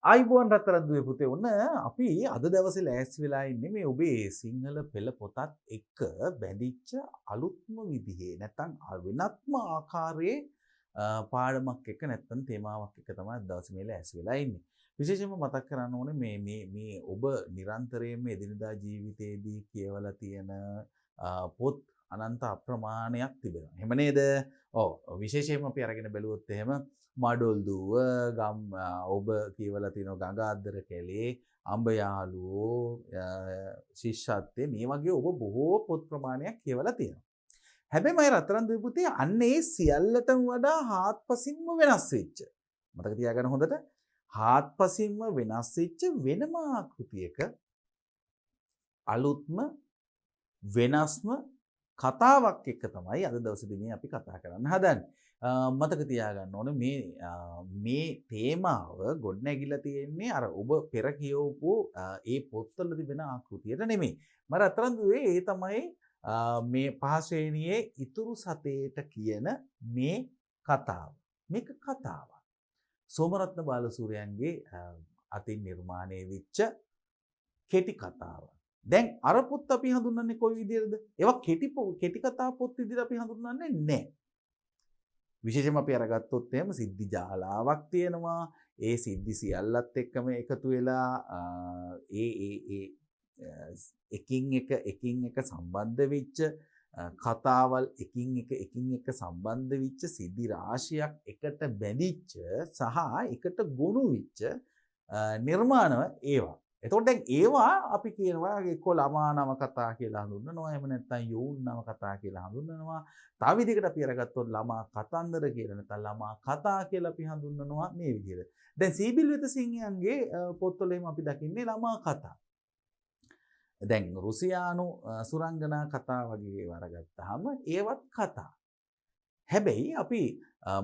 ආයිබෝන් රත්තරන් දුවේ පුතේ ඔන්න අපි අද දවසේ ලෑස්ති වෙලා ඉන්නේ මේ ඔබේ සිංහල පෙළ පොතත් එක්ක බැඳිච්ච අලුත්ම විදිහේ නැත්නම් වෙනත්ම ආකාරයේ පාඩමක් එක්ක නැත්නම් තේමාවක් එක්ක තමයි අද දවසේ මේ ලෑස්ති වෙලා ඉන්නේ. විශේෂයෙන්ම මතක් කරන්න ඕනේ මේ ඔබ නිරන්තරයෙන්ම එදිනදා ජීවිතයේදී කියවලා තියෙන පොත් අනන්ත අප්‍රමාණයක් තිබෙනවා. එහෙම නේද? ඔව් විශේෂයෙන්ම අපි අරගෙන බැලුවොත් එහෙම මඩොල් දුව ඔබ කියවලා තියෙන ගඟාද්දර කැලේ අඹ යාළුවෝ ශිෂ්‍යත්වයේ මේ වගේ ඔබ බොහෝ පොත් ප්‍රමාණයක් කියවලා තියෙනවා. හැබැයි මම රත්තරන් දුවේ පුතේ අන්න ඒ සියල්ලටම වඩා හාත්පසින්ම වෙනස් වෙච්ච මතක තියාගන්න හොඳට හාත්පසින්ම වෙනස් වෙච්ච වෙනම ආකෘතියක අලුත්ම වෙනස්ම කතාවක් එක්ක තමයි අද දවසේදී මේ අපි කතා කරන්න හදන්නේ. මතක තියාගන්න ඕනේ මේ තේමාව ගොඩනැගිලා තියෙන්නේ අර ඔබ පෙර කියවපු ඒ පොත්වල තිබෙන ආකෘතියට නෙමෙයි. මම රත්තරන් දුවේ ඒ තමයි මේ පහ ශ්‍රේණියේ ඉතුරු සතේට කියන මේ කතාව. මේක කතාවක්. සෝමරත්න බාලසූරියන්ගේ අතින් නිර්මාණය වෙච්ච කෙටි කතාවක්. දැන් අර පොත් අපි හඳුන්වන්නේ කොයි විදිහටද? ඒවා කෙටි කතා පොත් විදිහට අපි හඳුන්වන්නේ නැහැ. විශේෂයෙන්ම අපි අරගත්තොත් එහෙම සිද්ධි ජාලාවක් තියෙනවා. ඒ සිද්ධි සියල්ලත් එක්කම එකතු වෙලා එකින් එක සම්බන්ධ වෙච්ච කතාවල් එකින් එක සම්බන්ධ වෙච්ච සිද්ධි රාශියක් එකට බැඳිච්ච සහ එකට ගොනු වෙච්ච නිර්මාණව ඒවා. එතකොට දැන් ඒවා අපි කියනවා එක්ක ළමා නව කතා කියලා හඳුන්වනවා. එහෙම නැත්නම් යෝන් නව කතා කියලා හඳුන්වනවා. තව විදිහකට අපි අරගත්තොත් ළමා කතන්දර කියලා නැත්නම් ළමා කතා කියලා අපි හඳුන්වනවා මේ විදිහට. දැන් සීබිල් වෙතසිංහයන්ගේ පොත්වල එහෙම අපි දකින්නේ ළමා කතා. දැන් රුසියානු සුරංගනා කතා වගේ ඒවා අරගත්තාම ඒවත් කතා. හැබැයි අපි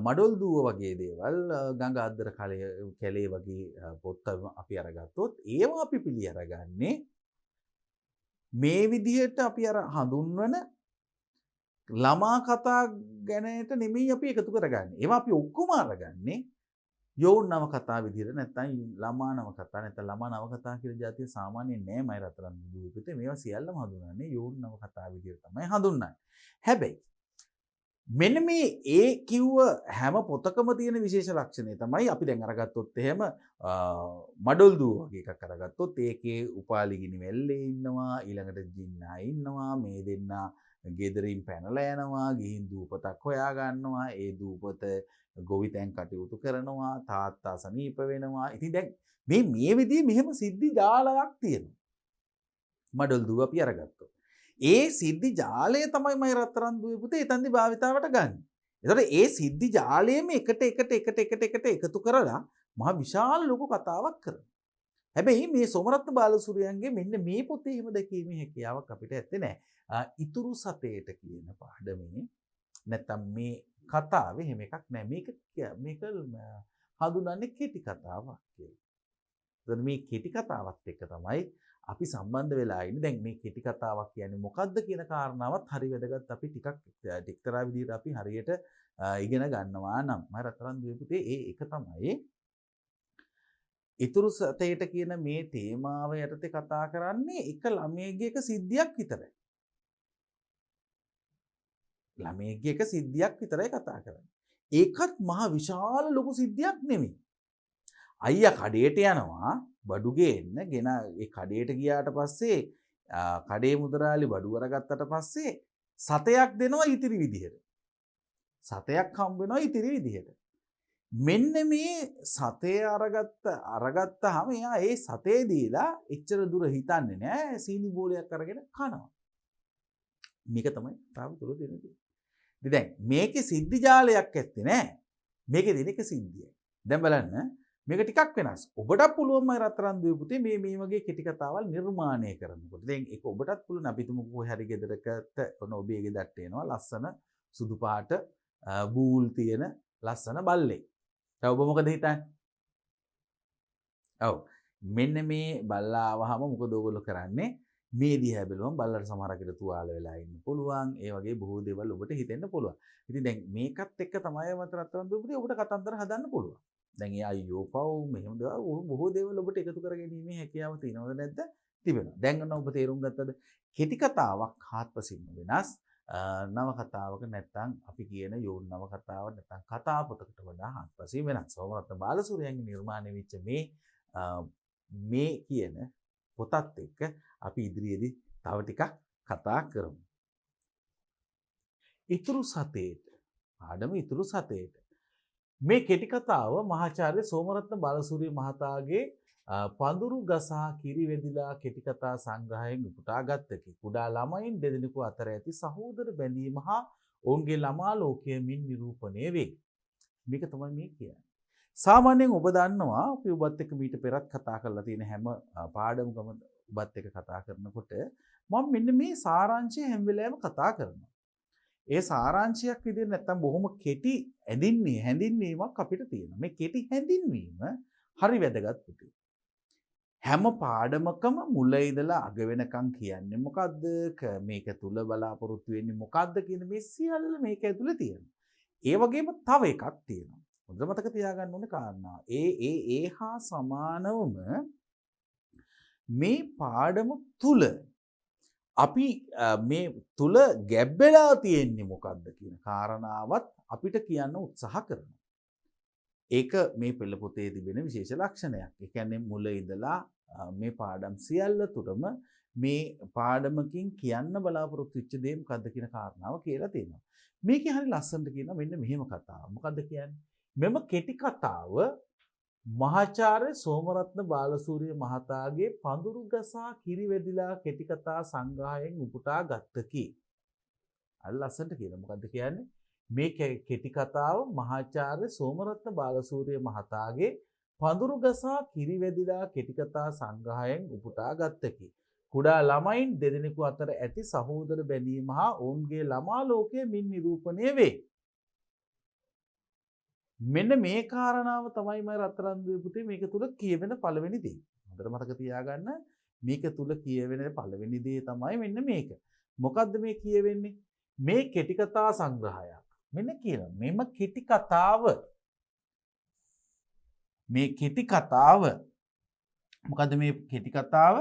මඩොල් දුව වගේ දේවල් ගඟ අද්දර කැලේ වගේ පොත් අපි අරගත්තොත් ඒවා අපි පිළි අරගන්නේ මේ විදිහට අපි අර හඳුන්වන ළමා කතා ගැනට නෙමෙයි අපි එකතු කරගන්නේ. ඒවා අපි ඔක්කොම අරගන්නේ යෝන් නව කතා විදිහට නැත්නම් ළමා නව කතා නැත්නම් ළමා නව කතා කියලා જાතිය සාමාන්‍යයෙන් නෑ මයි රත්තරන් දුවේ පුතේ. මේවා සියල්ලම හඳුන්වන්නේ යෝන් නව කතා විදිහට තමයි හඳුන්වන්නේ. හැබැයි මෙන්න මේ ඒ කිව්ව හැම පොතකම තියෙන විශේෂ ලක්ෂණය තමයි අපි දැන් අරගත්තොත් එහෙම මඩොල් දුව වගේ එකක් අරගත්තොත් ඒකේ උපාලිගිනි වැල්ලේ ඉන්නවා ඊළඟට ජින්නා ඉන්නවා මේ දෙන්නා ගෙදරින් පැනලා යනවා ගිහින් දූපතක් හොයා ගන්නවා ඒ දූපත ගොවිතැන් කටයුතු කරනවා තාත්තා සනීප වෙනවා. ඉතින් දැන් මේ විදිහේ මෙහෙම සිද්ධි ජාලයක් තියෙනවා. මඩොල් දුව අපි අරගත්තොත් ඒ සිද්ධි ජාලය තමයි මයි රත්තරන් දුවේ පුතේ එතනදී භාවිතාවට ගන්න. ඒතකොට ඒ සිද්ධි ජාලයේම එකට එකතු කරලා මහ විශාල ලොකු කතාවක් කරනවා. හැබැයි මේ සෝමරත්න බාලසූරියන්ගේ මෙන්න මේ පොතේ එහෙම දැකීමේ හැකියාවක් අපිට ඇත්තේ නැහැ. ඉතුරු සතේට කියන පාඩමේ නැත්තම් මේ කතාවේ එහෙම එකක් නැහැ. මේක හඳුනන්නේ කෙටි කතාවක් කියලා. එතකොට මේ කෙටි කතාවත් එක්ක තමයි අපි සම්බන්ධ වෙලා ඉන්නේ. දැන් මේ කෙටි කතාවක් කියන්නේ මොකක්ද කියන කාරණාවත් හරි වැදගත්. අපි ටිකක් එක්තරා විදිහට අපි හරියට ඉගෙන ගන්නවා නම් මම රත්තරන් දුවේ පුතේ ඒක තමයි ඉතුරු සතේට කියන මේ තේමාව යටතේ කතා කරන්නේ එක ළමයෙක්ගේ එක සිද්ධියක් විතරයි. ළමයෙක්ගේ එක සිද්ධියක් විතරයි කතා කරන්නේ. ඒකත් මහ විශාල ලොකු සිද්ධියක් නෙමෙයි. අයියා කඩේට යනවා බඩු ගේන්න ගෙන ඒ කඩේට ගියාට පස්සේ කඩේ මුදලාලි බඩු අරගත්තට පස්සේ සතයක් දෙනවා ඉතිරි විදිහට. සතයක් හම්බ වෙනවා ඉතිරි විදිහට. මෙන්න මේ සතේ අරගත්තාම එයා ඒ සතේ දීලා එච්චර දුර හිතන්නේ නැහැ සීනි බෝලයක් අරගෙන කනවා. මේක තමයි තාම තුල දෙන දේ. දැන් මේකේ සිද්ධි ජාලයක් ඇත්තේ නැහැ. මේකේ දෙන එක සිද්ධිය. දැන් බලන්න මේක ටිකක් වෙනස්. ඔබටත් පුළුවන් මයි රත්තරන් දුවේ පුතේ මේ වගේ කෙටි කතාවල් නිර්මාණය කරනකොට. දැන් ඒක ඔබටත් පුළුවන් අපි තුමු කොහේ හරි ගෙදරකට ඔන්න ඔබේ ගෙදරට එනවා ලස්සන සුදු පාට බූල් තියෙන ලස්සන බල්ලෙක්. දැන් ඔබ මොකද හිතන්නේ? ඔව්. මෙන්න මේ බල්ලා ආවහම මොකද ඔයගොල්ලෝ කරන්නේ? මේ දිහා බැලුවම බල්ලට සමහරකට තුවාල වෙලා ඉන්න පුළුවන්. ඒ වගේ බොහෝ දේවල් ඔබට හිතෙන්න පුළුවන්. ඉතින් දැන් මේකත් එක්ක තමයි මත රත්තරන් දුවේ පුතේ ඔබට කතන්දර හදන්න පුළුවන්. දැන් ඒ අයියෝ පව් මෙහෙම දේවල් බොහෝ දේවල් ඔබට එකතු කරගැනීමේ හැකියාව තියෙනවද නැද්ද? තිබෙනවා. දැන් ඔන්න ඔබ තේරුම් ගත්තද? කෙටි කතාවක් හාත්පසින්ම වෙනස් නවකතාවක නැත්තම් අපි කියන යෝන් නවකතාව නැත්තම් කතා පොතකට වඩා හාත්පසින් වෙනස්. සෝමරත්න බාලසූරියන්ගේ නිර්මාණය වෙච්ච මේ කියන පොතත් එක්ක අපි ඉදිරියේදී තව ටිකක් කතා කරමු. ඉතුරු සතේට පාඩම ඉතුරු සතේට මේ කෙටි කතාව මහාචාර්ය සෝමරත්න බාලසූරිය මහතාගේ පඳුරු ගසා කිරි වෙදිලා කෙටි කතා සංග්‍රහයෙන් උපුටා ගත්තකි. කුඩා ළමයින් දෙදෙනෙකු අතර ඇති සහෝදර බැඳීම හා ඔවුන්ගේ ළමා ලෝකය මින් නිරූපණය වේ. මේක තමයි මේ කියන්නේ. සාමාන්‍යයෙන් ඔබ දන්නවා අපි ඔබත් එක්ක මීට පෙරත් කතා කරලා තියෙන හැම පාඩමකම ඔබත් එක්ක කතා කරනකොට මම මෙන්න මේ සාරාංශය හැම වෙලාවෙම කතා කරනවා. ඒ සාරාංශයක් විදිහට නැත්තම් බොහොම කෙටි හැඳින්වීමක් අපිට තියෙනවා. මේ කෙටි හැඳින්වීම හරි වැදගත් පුතේ. හැම පාඩමකම මුල ඉඳලා අග වෙනකන් කියන්නේ මොකද්ද? මේක තුල බලාපොරොත්තු වෙන්නේ මොකද්ද කියන මේ සියල්ල මේක ඇතුලේ තියෙනවා. ඒ වගේම තව එකක් තියෙනවා. හොඳට මතක තියාගන්න ඕනේ කාරණා. ඒ හා සමානවම මේ පාඩම තුල අපි මේ තුල ගැබ් වෙලා තියෙන්නේ මොකද්ද කියන කාරණාවත් අපිට කියන්න උත්සාහ කරනවා. ඒක මේ පෙළ පොතේ තිබෙන විශේෂ ලක්ෂණයක්. ඒ කියන්නේ මුල ඉඳලා මේ පාඩම් සියල්ල තුරම මේ පාඩමකින් කියන්න බලාපොරොත්තු වෙච්ච දේ මොකද්ද කියන කාරණාව කියලා තියෙනවා. මේකේ හරි ලස්සනට කියනවා මෙන්න මෙහෙම කතාවක්. මොකද්ද කියන්නේ? මෙම කෙටි කතාව මහාචාර්ය සෝමරත්න බාලසූරිය මහතාගේ පඳුරු ගසා කිරි වෙදිලා කෙටි කතා සංග්‍රහයෙන් උපුටා ගත්තකි. අර ලස්සනට කියනවා. මොකද්ද කියන්නේ? මේ කෙටි කතාව මහාචාර්ය සෝමරත්න බාලසූරිය මහතාගේ පඳුරු ගසා කිරි වැදිලා කෙටි කතා සංග්‍රහයෙන් උපුටා ගත්තකි. කුඩා ළමයින් දෙදෙනෙකු අතර ඇති සහෝදර බැඳීම හා ඔවුන්ගේ ළමා ලෝකය මින් නිරූපණය වේ. මෙන්න මේ කාරණාව තමයි මම රත්තරන් දුවේ පුතේ මේක තුල කියවෙන පළවෙනි දේ. හොඳට මතක තියාගන්න මේක තුල කියවෙන පළවෙනි දේ තමයි මෙන්න මේක. මොකද්ද මේ කියවෙන්නේ? මේ කෙටි කතා සංග්‍රහයක්. මෙන්න කියනවා මෙම කෙටි කතාව මේ කෙටි කතාව මොකද්ද මේ කෙටි කතාව?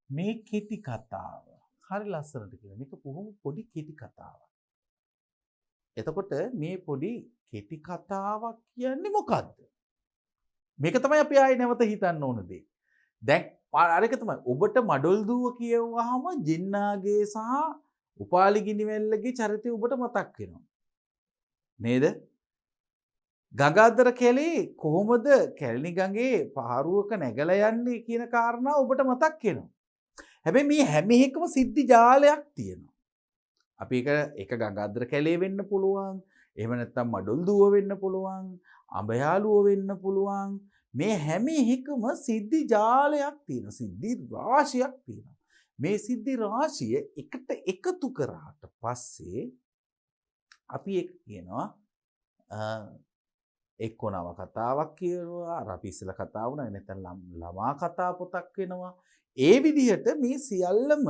මේ කෙටි කතාව හරි ලස්සනට කියනවා. මේක කොහොම පොඩි කෙටි කතාවක්. එතකොට මේ පොඩි කෙටි කතාවක් කියන්නේ මොකද්ද? මේක තමයි අපි ආයේ නැවත හිතන්න ඕන දේ. දැන් අරක තමයි ඔබට මඩොල් දුව කියවුවාම ජින්නාගේ සහ උපාලි ගිනිවැල්ලගේ චරිතය ඔබට මතක් වෙනවා. නේද? ගගාදර කැලේ කොහොමද කැලණි ගඟේ පහරුවක නැගලා යන්නේ කියන කාරණාව ඔබට මතක් වෙනවා. හැබැයි මේ හැම එකම සිද්ධි ජාලයක් තියෙනවා. අපි එක ගගාදර කැලේ වෙන්න පුළුවන්. එහෙම නැත්නම් මඩොල් දුව වෙන්න පුළුවන්. අඹයාලුව වෙන්න පුළුවන්. මේ හැම එකම සිද්ධි ජාලයක් තියෙනවා. සිද්ධි රාශියක් තියෙනවා. මේ සිද්ධි රාශිය එකට එකතු කරාට පස්සේ අපි ඒක කියනවා එක්ක නව කතාවක් කියනවා. අර අපි ඉස්සෙල්ලා කතා වුණා නැත්නම් ළමා කතා පොතක් වෙනවා. ඒ විදිහට මේ සියල්ලම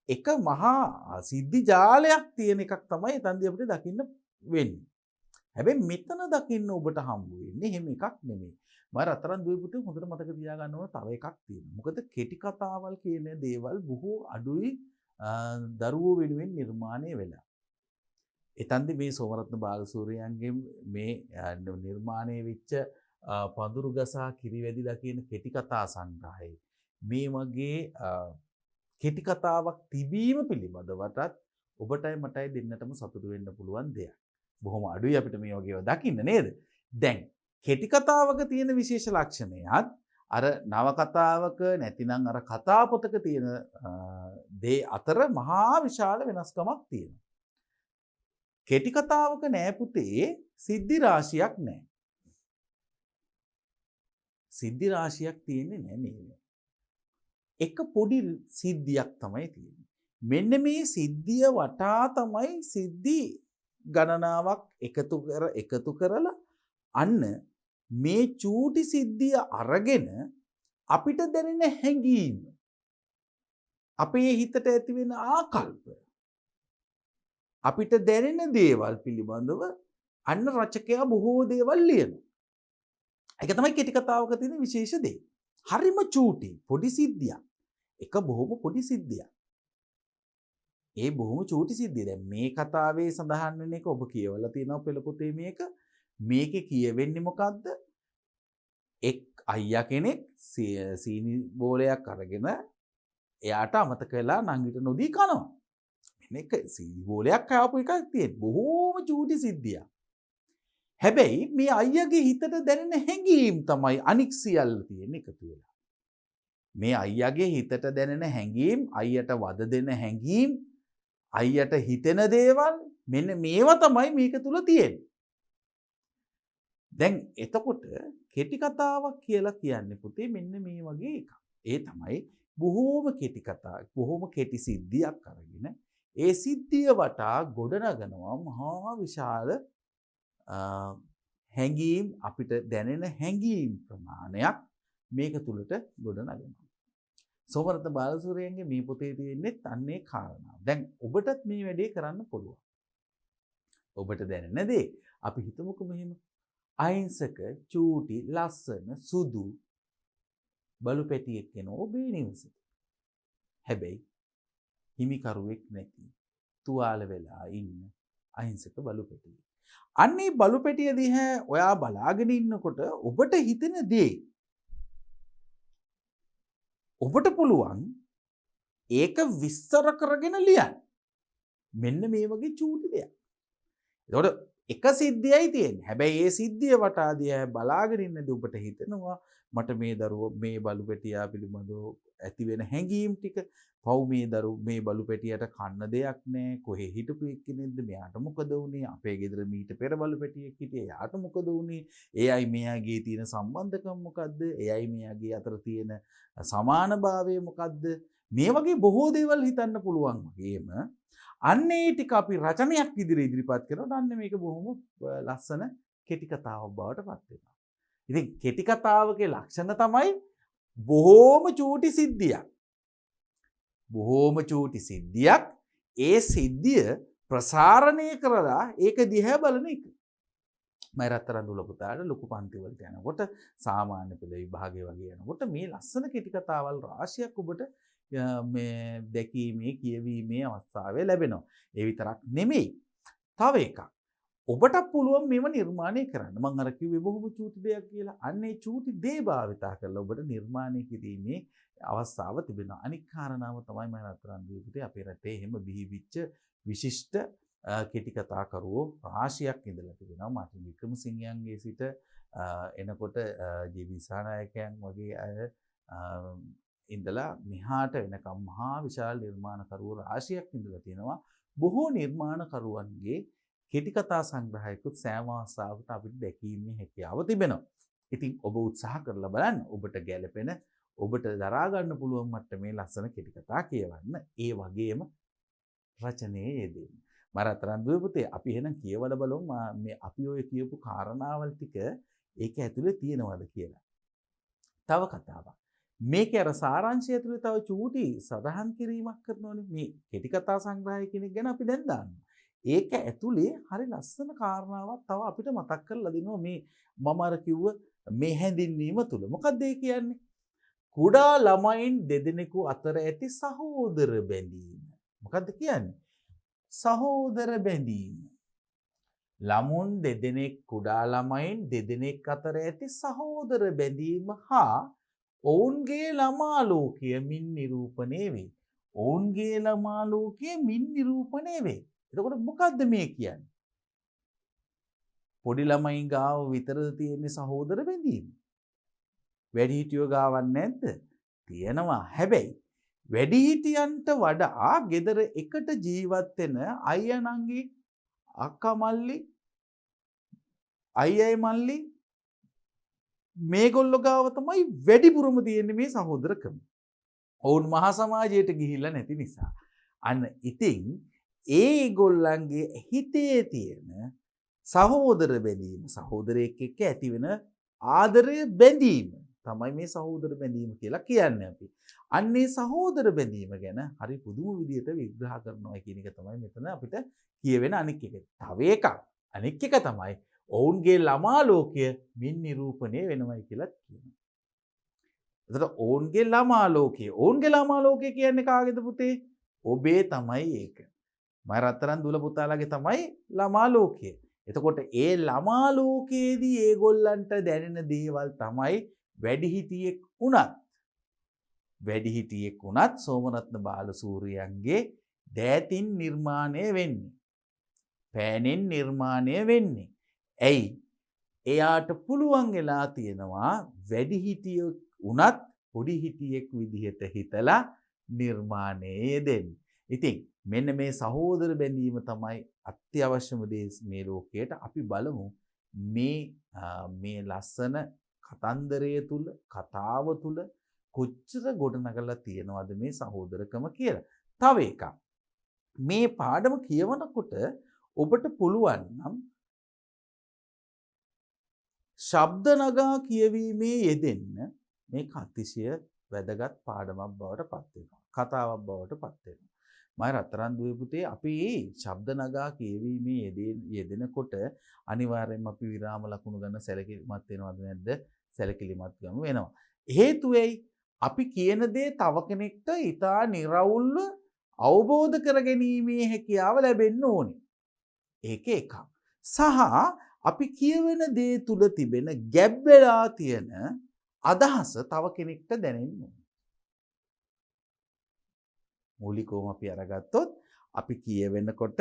එක මහා සිද්ධි ජාලයක් තියෙන එකක් තමයි එතනදී අපිට දකින්න වෙන්නේ. හැබැයි මෙතන දකින්න ඔබට හම්බ වෙන්නේ එහෙම එකක් නෙමෙයි. මම රත්තරන් දුවේ පුතේ හොඳට මතක තියාගන්න ඕන තව එකක් තියෙනවා. මොකද කෙටි කතාවල් කියන දේවල් බොහෝ අඩුයි දරුවෝ වෙනුවෙන් නිර්මාණය වෙලා. එතනදී මේ සෝමරත්න බාලසූරියන්ගේ මේ නිර්මාණය වෙච්ච පඳුරු ගසා කිරි වැදිලා කියන කෙටි කතා සංග්‍රහය මේ වගේ කෙටි කතාවක් තිබීම පිළිබඳවටත් ඔබටයි මටයි දෙන්නටම සතුටු වෙන්න පුළුවන් දෙයක්. බොහොම අඩුයි අපිට මේ වගේව දකින්න නේද? දැන් කෙටි කතාවක තියෙන විශේෂ ලක්ෂණයත් අර නව කතාවක නැතිනම් අර කතා පොතක තියෙන දේ අතර මහා විශාල වෙනස්කමක් තියෙනවා. කෙටි කතාවක නෑ පුතේ සිද්ධි රාශියක් නෑ. සිද්ධි රාශියක් තියෙන්නේ නෑ නේද? එක පොඩි සිද්ධියක් තමයි තියෙන්නේ. මෙන්න මේ සිද්ධිය වටා තමයි සිද්ධි ගණනාවක් එකතු කරලා අන්න මේ චූටි සිද්ධිය අරගෙන අපිට දැනෙන හැඟීම අපේ හිතට ඇති වෙන ආකල්ප අපිට දැනෙන දේවල් පිළිබඳව අන්න රචකයා බොහෝ දේවල් ලියනවා. ඒක තමයි කෙටි කතාවක තියෙන විශේෂ දේ. හරිම චූටි පොඩි සිද්ධියක්. එක බොහොම පොඩි සිද්ධියක්. ඒ බොහොම චූටි සිද්ධිය. දැන් මේ කතාවේ සඳහන් වෙන එක ඔබ කියවලා තියෙනවා පෙළ පොතේ මේක. මේකේ කියවෙන්නේ මොකද්ද? එක් අයියා කෙනෙක් සීනි බෝලයක් අරගෙන එයාට අමතක වෙලා නංගිට නොදී කනවා. මෙන්න එක සීනි බෝලයක් කාපු එකක් තියෙන. බොහොම චූටි සිද්ධියක්. හැබැයි මේ අයියාගේ හිතට දැනෙන හැඟීම් තමයි අනික් සියල්ල තියෙන එකතු වෙලා. මේ අයියාගේ හිතට දැනෙන හැඟීම්, අයියට වද දෙන හැඟීම්, අයියට හිතෙන දේවල් මෙන්න මේවා තමයි මේක තුල තියෙන්නේ. දැන් එතකොට කෙටි කතාවක් කියලා කියන්නේ පුතේ මෙන්න මේ වගේ එකක්. ඒ තමයි බොහෝම කෙටි කතාවක්, බොහෝම කෙටි සිද්ධියක් අරගෙන ඒ සිද්ධිය වටා ගොඩනගනවා මහා විශාල හැඟීම්, අපිට දැනෙන හැඟීම් ප්‍රමාණයක් මේක තුලට ගොඩනගනවා. සෝමරත්න බාලසූරියන්ගේ මේ පොතේ තියෙන්නේ අන්නේ කාරණා. දැන් ඔබටත් මේ වැඩේ කරන්න පුළුවන්. ඔබට දැනෙන දේ අපි හිතමුකෝ මෙහෙම අහිංසක චූටි ලස්සන සුදු බලු පැටියෙක් කෙනා ඔබේ නිවසට. හැබැයි හිමිකරුවෙක් නැති තුවාල වෙලා ඉන්න අහිංසක බලු පැටියෙක්. අන්නේ බලු පැටිය දිහා ඔයා බලාගෙන ඉන්නකොට ඔබට හිතෙන දේ ඔබට පුළුවන් ඒක විස්තර කරගෙන ලියන්න. මෙන්න මේ වගේ චූටි දෙයක්. එතකොට එක සිද්ධියයි තියෙන්නේ. හැබැයි ඒ සිද්ධිය වටා දිහා බලාගෙන ඉන්නදී ඔබට හිතෙනවා මට මේ දරුවෝ මේ බලු පැටියා පිළිබඳව ඇති වෙන හැඟීම් ටික පව් මේ බලු පැටියට කන්න දෙයක් නැහැ. කොහේ හිටපු එක්කෙනෙක්ද? මෙයාට මොකද වුනේ? අපේ ගෙදර මීට පෙර බලු පැටියෙක් හිටියේ. එයාට මොකද වුනේ? එයයි මෙයාගේ තියෙන සම්බන්ධකම් මොකද්ද? එයයි මෙයාගේ අතර තියෙන සමානභාවය මොකද්ද? මේ වගේ බොහෝ දේවල් හිතන්න පුළුවන් වගේම අන්න ඒ ටික අපි රචනයක් ඉදිරිපත් කරනකොට අන්න මේක බොහොම ලස්සන කෙටි කතාවක් බවට පත් වෙනවා. ඉතින් කෙටි කතාවකේ ලක්ෂණ තමයි බොහෝම චූටි සිද්ධියක්. බොහෝම චූටි සිද්ධියක් ඒ සිද්ධිය ප්‍රසාරණය කරලා ඒක දිහා බලන එක. මම රත්තරන් දුල පුතාට ලොකු පන්ති වලට යනකොට සාමාන්‍ය පෙළ විභාගය වගේ යනකොට මේ ලස්සන කෙටි කතාවල් රාශියක් ඔබට මේ දැකීමේ කියවීමේ අවස්ථාවේ ලැබෙනවා. ඒ විතරක් නෙමෙයි. තව එකක්. ඔබට පුළුවන් මේව නිර්මාණය කරන්න. මම අර කිව්වේ බොහොම චූටි දෙයක් කියලා. අන්න ඒ චූටි දේ භාවිතා කරලා ඔබට නිර්මාණය කිරීමේ අවස්ථාව තිබෙනවා. අනික් කාරණාව තමයි මම රත්තරන් දුවේ අපේ රටේ එහෙම බිහිවිච්ච විශිෂ්ට කෙටි කතා කරුවෝ රාශියක් ඉඳලා තිබෙනවා. මාර්ටින් වික්‍රමසිංහයන්ගේ සිට එනකොට ජීවිසානායකයන් වගේ අය ඉඳලා මෙහාට වෙනකම් මහා විශාල නිර්මාණකරුවෝ රාශියක් ඉඳලා තියෙනවා. බොහෝ නිර්මාණකරුවන්ගේ කෙටි කතා සංග්‍රහයකුත් සෑම අවස්ථාවකට අපිට දැකීමේ හැකියාව තිබෙනවා. ඉතින් ඔබ උත්සාහ කරලා බලන්න ඔබට ගැළපෙන ඔබට දරා ගන්න පුළුවන් මට්ටමේ ලස්සන කෙටි කතා කියවන්න. ඒ වගේම රචනයේ යෙදෙන්න. මරතරන් දුවේ පුතේ අපි එහෙනම් කියවලා බලමු මේ අපි ඔය කියපු කාරණාවල් ටික ඒක ඇතුලේ තියෙනවද කියලා. තව කතාවක්. මේකේ අර සාරාංශය ඇතුලේ තව චූටි සඳහන් කිරීමක් කරනෝනේ. මේ කෙටි කතා සංග්‍රහය කෙනෙක් ගැන අපි දැන් දාන්නවා. ඒක ඇතුලේ හරි ලස්සන කාරණාවක් තව අපිට මතක් කරලා දෙනවා මේ මම අර කිව්ව මේ හැඳින්වීම තුල. මොකක්ද ඒ කියන්නේ? කුඩා ළමයින් දෙදෙනෙකු අතර ඇති සහෝදර බැඳීම. මොකක්ද කියන්නේ? සහෝදර බැඳීම. ළමුන් දෙදෙනෙක් කුඩා ළමයින් දෙදෙනෙක් අතර ඇති සහෝදර බැඳීම හා ඔවුන්ගේ ළමා ලෝකය මින් නිරූපණය වේ. ඔවුන්ගේ ළමා ලෝකය මින් නිරූපණය වේ. එතකොට මොකද්ද මේ කියන්නේ? පොඩි ළමයි ගාව විතරද තියෙන සහෝදර බැඳීම? වැඩිහිටියෝ ගාවක් නැද්ද? තියෙනවා. හැබැයි වැඩිහිටියන්ට වඩා ගෙදර එකට ජීවත් වෙන අයියා නංගි අක්කා මල්ලි අයියයි මල්ලි මේගොල්ලෝ ගාව තමයි වැඩිපුරම තියෙන්නේ මේ සහෝදරකම. ඔවුන් මහා සමාජයට ගිහිල්ලා නැති නිසා. අන්න ඉතින් ඒගොල්ලන්ගේ හිතේ තියෙන සහෝදර බැඳීම සහෝදරයෙක් එක්ක ඇතිවෙන ආදරය බැඳීම තමයි මේ සහෝදර බැඳීම කියලා කියන්නේ අපි. අන්නේ සහෝදර බැඳීම ගැන හරි පුදුම විදිහට විග්‍රහ කරනවා කියන එක තමයි මෙතන අපිට කියවෙන අනික් එක. තව එකක්. අනික් එක තමයි ඔවුන්ගේ ළමා ලෝකය මින් නිරූපණය වෙනවයි කියලා කියනවා. එතකොට ඔවුන්ගේ ළමා ලෝකය. ඔවුන්ගේ ළමා ලෝකය කියන්නේ කාගේද පුතේ? ඔබේ තමයි ඒක. මම රත්තරන් දුල පුතාලාගේ තමයි ළමා ලෝකය. එතකොට ඒ ළමා ලෝකයේදී ඒගොල්ලන්ට දැනෙන දේවල් තමයි වැඩිහිටියෙක් වුණත් සෝමරත්න බාලසූරියන්ගේ දෑතින් නිර්මාණය වෙන්නේ. පෑනෙන් නිර්මාණය වෙන්නේ. ඇයි? එයාට පුළුවන් වෙලා තියෙනවා වැඩිහිටියෙක් වුණත් පොඩිහිටියෙක් විදිහට හිතලා නිර්මාණය දෙන්න. ඉතින් මෙන්න මේ සහෝදර බැඳීම තමයි අත්‍යවශ්‍යම දේ මේ ලෝකයට. අපි බලමු මේ ලස්සන කතන්දරය තුල කතාව තුල කොච්චර ගොඩනගලා තියෙනවද මේ සහෝදරකම කියලා. තව එකක්. මේ පාඩම කියවනකොට ඔබට පුළුවන් නම් ශබ්ද නගා කියවීමේ යෙදෙන්න මේක අතිශය වැදගත් පාඩමක් බවට පත් වෙනවා. කතාවක් බවට පත් වෙනවා. මම රත්තරන් දුවේ පුතේ අපි ශබ්ද නගා කියවීමේ යෙදෙනකොට අනිවාර්යයෙන්ම අපි විරාම ලකුණු ගන්න සැලකිලිමත් වෙනවද නැද්ද? සැලකිලිමත් ගමු වෙනවා. හේතුවයි අපි කියන දේ තව කෙනෙක්ට ඉතා නිර්වුල්ව අවබෝධ කරගැනීමේ හැකියාව ලැබෙන්න ඕනේ. ඒක එකක්. සහ අපි කියවන දේ තුල තිබෙන ගැබ් වෙලා තියෙන අදහස තව කෙනෙක්ට දැනෙන්න ඕනේ. මූලිකවම අපි අරගත්තොත් අපි කියවෙනකොට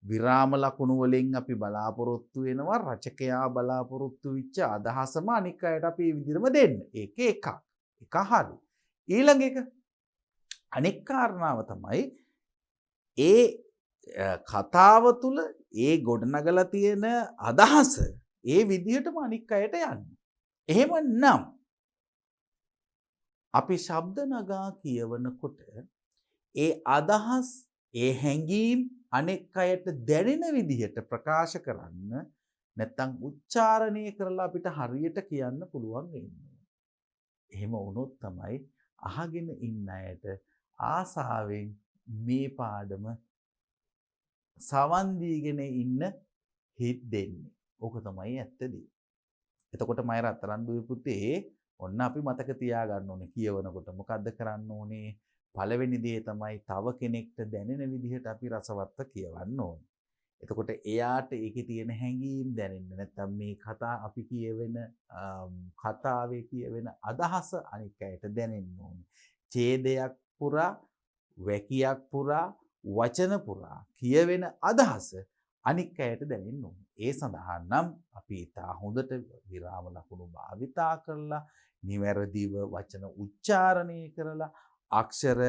විරාම ලකුණු වලින් අපි බලාපොරොත්තු වෙනවා රචකයා බලාපොරොත්තු වෙච්ච අදහසම අනික් අයට අපි මේ විදිහටම දෙන්න. ඒක එකක්. එක හරි. ඊළඟ එක අනෙක් කාරණාව තමයි ඒ කතාව තුල ඒ ගොඩනගලා තියෙන අදහස ඒ විදිහටම අනික් අයට යන්න. එහෙමනම් අපි ශබ්ද නගා කියවනකොට ඒ අදහස් ඒ හැඟීම් අනෙක් අයට දැනෙන විදිහට ප්‍රකාශ කරන්න නැත්නම් උච්චාරණය කරලා අපිට හරියට කියන්න පුළුවන් වෙන්නේ. එහෙම වුණොත් තමයි අහගෙන ඉන්න අයට ආසාවෙන් මේ පාඩම සවන් දීගෙන ඉන්න හිත් දෙන්නේ. ඕක තමයි ඇත්තදී. එතකොට මම රත්තරන් දුවේ පුතේ ඔන්න අපි මතක තියාගන්න ඕනේ කියවනකොට මොකද්ද කරන්න ඕනේ? පළවෙනි දේ තමයි තව කෙනෙක්ට දැනෙන විදිහට අපි රසවත්ව කියවන්න ඕනේ. එතකොට එයාට ඒකේ තියෙන හැඟීම් දැනෙන්න නැත්නම් මේ කතා අපි කියවෙන කතාවේ කියවෙන අදහස අනික් අයට දැනෙන්න ඕනේ. ඡේදයක් පුරා වැකියක් පුරා වචන පුරා කියවෙන අදහස අනික් අයට දැනෙන්න ඕනේ. ඒ සඳහා නම් අපි තා හොඳට විරාම ලකුණු භාවිතා කරලා නිවැරදිව වචන උච්චාරණය කරලා අක්ෂර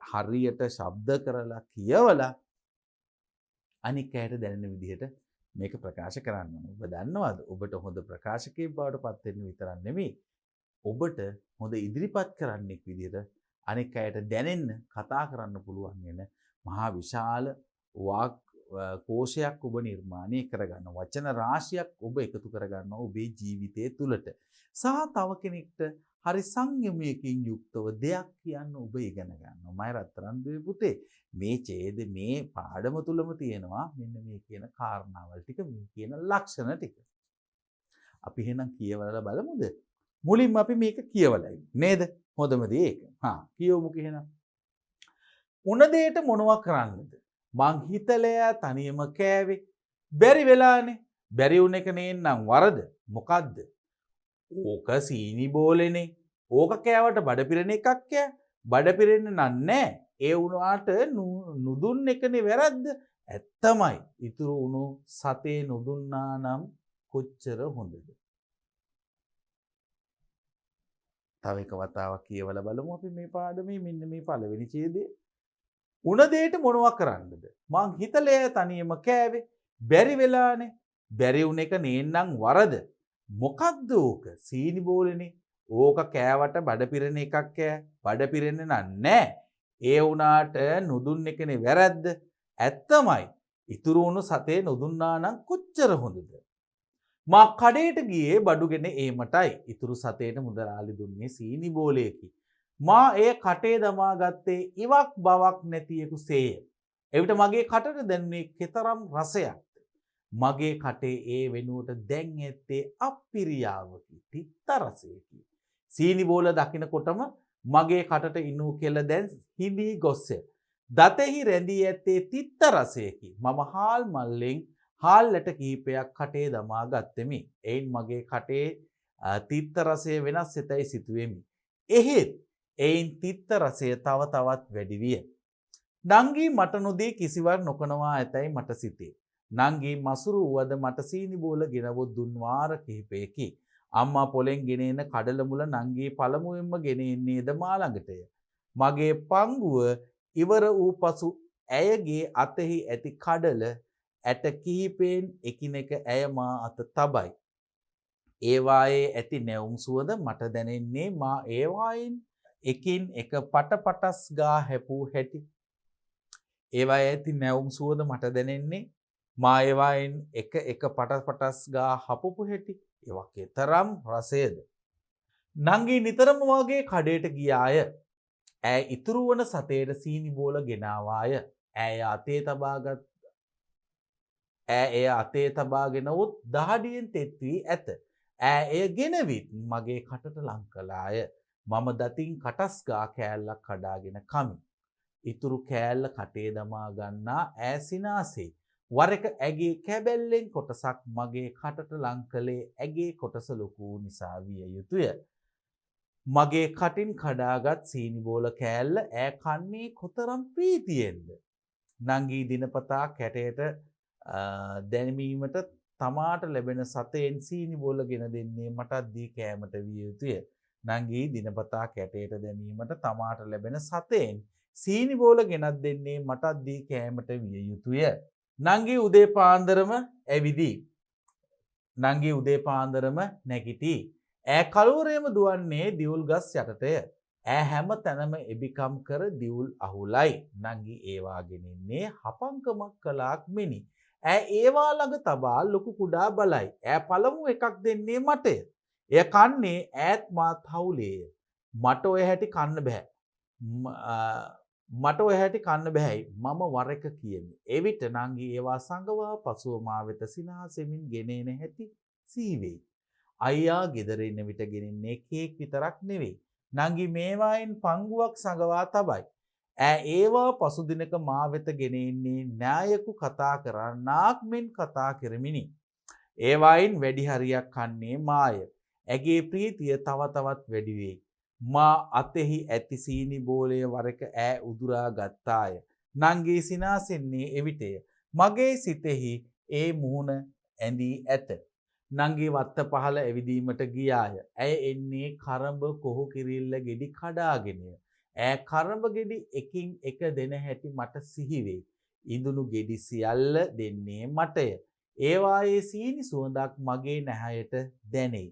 හරියට ශබ්ද කරලා කියවලා අනික් අයට දැනෙන විදිහට මේක ප්‍රකාශ කරන්න ඕනේ. ඔබ දන්නවද? ඔබට හොඳ ප්‍රකාශකයෙක් බවට පත් වෙන්න විතරක් නෙමෙයි ඔබට හොඳ ඉදිරිපත් කරන්නෙක් විදිහට අනික් අයට දැනෙන්න කතා කරන්න පුළුවන් වෙන මහා විශාල වාක් කෝෂයක් ඔබ නිර්මාණය කරගන්න. වචන රාශියක් ඔබ එකතු කරගන්නවා ඔබේ ජීවිතය තුළට. සහ තව කෙනෙක්ට හරි සංයමයකින් යුක්තව දෙයක් කියන්න ඔබ ඉගෙන ගන්නවා. මම රත්තරන් දුවේ පුතේ මේ ඡේද මේ පාඩම තුලම තියෙනවා මෙන්න මේ කියන කාරණාවල් ටික මේ කියන ලක්ෂණ ටික. අපි එහෙනම් කියවලා බලමුද? මුලින්ම අපි මේක කියවලා නේද? හොඳම දේ ඒක. කියවමු එහෙනම්. උන දෙයට මොනවා කරන්නද? මං හිතලයා තනියම කෑවේ. බැරි වෙලානේ. බැරි වුණ එක නේන්නම් වරද. මොකද්ද? ඕක සීනි බෝලෙනේ. ඕක කෑවට බඩ පිරෙන එකක් කෑ. බඩ පිරෙන්නේ නෑ. ඒ වුණාට නුදුන් එකනේ වැරද්ද. ඇත්තමයි. ඉතුරු වුණු සතේ නුදුන්නා නම් කොච්චර හොඳද? තව එක වතාවක් කියවලා බලමු අපි මේ පාඩමේ මෙන්න මේ පළවෙනි ඡේදය. උන දෙයට මොනවා කරන්නද? මං හිතලේ තනියම කෑවේ. බැරි වෙලානේ. බැරි වුණ එක නේන්නම් වරද. මොකද්ද ඕක? සීනි බෝලෙනේ. ඕක කෑවට බඩ පිරෙන එකක් කෑ. බඩ පිරෙන්නේ නෑ. ඒ වුණාට නුදුන් එකනේ වැරද්ද. ඇත්තමයි. ඉතුරු වුණු සතේ නුදුන්නා නම් කොච්චර හොඳද? මා කඩේට ගියේ බඩුගෙන ඒමටයි. ඉතුරු සතේට මුදලාලි දුන්නේ සීනි බෝලයකි. මා එය කටේ දමා ගත්තේ ඉවක් බවක් නැතියෙකුසේය. එවිට මගේ කටට දැනුනේ කෙතරම් රසයක්ද. මගේ කටේ ඒ වෙනුවට දැන් ඇත්තේ අප්පිරියාවකි, තිත්ත රසයකි. සීනි බෝල දකිනකොටම මගේ කටට ඉනූ කෙල දැන් හිඳී ගොස්ය. දතෙහි රැඳී ඇත්තේ තිත්ත රසයකි. මම හාල් මල්ලෙන් හාල්ලට කිහිපයක් කටේ දමා ගත්තෙමි. එයින් මගේ කටේ තිත්ත රසය වෙනස් වෙතයි සිතුවෙමි. එහෙත් එයින් තිත්ත රසය තව තවත් වැඩි විය. නංගී මට නොදී කිසිවක් නොකනවා ඇතැයි මට සිතේ. නංගී මසුරු වුවද මට සීනි බෝල ගෙනවොත් දුන් වාර කිහිපයකි. අම්මා පොලෙන් ගෙනෙන කඩල මුල නංගී පළමුවෙන්ම ගෙන එන්නේද මා ළඟටය. මගේ පංගුව ඉවර වූ පසු ඇයගේ අතෙහි ඇති කඩල ඇට කිහිපයෙන් එකිනෙක ඇය මා අත තබයි. ඒවායේ ඇති නැවුම් සුවඳ මට දැනෙන්නේ මා ඒවායින් එකින් එක පටපටස් ගා හැපූ හැටි. ඒවායේ ඇති නැවුම් සුවඳ මට දැනෙන්නේ මා ඒවායින් එක එක පටපටස් ගා හපපු හැටි. ඒවා කෙතරම් රසයද. නංගී නිතරම වගේ කඩේට ගියාය. ඈ ඉතුරු වන සතේට සීනි බෝල ගෙනාවාය. ඈ එය අතේ තබාගෙනවොත් දහඩියෙන් තෙත් වී ඇත. ඈ එය ගෙනවිත් මගේ කටට ලං කළාය. මම දතින් කටස්ගා කෑල්ලක් කඩාගෙන කමි. ඉතුරු කෑල්ල කටේ දමා ගන්නා ඈ සිනාසේ. වර එක ඇගේ කැබැල්ලෙන් කොටසක් මගේ කටට ලං කළේ ඇගේ කොටස ලොකු නිසා විය යුතුය. මගේ කටින් කඩාගත් සීනි බෝල කෑල්ල ඈ කන්නේ කොතරම් ප්‍රීතියෙන්ද. නංගී දිනපතා කැටයට දැනීමට තමාට ලැබෙන සතෙන් සීනි බෝල ගෙන දෙන්නේ මටත් දී කෑමට විය යුතුය. නංගී දිනපතා කැටයට දැමීමට තමාට ලැබෙන සතෙන් සීනි බෝල ගෙනත් දෙන්නේ මටත් දී කෑමට විය යුතුය. නංගී උදේ පාන්දරම ඇවිදී. නංගී උදේ පාන්දරම නැගිටී. ඈ කළුවරේම දුවන්නේ දිවුල් ගස් යටටය. ඈ හැම තැනම එබිකම් කර දිවුල් අහුලයි. නංගී ඒවා ගෙනෙන්නේ හපංකමක් කලාක් මෙනි. ඈ ඒවා ළඟ තබා ලොකු කුඩා බලයි. ඈ පළමු එකක් දෙන්නේ මටය. එය කන්නේ ඈත් මාත් හවුලේය. මට ඔය හැටි කන්න බෑ. මට ඔය හැටි කන්න බෑයි මම වර එක කියමි. එවිට නංගී ඒවා සංගවා පසුව මා වෙත සිනාසෙමින් ගෙනෙන හැටි සීවෙයි. අයියා ගෙදර එන විට ගෙනෙන්නේ කේක් විතරක් නෙවෙයි. නංගි මේවායින් පංගුවක් සංගවා තබයි. ඈ ඒවා පසු දිනක මා වෙත ගෙන එන්නේ න්‍යායකු කතා කරන්නාක් මෙන් කතා කරමිනි. ඒවායින් වැඩි හරියක් කන්නේ මාය. ඇගේ ප්‍රීතිය තව තවත් වැඩි වෙයි. මා අතෙහි ඇති සීනි බෝලය වරක ඈ උදුරා ගත්තාය. නංගී සිනාසෙන්නේ එවිටය. මගේ සිතෙහි ඒ මුහුණ ඇඳී ඇත. නංගී වත්ත පහළ ඇවිදීමට ගියාය. ඇය එන්නේ කරඹ කොහු කිරිල්ල ගෙඩි කඩාගෙනය. ඈ කරඹ ගෙඩි එකින් එක දෙන හැටි මට සිහිවෙයි. ඉඳුණු ගෙඩි සියල්ල දෙන්නේ මටය. ඒවායේ සීනි සුවඳක් මගේ නැහැයට දැනෙයි.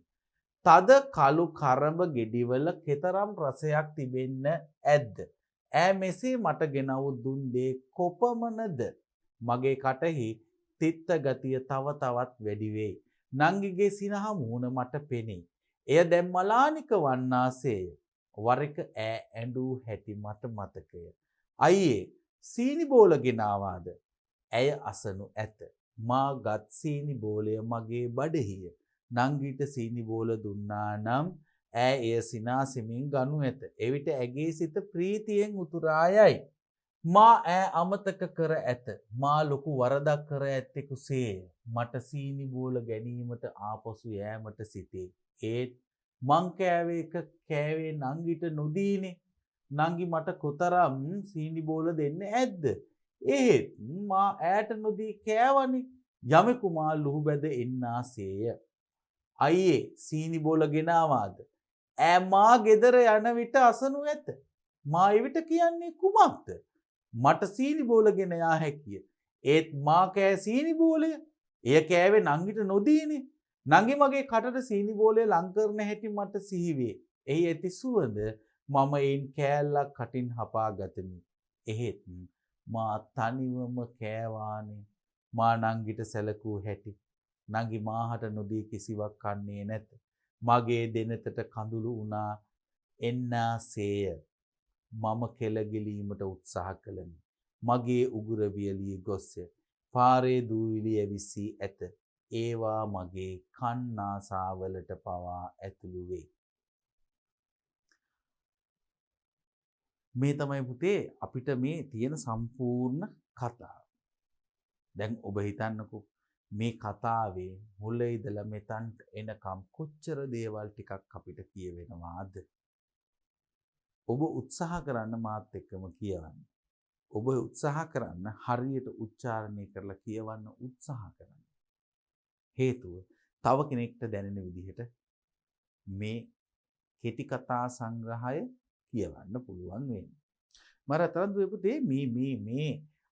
තද කළු කරඹ ගෙඩිවල කෙතරම් රසයක් තිබෙන්න ඇද්ද. ඈ මෙසේ මට ගෙනවු දුන් දේ කොපමණද. මගේ කටෙහි තිත්ත ගතිය තව තවත් වැඩි වෙයි. නංගිගේ සිනහ මුහුණ මට පෙනේ. එය දැන් මලානික වන්නාසේය. වර එක ඈ ඇඬූ හැටි මට මතකය. අයියේ සීනි බෝල ගෙනාවාද? ඇය අසනු ඇත. මා ගත් සීනි බෝලය මගේ බඩෙහිය. නංගිට සීනි බෝල දුන්නා නම් ඈ එය සිනාසෙමින් ගනු ඇත. එවිට ඇගේ සිත ප්‍රීතියෙන් උතුරා යයි. මා ඈ අමතක කර ඇත. මා ලොකු වරදක් කර ඇත්තෙකුසේය. මට සීනි බෝල ගැනීමට ආපසු යෑමට සිතේ. ඒත් මං කෑවේ එක කෑවේ නංගිට නොදීනේ. නංගි මට කොතරම් සීනි බෝල දෙන්න ඇද්ද? එහෙත් මා ඈට නොදී කෑවනේ. යමෙකු මා ලුහු බැද එන්නාසේය. අයියේ සීනි බෝල ගෙනාවාද? ඈ මා ගෙදර යන විට අසනු ඇත. මා එවිට කියන්නේ කුමක්ද? මට සීනි බෝල ගෙන යා හැකිය. ඒත් මා කෑ සීනි බෝලය. එය කෑවේ නංගිට නොදීනේ. නංගි මගේ කටට සීනි බෝලය ලං කරන හැටි මට සිහිවේ. එහි ඇති සුවඳ මම එයින් කෑල්ලක් කටින් හපා ගතමි. එහෙත් මා තනිවම කෑවානේ. මා නංගිට සැලකූ හැටි. නංගි මාහට නොදී කිසිවක් කන්නේ නැත. මගේ දෙනතට කඳුළු වුණා එන්නාසේය. මම කෙලගෙලීමට උත්සාහ කළමි. මගේ උගුර වියලී ගොස්ය. පාරේ දූවිලි ඇවිස්සී ඇත. ඒවා මගේ කන්නාසාවලට පවා ඇතුළු වේ. මේ තමයි පුතේ අපිට මේ තියෙන සම්පූර්ණ කතාව. දැන් ඔබ හිතන්නකෝ මේ කතාවේ මුල ඉඳලා මෙතනට එනකම් කොච්චර දේවල් ටිකක් අපිට කියවෙනවාද? ඔබ උත්සාහ කරන්න මාත් එක්කම කියවන්න. ඔබ උත්සාහ කරන්න හරියට උච්චාරණය කරලා කියවන්න උත්සාහ කරන්න. හේතුව තව කෙනෙක්ට දැනෙන විදිහට මේ කෙටි කතා සංග්‍රහය කියවන්න පුළුවන් වෙන්නේ. මම අතරත් දුවේ මේ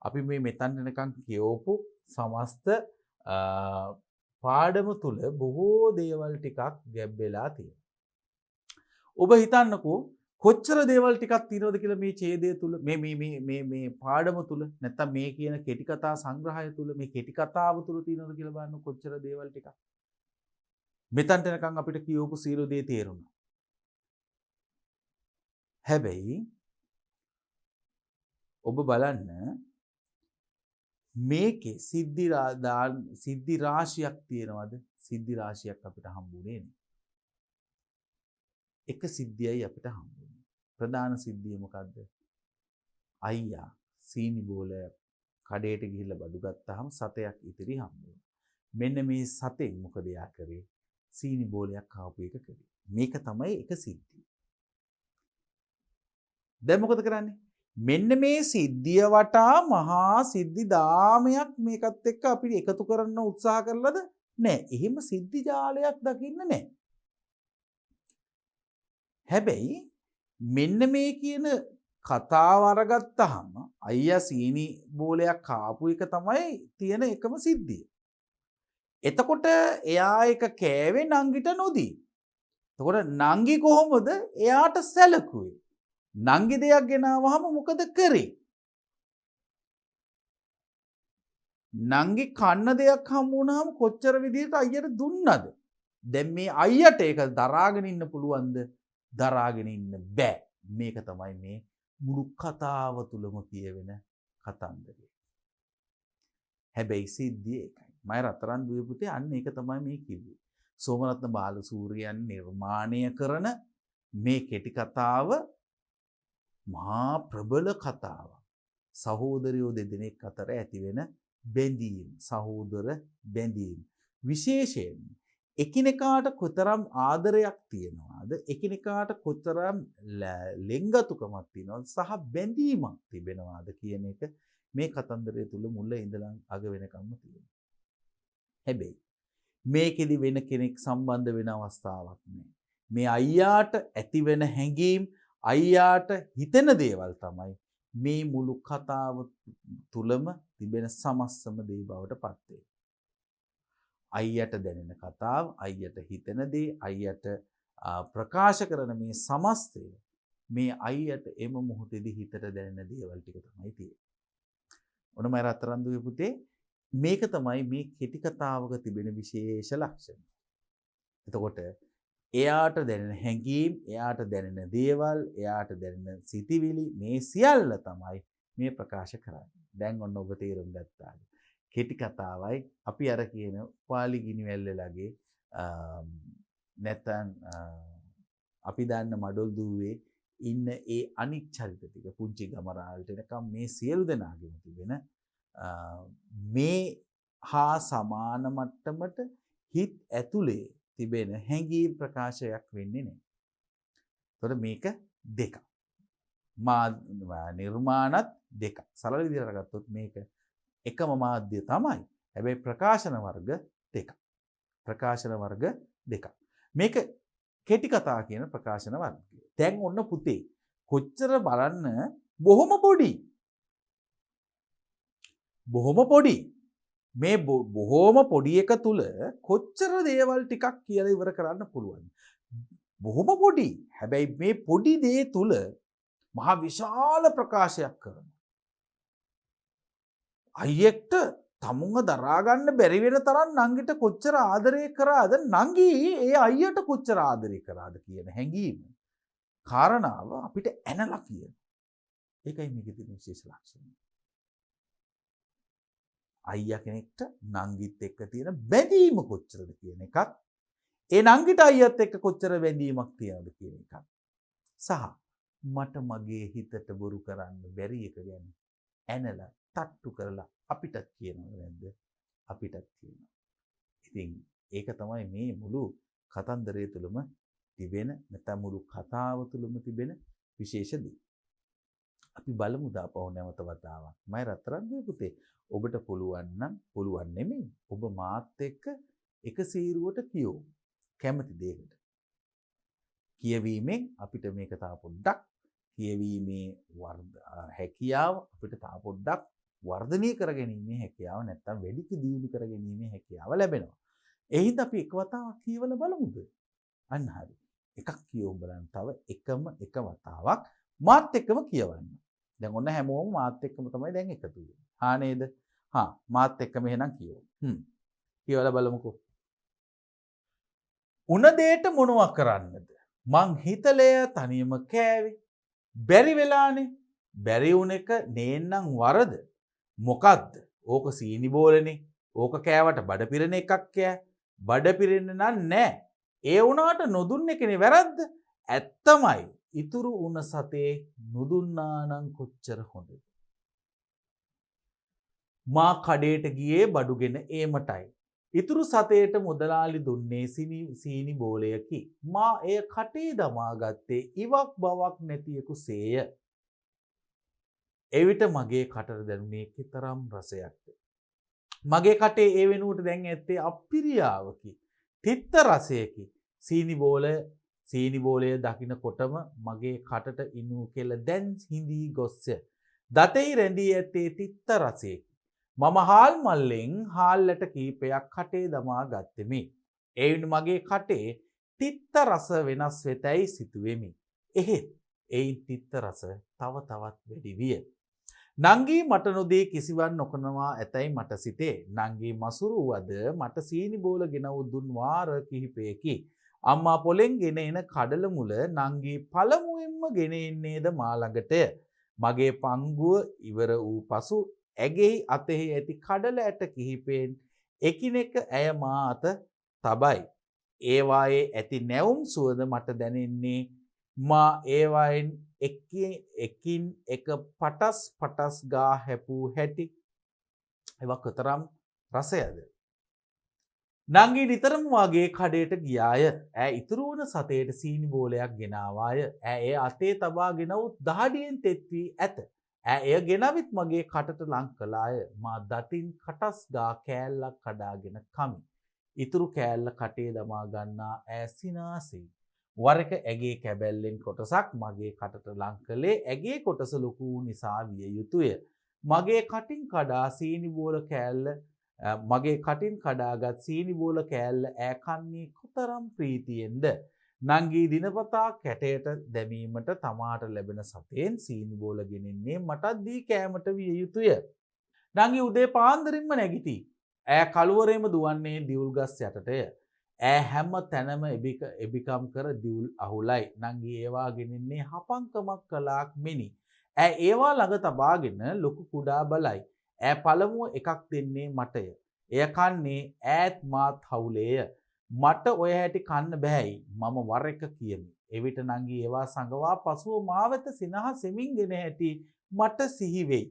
අපි මේ මෙතන එනකන් කියවපු සමස්ත පාඩම තුල බොහෝ දේවල් ටිකක් ගැබ් වෙලා තියෙනවා. ඔබ හිතන්නකෝ කොච්චර දේවල් ටිකක් තියෙනවද කියලා මේ ඡේදය තුල මේ පාඩම තුල නැත්තම් මේ කියන කෙටි කතා සංග්‍රහය තුල මේ කෙටි කතාව තුල තියෙනවද කියලා බලන්න කොච්චර දේවල් ටිකක්. මෙතනට එනකන් අපිට කියවපු සියලු දේ තේරුණා. හැබැයි ඔබ බලන්න මේකේ සිද්ධි රාශියක් තියෙනවද? සිද්ධි රාශියක් අපිට හම්බුනේ නෑ. එක සිද්ධියයි අපිට හම්බුනේ. ප්‍රධාන සිද්ධිය මොකද්ද? අයියා සීනි බෝලය කඩේට ගිහිල්ලා බඩු ගත්තාම සතයක් ඉතිරි හම්බුනේ. මෙන්න මේ සතෙන් මොකද යා කරේ? සීනි බෝලයක් කාපු එක කරේ. මේක තමයි එක සිද්ධිය. දැන් මොකද කරන්නේ? මෙන්න මේ සිද්ධිය වටා මහා සිද්ධි දාමයක් මේකත් එක්ක අපි එකතු කරන්න උත්සාහ කරලාද? නෑ. එහෙම සිද්ධි ජාලයක් දකින්න නෑ. හැබැයි මෙන්න මේ කියන කතාව අරගත්තාම අයියා සීනි බෝලයක් කාපු එක තමයි තියෙන එකම සිද්ධිය. එතකොට එයා එක කෑවේ නංගිට නොදී. එතකොට නංගි කොහොමද එයාට සැලකුවේ? නංගි දෙයක් ගෙනාවහම මොකද කරේ? නංගි කන්න දෙයක් හම්බ වුණාම කොච්චර විදිහට අයියට දුන්නද? දැන් මේ අයියට ඒක දරාගෙන ඉන්න පුළුවන්ද? දරාගෙන ඉන්න බෑ. මේක තමයි මේ මුළු කතාව තුලම කියවෙන කතන්දරය. හැබැයි සිද්ධිය එකයි. මම රතරන් දුවේ පුතේ අන්න ඒක තමයි මේ කිව්වේ. සෝමරත්න බාලසූරියන් නිර්මාණය කරන මේ කෙටි කතාව මහා ප්‍රබල කතාවක්. සහෝදරයෝ දෙදෙනෙක් අතර ඇතිවෙන බැඳීම්, සහෝදර බැඳීම්. විශේෂයෙන් එකිනෙකාට කොතරම් ආදරයක් තියෙනවාද, එකිනෙකාට කොතරම් ලෙන්ගතුකමක් තියෙනවද සහ බැඳීමක් තිබෙනවාද කියන එක මේ කතන්දරය තුල මුල ඉඳලා අග වෙනකම්ම තියෙනවා. හැබැයි මේකෙදි වෙන කෙනෙක් සම්බන්ධ වෙන අවස්ථාවක් නෑ. මේ අයියාට ඇතිවෙන හැඟීම්, අයියාට හිතෙන දේවල් තමයි මේ මුළු කතාව තුලම තිබෙන සමස්සම දේ බවට පත් වෙන්නේ. අයියට දැනෙන කතාව, අයියට හිතෙන දේ, අයියට ප්‍රකාශ කරන මේ සමස්තය මේ අයියට එම මොහොතේදී හිතට දැනෙන දේවල් ටික තමයි තියෙන්නේ. ඔන්න මම රත්තරන් දුවේ පුතේ මේක තමයි මේ කෙටි කතාවක තිබෙන විශේෂ ලක්ෂණ. එතකොට එයාට දැනෙන හැඟීම්, එයාට දැනෙන දේවල්, එයාට දැනෙන සිතිවිලි මේ සියල්ල තමයි මේ ප්‍රකාශ කරන්නේ. දැන් ඔන්න ඔබ තේරුම් ගත්තා. කෙටි කතාවයි අපි අර කියන පාලි ගිනිවැල්ලලගේ නැත්නම් අපි දන්න මඩොල් දුවේ ඉන්න ඒ අනික් චරිත ටික පුංචි ගමරාල්ට එනකම් මේ සියලු දෙනාගෙම තිබෙන මේ හා සමාන මට්ටමට හිත ඇතුලේ තිබෙන හැඟීම් ප්‍රකාශයක් වෙන්නේ නැහැ. ඒතකොට මේක දෙකක්. නිර්මාණත් දෙකක්. සරල විදිහට ගත්තොත් මේක එකම මාධ්‍ය තමයි. හැබැයි ප්‍රකාශන වර්ග දෙකක්. ප්‍රකාශන වර්ග දෙකක්. මේක කෙටි කතා කියන ප්‍රකාශන වර්ගය. දැන් ඔන්න පුතේ කොච්චර බලන්න බොහොම පොඩි. බොහොම පොඩි. මේ බොහොම පොඩි එක තුල කොච්චර දේවල් ටිකක් කියලා ඉවර කරන්න පුළුවන්. බොහොම පොඩි. හැබැයි මේ පොඩි දේ තුල මහා විශාල ප්‍රකාශයක් කරනවා. අයියෙක්ට තමුන්ව දරා ගන්න බැරි වෙන තරම් නංගිට කොච්චර ආදරය කරාද, නංගි ඒ අයියට කොච්චර ආදරය කරාද කියන හැඟීම කාරණාව අපිට ඇනලා කියන. ඒකයි මේකේ තියෙන විශේෂ ලක්ෂණය. අයියා කෙනෙක්ට නංගිත් එක්ක තියෙන බැඳීම කොච්චරද කියන එකක්. ඒ නංගිට අයියත් එක්ක කොච්චර බැඳීමක් තියෙනවද කියන එකක්. සහ මට මගේ හිතට බොරු කරන්න බැරි එක ගැන ඇනලා තට්ටු කරලා අපිටත් කියනවද නැද්ද? අපිටත් කියනවා. ඉතින් ඒක තමයි මේ මුළු කතන්දරය තුළම තිබෙන නැත්නම් මුළු කතාව තුළම තිබෙන විශේෂ දේ. අපි බලමු දාපහු නැවත වතාවක්. මම රත්තරන්ගේ පුතේ ඔබට පුළුවන් නම් පුළුවන් නෙමෙයි. ඔබ මාත් එක්ක එක සීරුවට කියෝ. කැමති දෙයකට. කියවීමෙන් අපිට මේක තා පොඩ්ඩක් කියවීමේ හැකියාව අපිට තා පොඩ්ඩක් වර්ධනය කරගැනීමේ හැකියාව නැත්නම් වැඩි දියුණු කරගැනීමේ හැකියාව ලැබෙනවා. ඒ හින්දා අපි එක වතාවක් කියවලා බලමුද? අන්න හරි. එකක් කියවමු බලන්න. තව එක වතාවක් මාත් එක්කම කියවන්න. දැන් ඔන්න හැමෝම මාත් එක්කම තමයි දැන් එකතු වෙන්නේ. හා නේද? හා මාත් එක්කම එහෙනම් කියවමු. කියවලා බලමුකෝ. උන දෙයට මොනවා කරන්නද? මං හිතලය තනියම කෑවේ. බැරි වෙලානේ. බැරි වුණ එක නේන්නම් වරද. මොකද්ද? ඕක සීනි බෝලනේ. ඕක කෑවට බඩ පිරෙන එකක් කෑ. බඩ පිරෙන්න නෑ. ඒ වුණාට නොදුන්න එකනේ වැරද්ද. ඇත්තමයි. ඉතුරු උන සතේ නොදුන්නා නම් කොච්චර හොඳද? මා කඩේට ගියේ බඩුගෙන ඒමටයි. ඉතුරු සතේට මුදලාලි දුන්නේ සීනි බෝලයකි. මා එය කටේ දමා ගත්තේ ඉවක් බවක් නැතියෙකු සේය. එවිට මගේ කටට දැනුනේ කතරම් රසයක්ද. මගේ කටේ ඒ වෙනුවට දැන් ඇත්තේ අප්පිරියාවකි. තිත්ත රසයකි. සීනි බෝලය දකින්නකොටම මගේ කටට ඉනු කෙල දැන් හිඳී ගොස්ය. දතෙහි රැඳී ඇත්තේ තිත්ත රසයකි. මම හාල් මල්ලෙන් හාල්ලට කීපයක් කටේ දමා ගත්තෙමි. එයින් මගේ කටේ තිත්ත රස වෙනස් වෙතැයි සිතුවෙමි. එහෙත් එයින් තිත්ත රස තව තවත් වැඩි විය. නංගී මට නොදී කිසිවක් නොකනවා ඇතැයි මට සිතේ. නංගී මසුරු වද මට සීනි බෝල ගෙනවු දුන් වාර කිහිපයකි. අම්මා පොලෙන් ගෙන එන කඩල මුල නංගී පළමුවෙන්ම ගෙන එන්නේද මා ළඟටය. මගේ පංගුව ඉවර වූ පසු ඇගෙහි අතෙහි ඇති කඩල ඇට කිහිපෙන් එකිනෙක ඇය මා අත තබයි. ඒවායේ ඇති නැවුම් සුවඳ මට දැනෙන්නේ මා ඒවායෙන් එකින් එක පටස් ගා හැපූ හැටි. ඒවා කොතරම් රසයද? නංගී නිතරම වාගේ කඩේට ගියාය. ඈ ඉතුරු වුණ සතේට සීනි බෝලයක් ගෙනාවාය. ඈ එය අතේ තබාගෙන උත් දහඩියෙන් තෙත් වී ඇත. එය ගෙනවිත් මගේ කටට ලං කළාය. මා දතින් කටස් ගා කෑල්ලක් කඩාගෙන කමි. ඉතුරු කෑල්ල කටේ දමා ගන්නා ඈ සිනාසෙයි. වර එක ඇගේ කැබැල්ලෙන් කොටසක් මගේ කටට ලං කළේ ඇගේ කොටස ලොකු නිසා විය යුතුය. මගේ කටින් කඩාගත් සීනි බෝල කෑල්ල ඈ කන්නේ කොතරම් ප්‍රීතියෙන්ද. නංගී දිනපතා කැටයට දැමීමට තමාට ලැබෙන සතෙන් සීනි බෝල ගෙනෙන්නේ මටත් දී කෑමට විය යුතුය. නංගී උදේ පාන්දරින්ම නැගිටි. ඈ කළුවරේම දුවන්නේ දිවුල් ගස් යටටය. ඈ හැම තැනම එබිකම් කර දිවුල් අහුලයි. නංගී ඒවා ගෙනෙන්නේ හපංකමක් කලාක් මෙනි. ඈ ඒවා ළඟ තබාගෙන ලොකු කුඩා බලයි. ඈ පළමුව එකක් දෙන්නේ මටය. එය කන්නේ ඈත් මාත් හවුලේය. මට ඔය හැටි කන්න බෑයි මම වර එක කියමි. එවිට නංගී ඒවා සංගවා පසුව මා වෙත සිනහසෙමින් ගෙන හැටි මට සිහි වෙයි.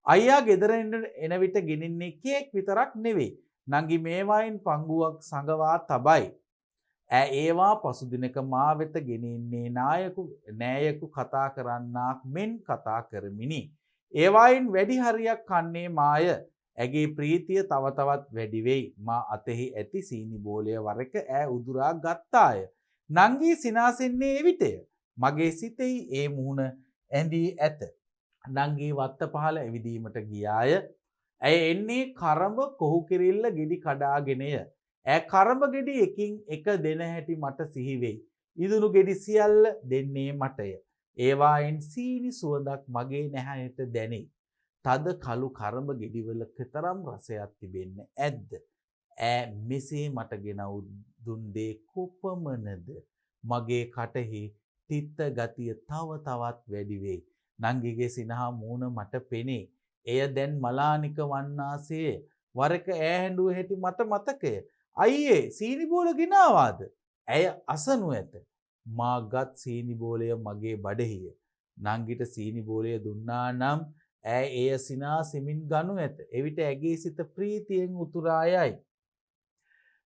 අයියා ගෙදර එන විට ගෙනින්නේ කේක් විතරක් නෙවෙයි. නංගි මේවායින් පංගුවක් සංගවා තබයි. ඒවා පසු දිනක මා වෙත ගෙනින්නේ නෑයකු කතා කරන්නාක් මෙන් කතා කරමිනි. ඒවායින් වැඩි හරියක් කන්නේ මාය. ඇගේ ප්‍රීතිය තව තවත් වැඩි වෙයි. මා අතෙහි ඇති සීනි බෝලය වර එක ඈ උදුරා ගත්තාය. නංගී සිනාසෙන්නේ එවිටය. මගේ සිතෙහි ඒ මුහුණ ඇඳී ඇත. නංගී වත්ත පහළ ඇවිදීමට ගියාය. ඇය එන්නේ කරඹ කොහු කිරිල්ල ගෙඩි කඩාගෙනය. කරඹ ගෙඩි එකින් එක දෙන හැටි මට සිහි වෙයි. ඉදුණු ගෙඩි සියල්ල දෙන්නේ මටය. ඒවායින් සීනි සුවඳක් මගේ නැහැයට දැනේ. තද කළු කරඹ ගෙඩිවල කතරම් රසයක් තිබෙන්න ඇද්ද? මෙසේ මට ගෙනවු දුන් දේ කොපමණද? මගේ කටෙහි තිත්ත ගතිය තව තවත් වැඩි වෙයි. නංගිගේ සිනහ මූණ මට පෙනේ. එය දැන් මලානික වන්නාසේ වරක ඈහැඬුව හැටි මට මතකය. අයියේ සීනි බෝල ගෙනාවාද? ඇය අසනු ඇත. මාගත් සීනි බෝලය මගේ බඩෙහිය. නංගිට සීනි බෝලය දුන්නා නම් ඈ එය සිනාසෙමින් ගනු ඇත. එවිට ඇගේ සිත ප්‍රීතියෙන් උතුරා යයි.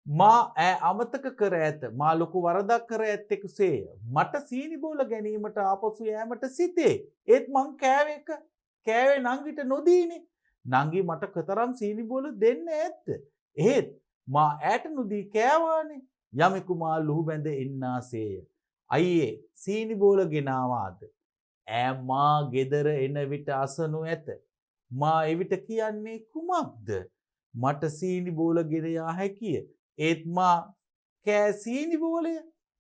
මා ඈ අමතක කර ඇත. මා ලොකු වරදක් කර ඇත්තෙකුසේය. මට සීනි බෝල ගැනීමට ආපසු යෑමට සිතේ. ඒත් මං කෑවේ නංගිට නොදීනේ. නංගි මට කතරම් සීනි බෝල දෙන්න ඇත්ද? එහෙත් මා ඈට නොදී කෑවානේ. යමෙකු මා ලුහු බැඳ එන්නාසේය. අයියේ සීනි බෝල ගෙනාවාද? ඈ මා ගෙදර එන විට අසනු ඇත. මා එවිට කියන්නේ කුමක්ද? මට සීනි බෝල ගෙන යා හැකිය. ඒත් මා කෑ සීනි බෝලය.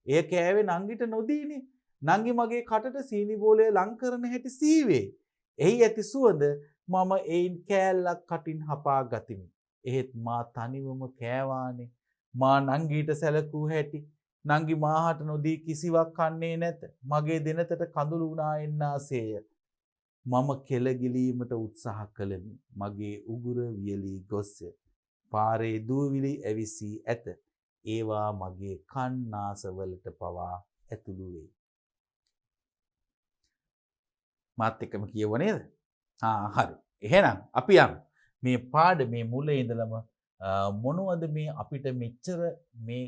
එය කෑවේ නංගිට නොදීනේ. නංගි මගේ කටට සීනි බෝලය ලං කරන හැටි සීවේ. එහි ඇති සුවඳ මම එයින් කෑල්ලක් කටින් හපා ගතිමි. එහෙත් මා තනිවම කෑවානේ. මා නංගීට සැලකූ හැටි. නංගි මාහට නොදී කිසිවක් කන්නේ නැත. මගේ දෙනතට කඳුළු වුණා එන්නාසේය. මම කෙලගිලීමට උත්සාහ කළෙමි. මගේ උගුර වියලී ගොස්ය. පාරේ දූවිලි ඇවිසී ඇත. ඒවා මගේ කන් නාසවලට පවා ඇතුළු වෙයි. මාත් එක්කම කියව නේද? හරි. එහෙනම් අපි යමු. මේ පාඩමේ මුල ඉඳලම මොනවද මේ අපිට මෙච්චර මේ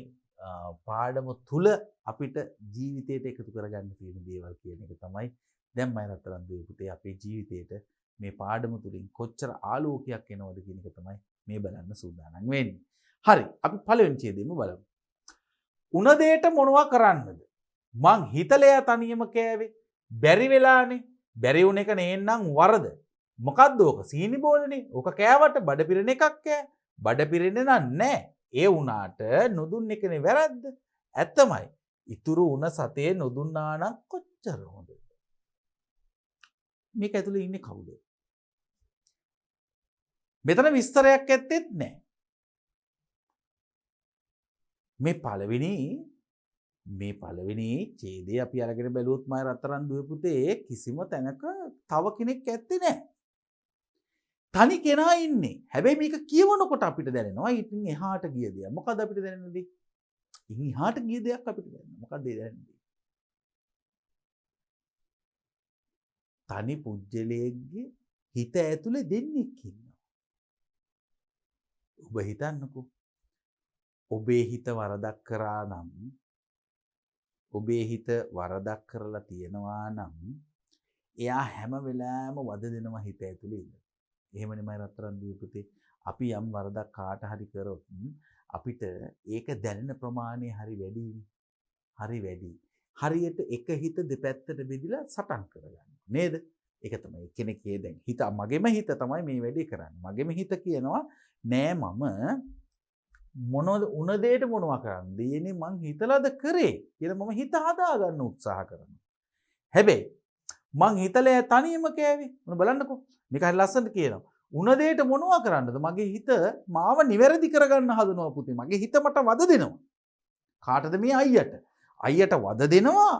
පාඩම තුල අපිට ජීවිතයට එකතු කරගන්න තියෙන දේවල් කියන එක තමයි දැන් මම රත්තරන් දුවේ පුතේ අපේ ජීවිතේට මේ පාඩම තුලින් කොච්චර ආලෝකයක් එනවද කියන එක තමයි මේ බලන්න සූදානම් වෙන්නේ. හරි අපි පළවෙනි ඡේදෙම බලමු. උණ දෙයට මොනවා කරන්නද? මං හිතලයා තනියම කෑවේ. බැරි වෙලානේ. බැරි වුණ එක නේන්නම් වරද. මොකද්ද ඕක? සීනි බෝලනේ. ඕක කෑවට බඩ පිරෙන එකක් කෑ. බඩ පිරෙන්නේ නෑ. ඒ වුණාට නොදුන්න එකනේ වැරද්ද. ඇත්තමයි. ඉතුරු උණ සතේ නොදුන්නා නම් කොච්චර හොඳද? මේක ඇතුලේ ඉන්නේ කවුද? මෙතන විස්තරයක් ඇත්තෙත් නෑ. මේ පළවෙනි ඡේදය අපි අරගෙන බැලුවොත් මම රත්තරන් දුවේ පුතේ කිසිම තැනක තව කෙනෙක් ඇත්තේ නෑ. තනි කෙනා ඉන්නේ. හැබැයි මේක කියවනකොට අපිට දැනෙනවා ඉතින් එහාට ගිය දෙයක්. මොකද අපිට දැනෙන්නේ? ඉතින් එහාට ගිය දෙයක් අපිට දැනෙනවා. මොකද ඒ දැනෙන්නේ? තනි පුජ්‍යලයේගේ හිත ඇතුලේ දෙන්නෙක් ඉන්නවා. ඔබ හිතන්නකෝ. ඔබේ හිත වරදක් කරා නම් ඔබේ හිත වරදක් කරලා තියෙනවා නම් එයා හැම වෙලාවෙම වද දෙනවා හිත ඇතුලේ ඉඳලා. එහෙමනේ මම රත්තරන් දුවේ පුතේ අපි යම් වරදක් කාට හරි කරොත් අපිට ඒක දැනෙන ප්‍රමාණය හරි වැඩිනේ. හරි වැඩි. හරියට එක හිත දෙපැත්තට බෙදලා සටන් කරගන්න. නේද? ඒක තමයි කෙනෙක්ගේ දැන් හිත මගේම හිත තමයි මේ වැඩේ කරන්නේ. මගේම හිත කියනවා නෑ මම මොනවද උණ දෙයට මොනවා කරන්නේ? දෙයනේ මං හිතලාද කරේ කියලා මම හිත හදාගන්න උත්සාහ කරනවා. හැබැයි මං හිතලා තනියම කෑවේ. මොන බලන්නකෝ. මේක හරි ලස්සනට කියනවා. උණ දෙයට මොනවා කරන්නද? මගේ හිත මාව නිවැරදි කරගන්න හදනවා පුතේ. මගේ හිත මට වද දෙනවා. කාටද මේ අයියට? අයියට වද දෙනවා.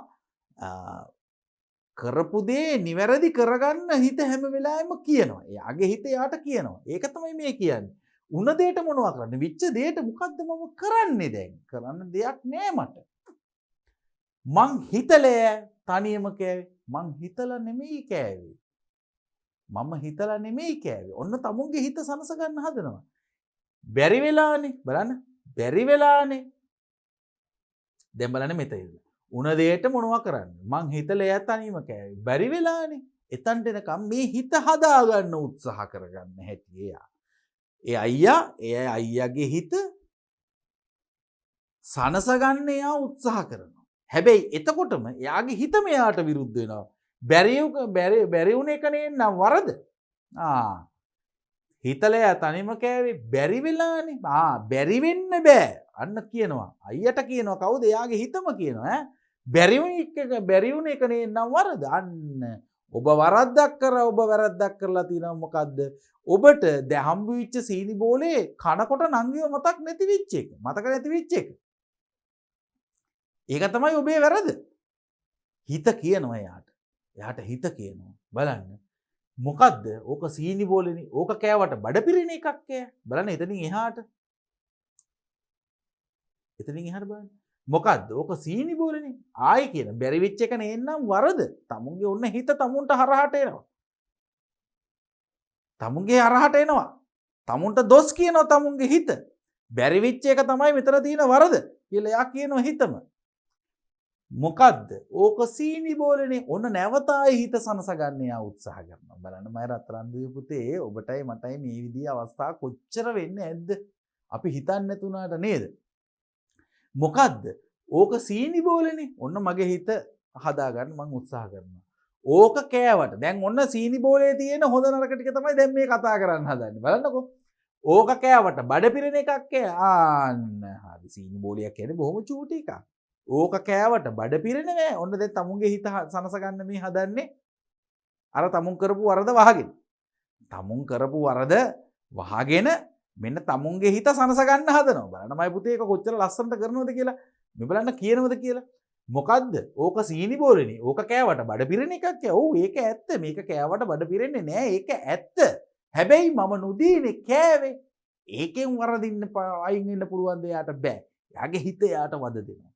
කරපු දේ නිවැරදි කරගන්න හිත හැම වෙලාවෙම කියනවා. එයාගේ හිත යාට කියනවා. ඒක තමයි මේ කියන්නේ. උණ දෙයට මොනවා කරන්නේ? විච්ච දෙයට මොකද්ද මම කරන්නේ දැන්? කරන්න දෙයක් නෑ මට. මං හිතලෑ තනියම කෑවේ. මං හිතලා නෙමෙයි කෑවේ. මම හිතලා නෙමෙයි කෑවේ. ඔන්න තමුන්ගේ හිත සනස ගන්න හදනවා. බැරි වෙලානේ. බලන්න. බැරි වෙලානේ. දැන් බලන්න මෙතන. උණ දෙයට මොනවා කරන්නේ? මං හිතලා තනියම කෑවේ. බැරි වෙලානේ. එතනට එනකම් මේ හිත හදා ගන්න උත්සාහ කරගන්න හැටි එයා. ඒ අයියාගේ හිත සනස ගන්න එයා උත්සාහ කරනවා. හැබැයි එතකොටම එයාගේ හිත මෙයාට විරුද්ධ වෙනවා. බැරි වුණ එක නේනම් වරද? හිතලයා තනියම කෑවේ බැරි වෙලානේ. බැරි වෙන්න බෑ. අන්න කියනවා. අයියට කියනවා කවුද? එයාගේ හිතම කියනවා ඈ. බැරි වුණ එක නේනම් වරද? අන්න ඔබ වැරද්දක් කරලා තියෙනවා මොකද්ද? ඔබට දැන් හම්බ වෙච්ච සීනි බෝලේ කනකොට නංගිව මතක් නැති වෙච්ච එක. මතක නැති වෙච්ච එක. ඒක තමයි ඔබේ වැරද. හිත කියනවා එයාට. එයාට හිත කියනවා. බලන්න. මොකද්ද? ඕක සීනි බෝලේනේ. ඕක කෑවට බඩ පිරෙන එකක් කෑ. බලන්න එතනින් එහාට. එතනින් එහාට බලන්න. මොකද්ද? ඕක සීනි බෝලේනේ. ආයි කියන බැරි වෙච්ච එක නේන්නම් වරද. තමුන්ගේ ඔන්න හිත තමුන්ට හරහට එනවා. තමුන්ගේ හරහට එනවා. තමුන්ට දොස් කියනවා තමුන්ගේ හිත. බැරි වෙච්ච එක තමයි මෙතන තියෙන වරද කියලා එයා කියනවා හිතම. මොකද්ද? ඕක සීනි බෝලේනේ. ඔන්න නැවත ආයි හිත සනස ගන්න යා උත්සාහ කරනවා. බලන්න මම රත්තරන්දුවේ පුතේ ඔබටයි මටයි මේ විදිහේ අවස්ථා කොච්චර වෙන්නේ නැද්ද? අපි හිතන්නේ නැතුණාට නේද? මොකද්ද? ඕක සීනි බෝලේනේ. ඔන්න මගේ හිත හදාගන්න මම උත්සාහ කරනවා. ඕක කෑවට දැන් ඔන්න සීනි බෝලේ තියෙන හොඳ නරක ටික තමයි දැන් මේ කතා කරන්න හදන්නේ. බලන්නකෝ. ඕක කෑවට බඩ පිරෙන එකක් කෑ. ආන්න හරි සීනි බෝලයක් කියන්නේ බොහොම චූටි එකක්. ඕක කෑවට බඩ පිරෙන නෑ. ඔන්න දැන් තමුන්ගේ හිත සනස ගන්න මේ හදන්නේ අර තමුන් කරපු වරද වහගෙන. තමුන් කරපු වරද වහගෙන මෙන්න තමුන්ගේ හිත සනස ගන්න හදනවා. බලන්න මයි පුතේ ඒක කොච්චර ලස්සනට කරනවද කියලා. මේ බලන්න කියනවද කියලා. මොකද්ද? ඕක සීනි බෝලේනේ. ඕක කෑවට බඩ පිරෙන එකක් කෑ. ඔව් ඒක ඇත්ත. මේක කෑවට බඩ පිරෙන්නේ නෑ. ඒක ඇත්ත. හැබැයි මම නොදීනේ කෑවේ. ඒකෙන් වරදින්න අයින් වෙන්න පුළුවන් දෙයට බෑ. යාගේ හිත යාට වද දෙනවා.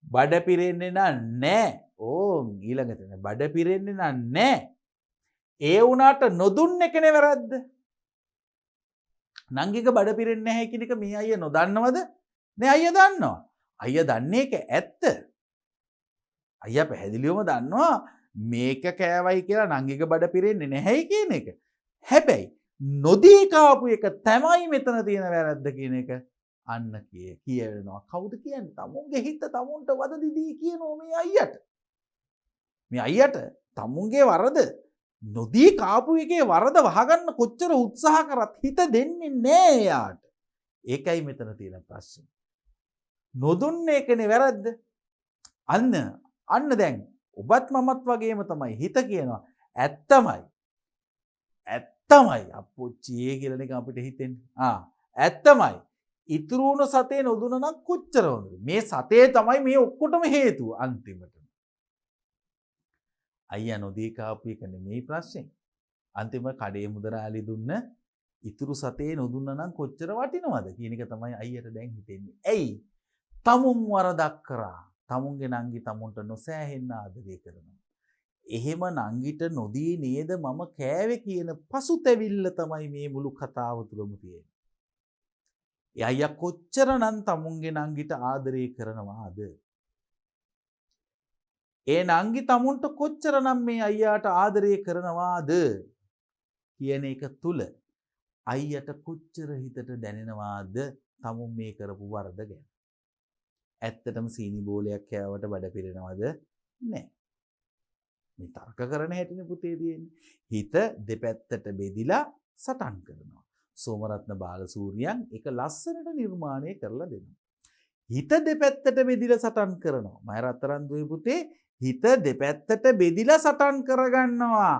බඩ පිරෙන්නේ නෑ. ඕ ඊළඟට බඩ පිරෙන්නේ නෑ. ඒ වුණාට නොදුන්න එකනේ වැරද්ද. නංගික බඩ පිරෙන්නේ නැහැ කියන එක මේ අයියා නොදන්නවද? නේ අයියා දන්නවා. අයියා දන්නේ ඒක ඇත්ත. අයියා පැහැදිලිවම දන්නවා මේක කෑවයි කියලා නංගික බඩ පිරෙන්නේ නැහැයි කියන එක. හැබැයි නොදී කාපු එක තමයි මෙතන තියෙන වැරද්ද කියන එක අන්න කියවෙනවා. කවුද කියන්නේ? තමුන්ගේ හිත තමුන්ට වද දිදී කියනවා මේ අයියට. මේ අයියට තමුන්ගේ වරද නොදී කාපු එකේ වරද වහගන්න කොච්චර උත්සාහ කරත් හිත දෙන්නේ නෑ එයාට. ඒකයි මෙතන තියෙන ප්‍රශ්නේ. නොදුන්න එකනේ වැරද්ද. අන්න දැන් ඔබත් මමත් වගේම තමයි හිත කියනවා ඇත්තමයි. ඇත්තමයි අප්පොච්චියේ කියලා නිකන් අපිට හිතෙන්නේ. ඇත්තමයි. ඉතුරු වුණ සතේ නොදුන නම් කොච්චර හොඳද? මේ සතේ තමයි මේ ඔක්කොටම හේතුව අන්තිමට. අයියා නොදී කාපු එක නෙමෙයි ප්‍රශ්නේ. අන්තිම කඩේ මුදලාලි දුන්න ඉතුරු සතේ නොදුන්න නම් කොච්චර වටිනවද කියන එක තමයි අයියට දැන් හිතෙන්නේ. ඇයි? තමුන් වරදක් කරා. තමුන්ගේ නංගි තමුන්ට නොසෑහෙන්න ආදරය කරනවා. එහෙම නංගිට නොදී නේද මම කෑවේ කියන පසුතැවිල්ල තමයි මේ මුළු කතාව තුළම තියෙන්නේ. ඒ අයියා කොච්චරනම් තමුන්ගේ නංගිට ආදරය කරනවාද? ඒ නංගි තමුන්ට කොච්චරනම් මේ අයියාට ආදරය කරනවාද කියන එක තුල අයියට කොච්චර හිතට දැනෙනවාද තමුන් මේ කරපු වරද ගැන. ඇත්තටම සීනි බෝලයක් කෑවට බඩ පිරෙනවද? නැහැ. මේ තර්ක කරන හැටිනේ පුතේ තියෙන්නේ. හිත දෙපැත්තට බෙදිලා සටන් කරනවා. සෝමරත්න බාලසූරියන් ඒක ලස්සනට නිර්මාණය කරලා දෙනවා. හිත දෙපැත්තට බෙදිලා සටන් කරනවා. මම රත්තරන්දුවේ පුතේ හිත දෙපැත්තට බෙදිලා සටන් කරගන්නවා.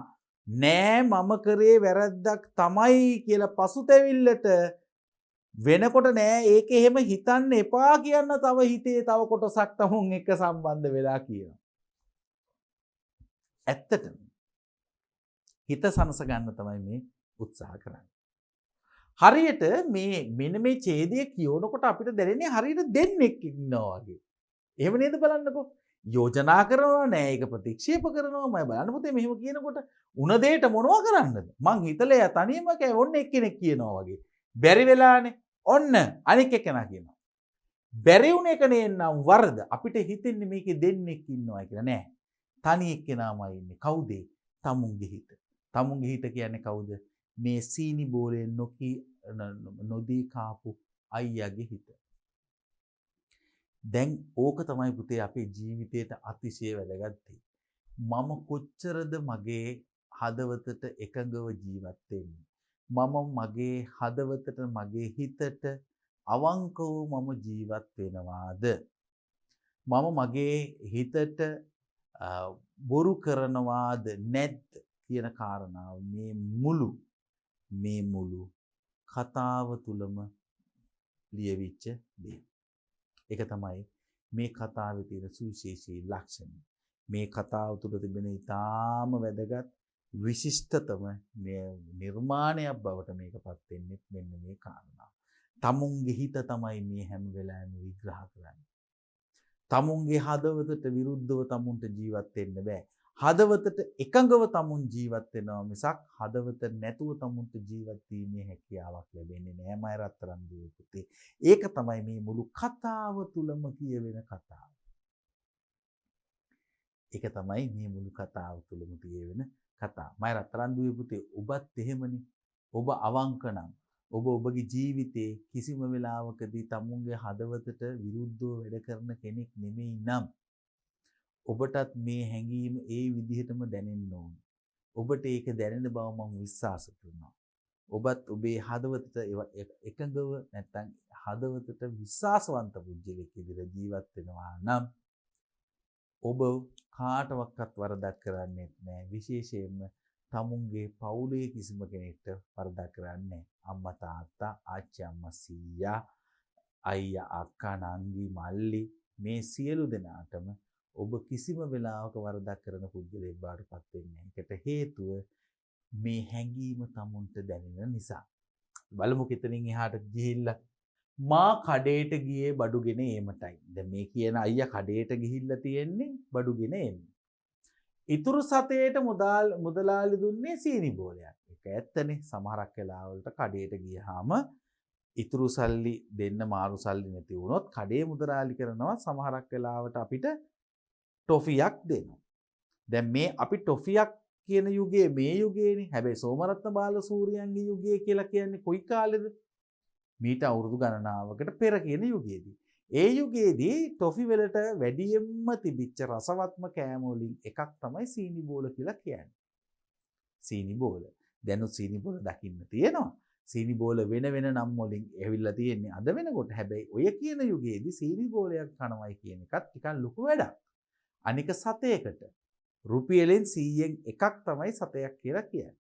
නෑ මම කරේ වැරද්දක් තමයි කියලා පසුතැවිල්ලට වෙනකොට නෑ ඒක එහෙම හිතන්න එපා කියන්න තව හිතේ තව කොටසක් තමුන් එක්ක සම්බන්ධ වෙලා කියනවා. ඇත්තටම හිත සනස ගන්න තමයි මේ උත්සාහ කරන්නේ. හරියට මේ මෙන්න මේ ඡේදය කියනකොට අපිට දැනෙන්නේ හරියට දෙන්නෙක් ඉන්නවා වගේ. එහෙම නේද බලන්නකෝ. යෝජනා කරනවා නෑ ඒක ප්‍රතික්ෂේප කරනවා මම බලන්න පුතේ මෙහෙම කියනකොට උන දෙයට මොනවා කරන්නද? මං හිතලා තනියම ඔන්න එක්කෙනෙක් කියනවා වගේ. බැරි වෙලානේ. ඔන්න අනික් එක්කෙනා කියනවා. බැරි වුණ එක නේනම් වරද. අපිට හිතෙන්නේ මේකේ දෙන්නෙක් ඉන්නවා කියලා නෑ. තනි එක්කෙනාමයි ඉන්නේ. කවුද? තමුන්ගේ හිත. තමුන්ගේ හිත කියන්නේ කවුද? මේ සීනි බෝලේ නොදී කාපු අයියාගේ හිත. දැන් ඕක තමයි පුතේ අපේ ජීවිතේට අතිශය වැදගත් දෙයක්. මම කොච්චරද මගේ හදවතට එකඟව ජීවත් වෙන්නේ? මම මගේ හදවතට මගේ හිතට අවංකව මම ජීවත් වෙනවාද? මම මගේ හිතට බොරු කරනවාද නැද්ද කියන කාරණාව මේ මුළු කතාව තුලම ලියවිච්ච දේ. ඒක තමයි මේ කතාවේ තියෙන සුවිශේෂී ලක්ෂණ. මේ කතාව තුළ තිබෙන ඊටාම වැදගත් විශිෂ්ටතම නිර්මාණයක් බවට මේකපත් වෙන්නේ මෙන්න මේ කාරණා. තමුන්ගේ හිත තමයි මේ හැම වෙලාවෙම විග්‍රහ කරන්නේ. තමුන්ගේ හදවතට විරුද්ධව තමුන්ට ජීවත් වෙන්න බෑ. හදවතට එකඟව තමුන් ජීවත් වෙනවා මිසක් හදවත නැතුව තමුන්ට ජීවත් වීමේ හැකියාවක් ලැබෙන්නේ නෑ මය රත්තරන් දුවේ පුතේ. ඒක තමයි මේ මුළු කතාව තුලම කියවෙන කතාව. ඒක තමයි මේ මුළු කතාව තුලම කියවෙන කතාව. මය රත්තරන් දුවේ පුතේ ඔබත් එහෙමනේ. ඔබ අවංක නම් ඔබ ඔබගේ ජීවිතේ කිසිම වෙලාවකදී තමුන්ගේ හදවතට විරුද්ධව වැඩ කරන කෙනෙක් නෙමෙයි නම් ඔබටත් මේ හැඟීම ඒ විදිහටම දැනෙන්න ඕන. ඔබට ඒක දැනෙන බව මම විශ්වාස කරනවා. ඔබත් ඔබේ හදවතට එකඟව නැත්නම් හදවතට විශ්වාසවන්ත පුද්ගලෙක් විදිහට ජීවත් වෙනවා නම් ඔබ කාටවත් වරදක් කරන්නේ නැහැ. විශේෂයෙන්ම තමුන්ගේ පවුලේ කිසිම කෙනෙක්ට වරදක් කරන්නේ නැහැ. අම්මා තාත්තා, ආච්චි අම්මා සීයා, අයියා අක්කා නංගි මල්ලි මේ සියලු දෙනාටම ඔබ කිසිම වෙලාවක වරදක් කරන පුද්ගලයෙක් බවට පත් වෙන්නේ නැහැ. ඒකට හේතුව මේ හැඟීම තමුන්ට දැනෙන නිසා. බලමු කිතනින් එහාට ගිහිල්ලා මා කඩේට ගියේ බඩුගෙන ඒමටයි. දැන් මේ කියන අයියා කඩේට ගිහිල්ලා තියෙන්නේ බඩුගෙන එන්න. ඉතුරු සතේට මුදලාලි දුන්නේ සීනි බෝලයක්. ඒක ඇත්තනේ. සමහරක් වෙලාවලට කඩේට ගියාම ඉතුරු සල්ලි දෙන්න මාරු සල්ලි නැති වුණොත් කඩේ මුදලාලි කරනවා සමහරක් වෙලාවට අපිට ටොෆියක් දෙනවා. දැන් මේ අපි ටොෆියක් කියන යුගයේ මේ යුගයේනේ. හැබැයි සෝමරත්න බාලසූරියන්ගේ යුගය කියලා කියන්නේ කොයි කාලෙද? මීට අවුරුදු ගණනාවකට පෙර කියන යුගයේදී. ඒ යුගයේදී ටොෆි වලට වැඩියෙන්ම තිබිච්ච රසවත්ම කෑම වලින් එකක් තමයි සීනි බෝල කියලා කියන්නේ. සීනි බෝල. දැනුත් සීනි බෝල දකින්න තියෙනවා. සීනි බෝල වෙන වෙන නම් වලින් ඇවිල්ලා තියෙන්නේ අද වෙනකොට. හැබැයි ඔය කියන යුගයේදී සීනි බෝලයක් කනවයි කියන එකත් ටිකක් ලොකු වැඩක්. අනික සතයකට රුපියලෙන් 100න් එකක් තමයි සතයක් කියලා කියන්නේ.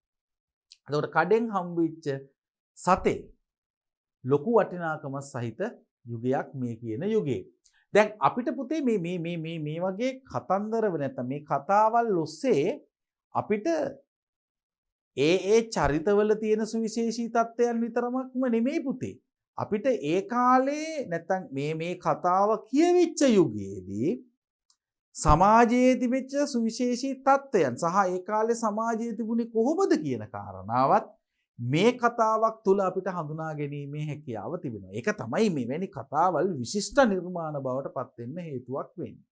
එතකොට කඩෙන් හම්බෙච්ච සතේ ලොකු වටිනාකම සහිත යුගයක් මේ කියන යුගයේ. දැන් අපිට පුතේ මේ වගේ කතන්දර නැත්නම් මේ කතාවල් ඔස්සේ අපිට ඒ චරිතවල තියෙන සුවිශේෂී තත්ත්වයන් විතරමක්ම නෙමෙයි පුතේ. අපිට ඒ කාලේ නැත්නම් මේ කතාව කියවිච්ච යුගයේදී සමාජයේ තිබෙච්ච සුවිශේෂී තත්ත්වයන් සහ ඒ කාලේ සමාජයේ තිබුණේ කොහොමද කියන කාරණාවත් මේ කතාවක් තුළ අපිට හඳුනා ගැනීමේ හැකියාව තිබෙනවා. ඒක තමයි මෙවැනි කතාවල් විශිෂ්ට නිර්මාණ බවට පත් වෙන්න හේතුවක් වෙන්නේ.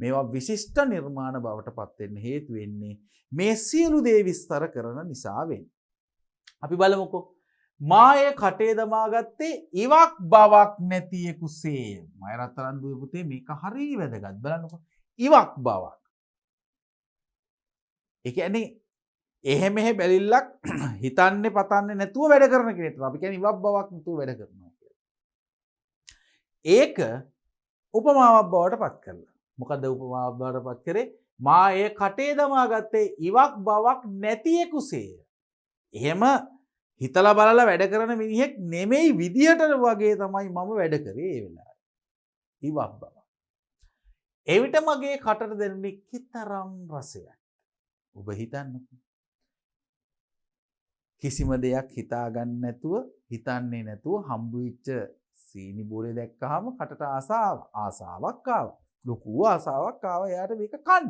මේවා විශිෂ්ට නිර්මාණ බවට පත් වෙන්න හේතු වෙන්නේ මේ සියලු දේ විස්තර කරන නිසා වෙන්නේ. අපි බලමුකෝ. මායේ කටේ දමාගත්තේ ඉවක් බවක් නැතියෙකුසේ. මය රත්තරන් දුවේ පුතේ මේක හරිය වැදගත්. බලන්නකෝ. ඉවක් බවක්. ඒ කියන්නේ එහෙ මෙහෙ බැලිල්ලක් හිතන්නේ පතන්නේ නැතුව වැඩ කරන කෙනෙක්. අපි කියන්නේ ඉවක් බවක් නැතුව වැඩ කරනවා කියලා. ඒක උපමාවක් බවට පත් කරලා. මොකද උපමාවක් බවට පත් කරේ? මායේ කටේ දමාගත්තේ ඉවක් බවක් නැතියෙකුසේ. එහෙම හිතලා බලලා වැඩ කරන මිනිහෙක් නෙමෙයි විදියට වගේ තමයි මම වැඩ කරේ ඒ වෙලාවේ. ඉවක් බව. එවිට මගේ කටට දැනුනේ කිතරම් රසයක්. ඔබ හිතන්නකෝ. කිසිම දෙයක් හිතාගන්න නැතුව හිතන්නේ නැතුව හම්බ වෙච්ච සීනි බෝලේ දැක්කහම කටට ආසාවක් ආවා. ලොකු ආසාවක් ආවා එයාට මේක කන්න.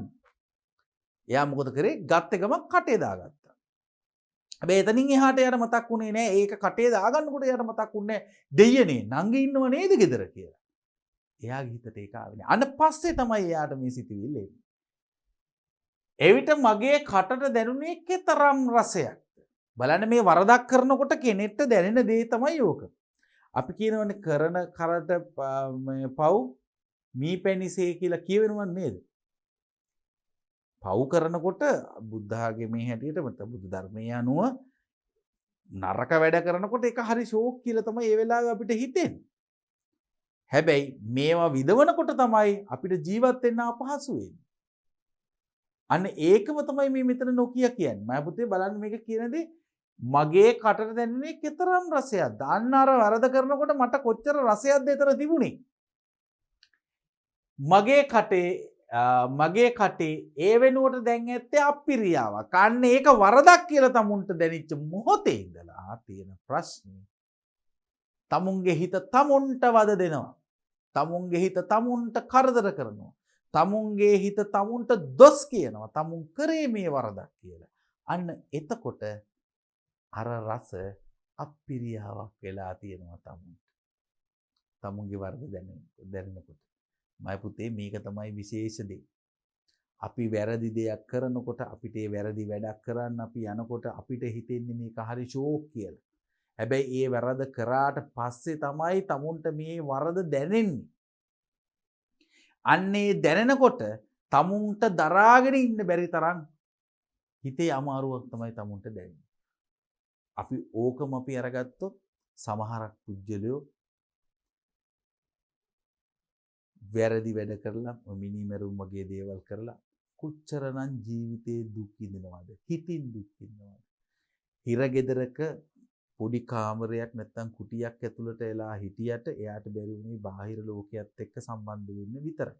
එයා මොකද කරේ? ගත්ත ගමන් කටේ දාගත්තා. හැබැයි එතනින් එහාට එයාට මතක් වුණේ නෑ ඒක කටේ දාගන්නකොට එයාට මතක් වුණේ දෙයියනේ නංගි ඉන්නව නේද ගෙදර කියලා. එයාගේ හිතට ඒක ආවේ නෑ. අන්න පස්සේ තමයි එයාට මේ සිතුවිල්ල එන්නේ. එවිට මගේ කටට දැනුනේ කතරම් රසයක්. බලන්න මේ වරදක් කරනකොට කෙනෙක්ට දැනෙන දේ තමයි ඕක. අපි කියනවනේ කරන කරට පව් මීපැණිසේ කියලා කියවෙනව නේද? පව් කරනකොට බුද්ධ ආගමේ හැටියට මත බුදු ධර්මයේ අනුව නරක වැඩ කරනකොට ඒක හරි ෂෝක් කියලා තමයි ඒ වෙලාවේ අපිට හිතෙන්නේ. හැබැයි මේවා විදවනකොට තමයි අපිට ජීවත් වෙන්න අපහසු වෙන්නේ. අන්න ඒකම තමයි මේ මෙතන නොකිය කියන්නේ. මම පුතේ බලන්න මේක කියනදී මගේ කටට දැනෙන්නේ කතරම් රසයක්ද? අන්න අර වරද කරනකොට මට කොච්චර රසයක්ද එතන තිබුණේ? මගේ කටේ මගේ කටේ ඒ වෙනුවට දැන් ඇත්තේ අප්පිරියාවක්. අන්න ඒක වරදක් කියලා තමුන්ට දැනෙච්ච මොහොතේ ඉඳලා තියෙන ප්‍රශ්නේ තමුන්ගේ හිත තමුන්ට වද දෙනවා. තමුන්ගේ හිත තමුන්ට කරදර කරනවා. තමුන්ගේ හිත තමුන්ට දොස් කියනවා. තමුන් කරේ මේ වරදක් කියලා. අන්න එතකොට අර රස අප්පිරියාවක් වෙලා තියෙනවා තමුන්ට. තමුන්ගේ වරද දැනෙනකොට. මයි පුතේ මේක තමයි විශේෂ දේ. අපි වැරදි දෙයක් කරනකොට අපිට ඒ වැරදි වැඩක් කරන්න අපි යනකොට අපිට හිතෙන්නේ මේක හරි ෂෝක් කියලා. හැබැයි ඒ වැරද කරාට පස්සේ තමයි තමුන්ට මේ වරද දැනෙන්නේ. අන්නේ දැනෙනකොට තමුන්ට දරාගෙන ඉන්න බැරි තරම් හිතේ අමාරුවක් තමයි තමුන්ට දැනෙන්නේ. අපි ඕකම අපි අරගත්තොත් සමහරක් පුජ්‍යලයෝ වැරදි වැඩ කරලා මිනිමරුම් වගේ දේවල් කරලා කොච්චරනම් ජීවිතේ දුක් විඳිනවද? හිතින් දුක් විඳිනවද? හිරගෙදරක පොඩි කාමරයක් නැත්තම් කුටියක් ඇතුළට එලා හිටියට එයාට බැරි වුණේ බාහිර ලෝකයක් එක්ක සම්බන්ධ වෙන්න විතරයි.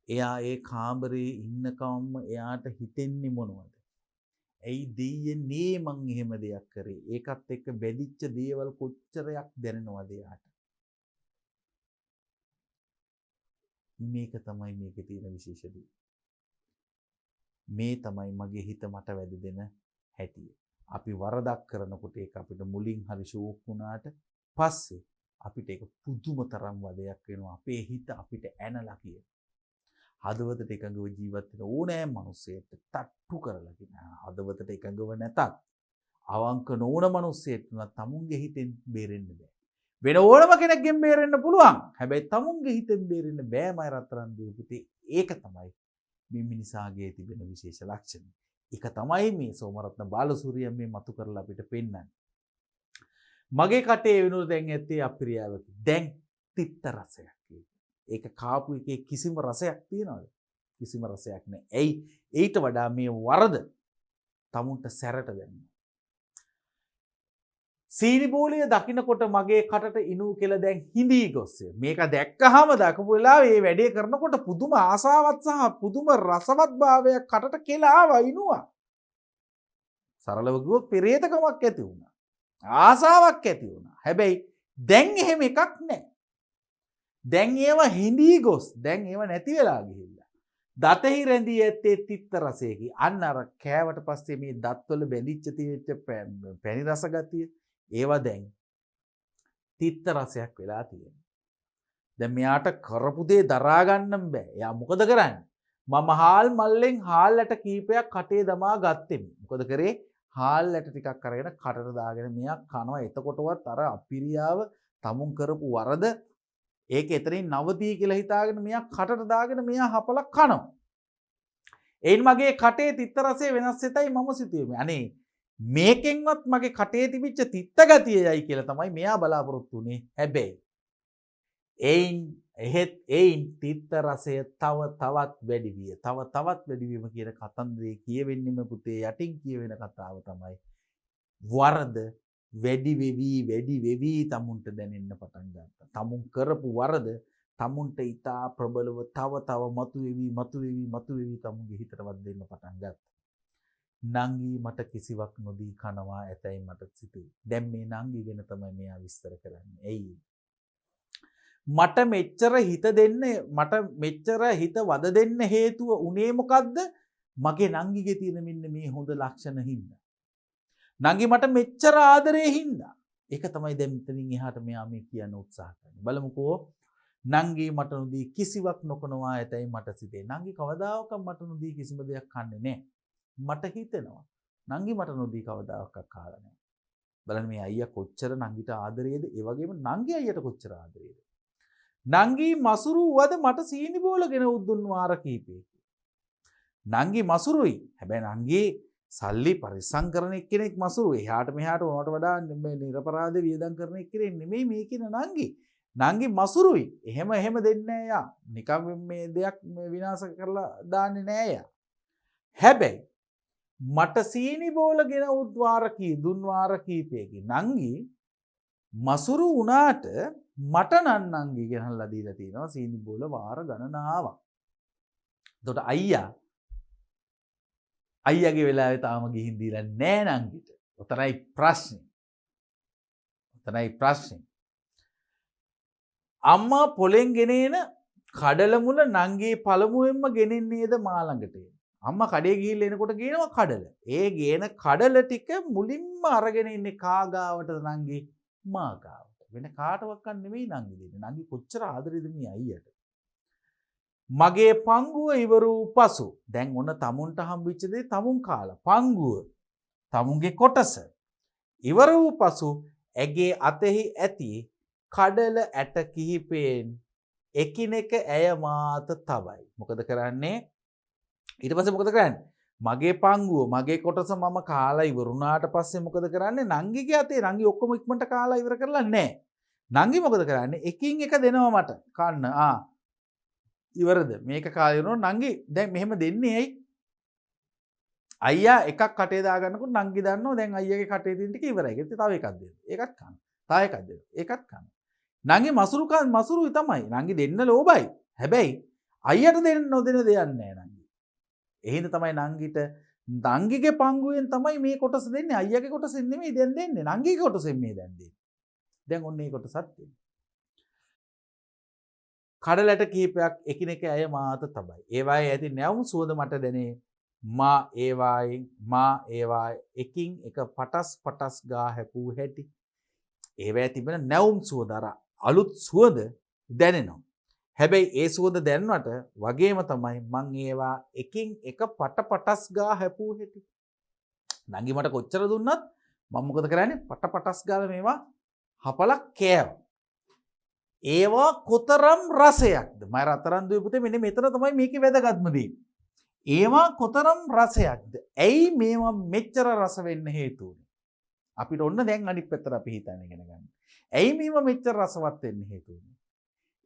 එයා ඒ කාමරේ ඉන්නකම්ම එයාට හිතෙන්නේ මොනවද? ඇයි දෙයියනේ මං එහෙම දෙයක් කරේ? ඒකත් එක්ක බැඳිච්ච දේවල් කොච්චරයක් දැනෙනවද එයාට? මේක තමයි මේකේ තියෙන විශේෂ දේ. මේ තමයි මගේ හිත මට වැද දෙන හැටි. අපි වරදක් කරනකොට ඒක අපිට මුලින් හරි ෂෝක් වුණාට පස්සේ අපිට ඒක පුදුම තරම් වදයක් වෙනවා. අපේ හිත අපිට ඇනලා කියන. හදවතට එකඟව ජීවත් වෙන ඕනෑම මිනිසෙට තට්ටු කරලා කියන. හදවතට එකඟව නැතත් අවංක නොවන මිනිසෙට උනත් තමුන්ගේ හිතෙන් බේරෙන්න බෑ. වෙන ඕනම කෙනෙක්ගෙන් බේරෙන්න පුළුවන්. හැබැයි තමුන්ගේ හිතෙන් බේරෙන්න බෑමයි රත්තරන් දුව පුතේ. ඒක තමයි මේ මිනිසාගේ තිබෙන විශේෂ ලක්ෂණය. ඒක තමයි මේ සෝමරත්න බාලසූරිය මේ මතු කරලා අපිට පෙන්නන්නේ. මගේ කටේ වෙනුර දැන් ඇත්තේ අප්‍රියාවක. දැන් තිත්ත රසයක්. ඒක කාපු එකේ කිසිම රසයක් තියනවද? කිසිම රසයක් නැහැ. ඇයි? ඊට වඩා මේ වරද තමුන්ට සැරට දැනෙනවා. සීනි බෝලිය දකින්නකොට මගේ කටට ඉනු කියලා දැන් හිඳී ගොස්සේ. මේක දැක්කහම දකපු වෙලාවේ මේ වැඩේ කරනකොට පුදුම ආසාවක් සහ පුදුම රසවත් භාවයක් කටට කියලා වයින්නවා. සරලව කිව්වොත් පෙරේතකමක් ඇති වුණා. ආසාවක් ඇති වුණා. හැබැයි දැන් එහෙම එකක් නැහැ. දැන් ඒව හිඳී ගොස්. දැන් ඒව නැති වෙලා ගිහිල්ලා. දතෙහි රැඳී ඇත්තේ තිත්ත රසයකි. අන්න අර කෑවට පස්සේ මේ දත්වල බැඳිච්ච තියෙච්ච පැණි රස ගතිය ඒවා දැන් තිත්ත රසයක් වෙලා තියෙනවා. දැන් මෙයාට කරපු දේ දරා ගන්න බෑ. එයා මොකද කරන්නේ? මම හාල් මල්ලෙන් හාල් ඇට කීපයක් කටේ දමා ගත්තෙමි. මොකද කරේ? හාල් ඇට ටිකක් අරගෙන කටට දාගෙන මෙයා කනවා. එතකොටවත් අර අපිරියාව තමුන් කරපු වරද ඒක එතනින් නවතී කියලා හිතාගෙන මෙයා කටට දාගෙන මෙයා හපලා කනවා. එයින් මගේ කටේ තිත්ත රසය වෙනස් වෙතයි මම සිතුවේ. අනේ මේකෙන්වත් මගේ කටේ තිබිච්ච තිත්ත ගතියයි කියලා තමයි මෙයා බලාපොරොත්තු වෙන්නේ. හැබැයි එයින් තිත්ත රසය තව තවත් වැඩි විය. තව තවත් වැඩි වීම කියන කතන්දරේ කියවෙන්නෙම පුතේ යටින් කියවෙන කතාව තමයි වරද වැඩි වෙවි තමුන්ට දැනෙන්න පටන් ගත්තා. තමුන් කරපු වරද තමුන්ට ඉතා ප්‍රබලව තව මතුවෙවි තමුන්ගේ හිතටවත් දෙන්න පටන් ගත්තා. නංගී මට කිසිවක් නොදී කනවා ඇතැයි මට සිතුයි. දැන් මේ නංගි ගැන තමයි මෙයා විස්තර කරන්නේ. ඇයි? මට මෙච්චර හිත වද දෙන්න හේතුව උනේ මොකද්ද? මගේ නංගිගේ තියෙන මෙන්න මේ හොඳ ලක්ෂණ හින්දා. නංගි මට මෙච්චර ආදරේ හින්දා. ඒක තමයි දැන් මෙතනින් එහාට මෙයා මේ කියන්න උත්සාහ කරන්නේ. බලමුකෝ. නංගි මට නොදී කිසිවක් නොකනවා ඇතැයි මට සිතේ. නංගි කවදාකවත් මට නොදී කිසිම දෙයක් කන්නේ නැහැ. මට හිතෙනවා නංගි මට නොදී කවදාකවත් කාලා නැහැ. බලන්න මේ අයියා කොච්චර නංගිට ආදරේද? ඒ වගේම නංගි අයියට කොච්චර ආදරේද? නංගි මසුරු වද මට සීනි බෝලගෙන උද්දුන් වාර කීපයක. නංගි මසුරුයි. හැබැයි නංගි සල්ලි පරිස්සම් කරන එක්කෙනෙක් මසුරු. එහාට මෙහාට උනට වඩා මේ නිර්පරාධ වියදම් කරන එක්කෙනෙක් නෙමෙයි මේ කියන නංගි. නංගි මසුරුයි. එහෙම දෙන්නේ නෑ යා. නිකම් මේ දෙයක් විනාශ කරලා දාන්නේ නෑ යා. හැබැයි මට සීනි බෝලගෙන දුන් වාර කීපයකින් නංගි මසුරු වුණාට මට නංගි ගෙනල්ලා දීලා තියෙනවා සීනි බෝල වාර ගණනාවක්. එතකොට අයියාගේ වෙලාවේ තාම ගිහින් දීලා නැහැ නංගිට. උතරයි ප්‍රශ්නේ. උතරයි ප්‍රශ්නේ. අම්මා පොලෙන් ගෙනේන කඩල මුල නංගී පළමුවෙන්ම ගෙනෙන්නේද මා ළඟට. අම්මා කඩේ ගිහිල්ලා එනකොට ගේනවා කඩල. ඒ ගේන කඩල ටික මුලින්ම අරගෙන ඉන්නේ කාගාවටද නංගී? මා ගාවට. වෙන කාටවත් නෙමෙයි නංගි දෙන්නේ. නංගි කොච්චර ආදරෙද මේ අයියට. මගේ පංගුව ඉවර වූ පසු දැන් ඔන්න තමුන්ට හම්බෙච්ච දේ තමුන් කාලා. පංගුව තමුන්ගේ කොටස ඉවර වූ පසු ඇගේ අතෙහි ඇති කඩල ඇට කිහිපයෙන් එකිනෙක ඇය මාත තබයි. මොකද කරන්නේ? ඊට පස්සේ මොකද කරන්නේ? මගේ පංගුව මගේ කොටස මම කාලා ඉවරුණාට පස්සේ මොකද කරන්නේ? නංගිගේ අතේ නංගි ඔක්කොම ඉක්මනට කාලා ඉවර කරලා නැහැ. නංගි මොකද කරන්නේ? එකින් එක දෙනවා මට කන්න. ඉවරද? මේක කාලා ඉවරනවා නංගි දැන් මෙහෙම දෙන්නේ ඇයි? අයියා එකක් කටේ දාගන්නකොට නංගි දන්නවා දැන් අයියාගේ කටේ තියෙන ටික ඉවරයි. ඒත් තව එකක් දෙන්න. ඒකත් කන්න. තව එකක් දෙන්න. ඒකත් කන්න. නංගි මසුරුයි තමයි. නංගි දෙන්න ලෝභයි. හැබැයි අයියට දෙන්න නොදෙන දෙයක් නෑ නංගි. එහෙනම් තමයි නංගිට නංගිගේ පංගුවෙන් තමයි මේ කොටස දෙන්නේ. අයියාගේ කොටසෙන් නෙමෙයි දැන් දෙන්නේ. නංගිගේ කොටසෙන් මේ දැන් දෙන්නේ. දැන් ඔන්න මේ කොටසත් දෙන්නේ. කඩලට කීපයක් එකිනෙක ඇය මාත තබයි. ඒවායේ ඇති නැවුම් සුවඳ මට දැනේ. මා ඒවා එකින් එක පටස් ගා හැපූ හැටි. ඒවැය තිබෙන නැවුම් සුවඳ අර අලුත් සුවඳ දැනෙනවා. හැබැයි ඒ සුවඳ දැනුණට වගේම තමයි මං ඒවා එකින් එක පටස් ගා හැපූ හැටි. නංගි මට කොච්චර දුන්නත් මම මොකද කරන්නේ? පටස් ගාලා මේවා හපලා කෑවා. ඒවා කොතරම් රසයක්ද? මම රත්තරන් දුවේ පුතේ මෙන්න මෙතන තමයි මේකේ වැදගත්ම දේ. ඒවා කොතරම් රසයක්ද? ඇයි මේවා මෙච්චර රස වෙන්න හේතු වුනේ? අපිට ඔන්න දැන් අනිත් පැත්තට අපි හිතන්න ඉගෙන ගන්න. ඇයි මේවා මෙච්චර රසවත් වෙන්න හේතු වුනේ?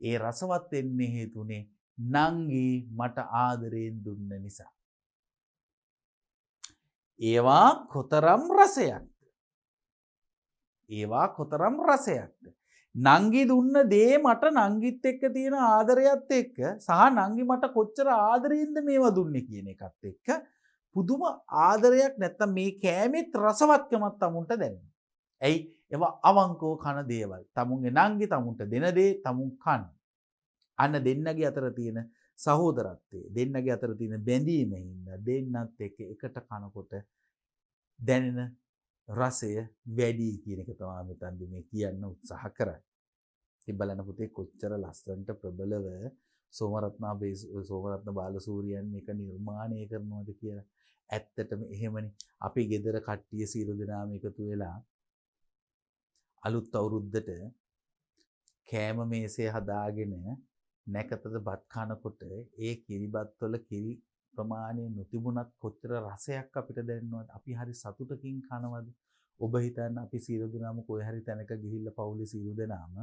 ඒ රසවත් වෙන්න හේතුනේ නංගි මට ආදරයෙන් දුන්න නිසා. ඒවා කොතරම් රසයක්ද? ඒවා කොතරම් රසයක්ද? නංගි දුන්න දේ මට නංගිත් එක්ක තියෙන ආදරයත් එක්ක සහ නංගි මට කොච්චර ආදරයෙන්ද මේවා දුන්නේ කියන එකත් එක්ක පුදුම ආදරයක් නැත්තම් මේ කෑමෙත් රසවත්කමක් තමුන්ට දැනෙනවා. ඇයි? ඒවා අවංකව කන දේවල්. තමුන්ගේ නංගි තමුන්ට දෙන දේ තමුන් කන. අන්න දෙන්නගේ අතර තියෙන සහෝදරත්වය, දෙන්නගේ අතර තියෙන බැඳීම හින්දා දෙන්නත් එක්ක එකට කනකොට දැනෙන රසය වැඩි කියන එක තමයි මෙතනදී මේ කියන්න උත්සාහ කරන්නේ. ඉතින් බලන්න පුතේ කොච්චර ලස්සනට ප්‍රබලව සෝමරත්න බාලසූරියන් මේක නිර්මාණය කරනවද කියලා. ඇත්තටම එහෙමනේ. අපි ගෙදර කට්ටිය සියලු දෙනාම එකතු වෙලා අලුත් අවුරුද්දට කෑම මේසේ හදාගෙන නැකතද බත් කනකොට ඒ කිරිබත් වල කිරි ප්‍රමාණය නොතිබුණත් කොච්චර රසයක් අපිට දැනෙනවද? අපි හරි සතුටකින් කනවද? ඔබ හිතන්න අපි සියලු දෙනාම කොහේ හරි තැනක ගිහිල්ලා පවුලේ සියලු දෙනාම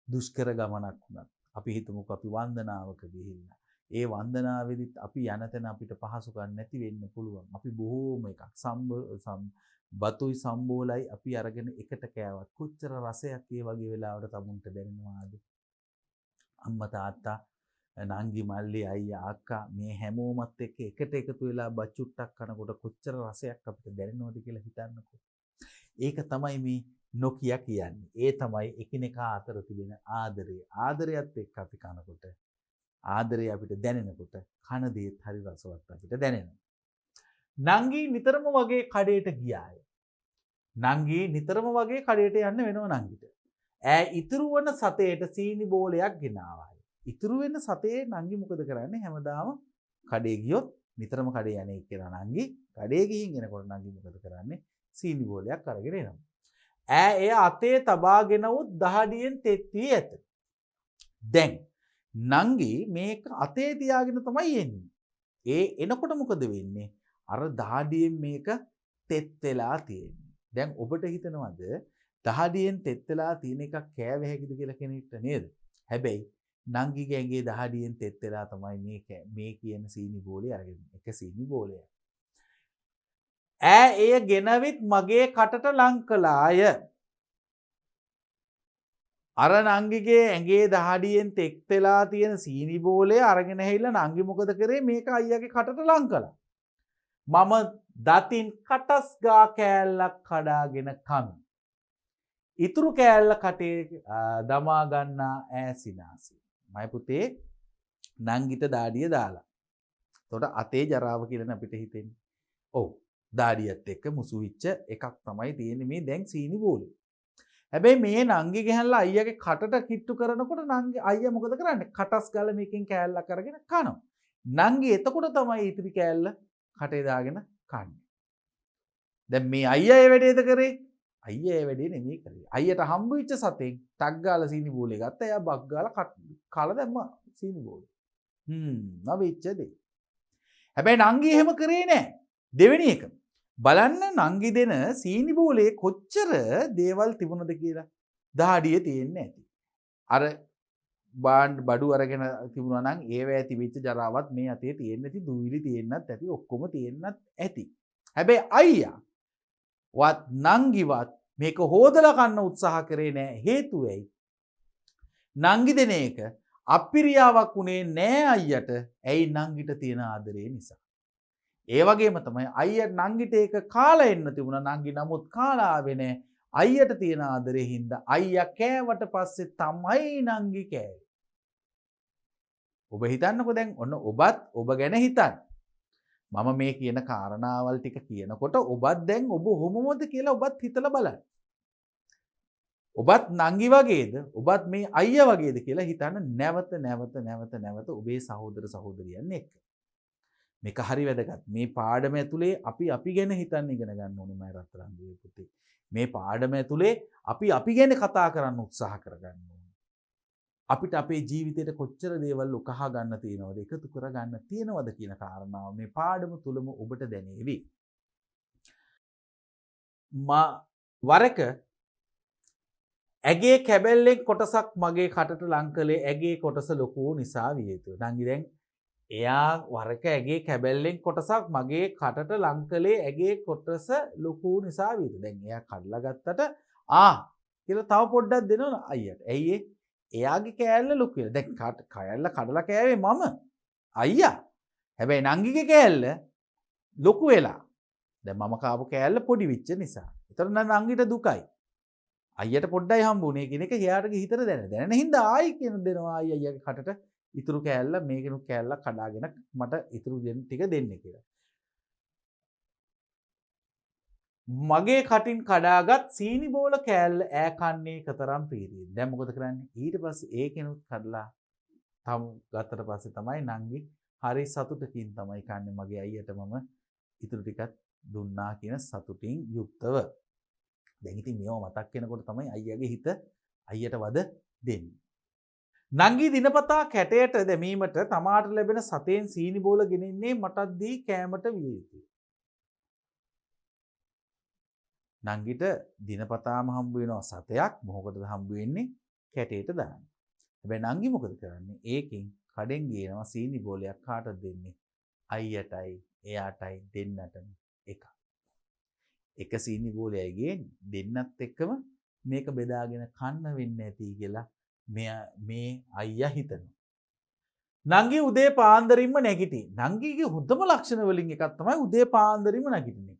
දුෂ්කර ගමනක් වුණත් අපි හිතමුකෝ අපි වන්දනාවක ගිහිල්ලා ඒ වන්දනාවේදීත් අපි යන තැන අපිට පහසුකම් නැති වෙන්න පුළුවන්. අපි බොහෝම එකක් බතුයි සම්බෝලයි අපි අරගෙන එකට කෑවත් කොච්චර රසයක් ඒ වගේ වෙලාවට තමුන්ට දැනෙනවාද? අම්මා තාත්තා නංගි මල්ලි අයියා අක්කා මේ හැමෝමත් එක්ක එකට එකතු වෙලා බත් චුට්ටක් කනකොට කොච්චර රසයක් අපිට දැනෙනවද කියලා හිතන්නකෝ. ඒක තමයි මේ නොකිය කියන්නේ. ඒ තමයි එකිනෙකා අතර තිබෙන ආදරය. ආදරයත් එක්ක අපි කනකොට ආදරය අපිට දැනෙනකොට කන දේත් හරි රසවත් අපිට දැනෙනවා. නංගි නිතරම වගේ කඩේට ගියාය. නංගි නිතරම වගේ කඩේට යන්න වෙනවා නංගිට. ඈ ඉතුරු වන සතේට සීනි බෝලයක් ගෙනාවාය. ඉතුරු වෙන සතේ නංගි මොකද කරන්නේ? හැමදාම කඩේ ගියොත් නිතරම කඩේ යන්නේ එක්කෙනා නංගි කඩේ ගිහින් එනකොට නංගි මොකද කරන්නේ? සීනි බෝලයක් අරගෙන එනවා. ඈ එය අතේ තබාගෙන උත් දහඩියෙන් තෙත් වී ඇත. දැන් නංගි මේක අතේ තියාගෙන තමයි එන්නේ. ඒ එනකොට මොකද වෙන්නේ? අර දහඩියෙන් මේක තෙත් වෙලා තියෙන්නේ. දැන් ඔබට හිතනවද දහඩියෙන් තෙත් වෙලා තියෙන එකක් කෑව හැකිද කියලා කෙනෙක්ට නේද? හැබැයි නංගිගේ ඇඟේ දහඩියෙන් තෙත් වෙලා තමයි මේ කියන සීනි බෝලේ අරගෙන එක සීනි බෝලයක්. ඈ එය ගෙනවිත් මගේ කටට ලං කළාය. අර නංගිගේ ඇඟේ දහඩියෙන් තෙක් වෙලා තියෙන සීනි බෝලේ අරගෙන ඇවිල්ලා නංගි මොකද කරේ මේක අයියාගේ කටට ලං කළා. මම දතින් කටස් ගා කෑල්ලක් කඩාගෙන කමි. ඉතුරු කෑල්ල කටේ දමා ගන්නා ඈසිනාසි. මයි පුතේ නංගිට දාඩිය දාලා. එතකොට අතේ ජරාව කියලා අපිට හිතෙන්නේ. ඔව්. දාඩියත් එක්ක මුසු විච්ච එකක් තමයි තියෙන්නේ මේ දැන් සීනි බෝලේ. හැබැයි මේ නංගි ගහලා අයියාගේ කටට කිට්ටු කරනකොට නංගි අයියා මොකද කරන්නේ? කටස් ගාලා මේකෙන් කෑල්ලක් අරගෙන කනවා. නංගි එතකොට තමයි ඉතිරි කෑල්ල කටේ දාගෙන කන්නේ. දැන් මේ අයියා ඒ වැඩේද කරේ? අයියා ඒ වැඩේ නෙමෙයි කරේ. අයියට හම්බ වෙච්ච සතෙක් ටක් ගාලා සීනි බෝලේ ගත්තා. එයා බක් ගාලා කල දැම්මා සීනි බෝලේ. නවෙච්ච දෙයි. හැබැයි නංගි එහෙම කරේ නෑ. දෙවෙනි එක. බලන්න නංගි දෙන සීනි බෝලේ කොච්චර දේවල් තිබුණද කියලා. දහඩිය තියෙන්නේ නැති. අර බඩු අරගෙන තිබුණා නම් ඒවැය තිබිච්ච ජරාවත් මේ අතේ තියෙන්නේ නැති, දූවිලි තියෙන්නත් ඇති, ඔක්කොම තියෙන්නත් ඇති. හැබැයි අයියා වත් නංගිවත් මේක හොදලා කන්න උත්සාහ කරේ නෑ. හේතුව ඇයි? නංගි දෙන එක අපිරියාවක් උනේ නෑ අයියට. ඇයි? නංගිට තියෙන ආදරේ නිසා. ඒ වගේම තමයි අයියට නංගිට ඒක කාලා එන්න තිබුණා. නංගි නමුත් කාලා ආවේ නෑ. අයියට තියෙන ආදරේ හින්දා අයියා කෑවට පස්සේ තමයි නංගි කෑවේ. ඔබ හිතන්නකෝ දැන් ඔන්න ඔබත් ඔබ ගැන හිතන්න. මම මේ කියන කාරණාවල් ටික කියනකොට ඔබත් දැන් ඔබ කොහොමද කියලා ඔබත් හිතලා බලන්න. ඔබත් නංගි වගේද? ඔබත් මේ අයියා වගේද කියලා හිතන්න නැවත ඔබේ සහෝදර සහෝදරියන් එක්ක. මේක හරි වැදගත්. මේ පාඩම ඇතුලේ අපි ගැන හිතන්න ඉගෙන ගන්න ඕනේ මම රත්තරන් දුවේ පුතේ. මේ පාඩම ඇතුලේ අපි ගැන කතා කරන්න උත්සාහ කරගන්න ඕනේ. අපිට අපේ ජීවිතේට කොච්චර දේවල් උකහා ගන්න තියෙනවද, එකතු කර ගන්න තියෙනවද කියන කාරණාව මේ පාඩම තුලම ඔබට දැනේවි. වරක ඇගේ කැබැල්ලෙන් කොටසක් මගේ කටට ලං කළේ ඇගේ කොටස ලොකු නිසා විය යුතුයි. නංගි දැන් එයා වරක ඇගේ කැබැල්ලෙන් කොටසක් මගේ කටට ලං කළේ ඇගේ කොටස ලොකු නිසා විය යුතුයි. දැන් එයා කඩලා ගත්තට කියලා තව පොඩ්ඩක් දෙනවා අයියට. ඇයි ඒ? එයාගේ කෑල්ල ලොකු වෙලා. දැන් කෑල්ල කඩලා කෑවේ මම. අයියා. හැබැයි නංගිගේ කෑල්ල ලොකු වෙලා. දැන් මම කාපු කෑල්ල පොඩි වෙච්ච නිසා. ඒතර නංගිට දුකයි. අයියට පොඩ්ඩයි හම්බුනේ කියන එක එයාට හිතට දැනෙන හින්දා ආයි කියන දෙනවා අයියාගේ කටට ඉතුරු කෑල්ල මේකෙනුත් කෑල්ල කඩාගෙන මට ඉතුරු ටික දෙන්න කියලා. මගේ කටින් කඩාගත් සීනි බෝල කෑල්ල ඈ කන්නේ කතරම් ප්‍රීතියි. දැන් මොකද කරන්නේ? ඊට පස්සේ ඒකෙනුත් කඩලා ගත්තට පස්සේ තමයි නංගි හරි සතුටකින් තමයි කන්නේ. මගේ අයියට මම ඉතුරු ටිකක් දුන්නා කියන සතුටින් යුක්තව. දැන් ඉතින් මේව මතක් වෙනකොට තමයි අයියාගේ හිත අයියට වද දෙන්නේ. නංගි දිනපතා කැටයට දැමීමට තමාට ලැබෙන සතෙන් සීනි බෝල ගෙනින්නේ මටත් දී කෑමට විය යුතුයි. නංගිට දිනපතාම හම්බ වෙනවා සතයක්. මොකටද හම්බ වෙන්නේ? කැටයට දාන්න. හැබැයි නංගි මොකද කරන්නේ? ඒකෙන් කඩෙන් ගේනවා සීනි බෝලයක් කාටද දෙන්නේ? අයියටයි එයාටයි දෙන්නටම එකක්. එක සීනි බෝලයයි ගේන්නේ. දෙන්නත් එක්කම මේක බෙදාගෙන කන්න වෙන්නේ නැති කියලා මේ අයියා හිතනවා. නංගි උදේ පාන්දරින්ම නැගිටි. නංගිගේ හොඳම ලක්ෂණ වලින් එකක් තමයි උදේ පාන්දරින්ම නැගිටින එක.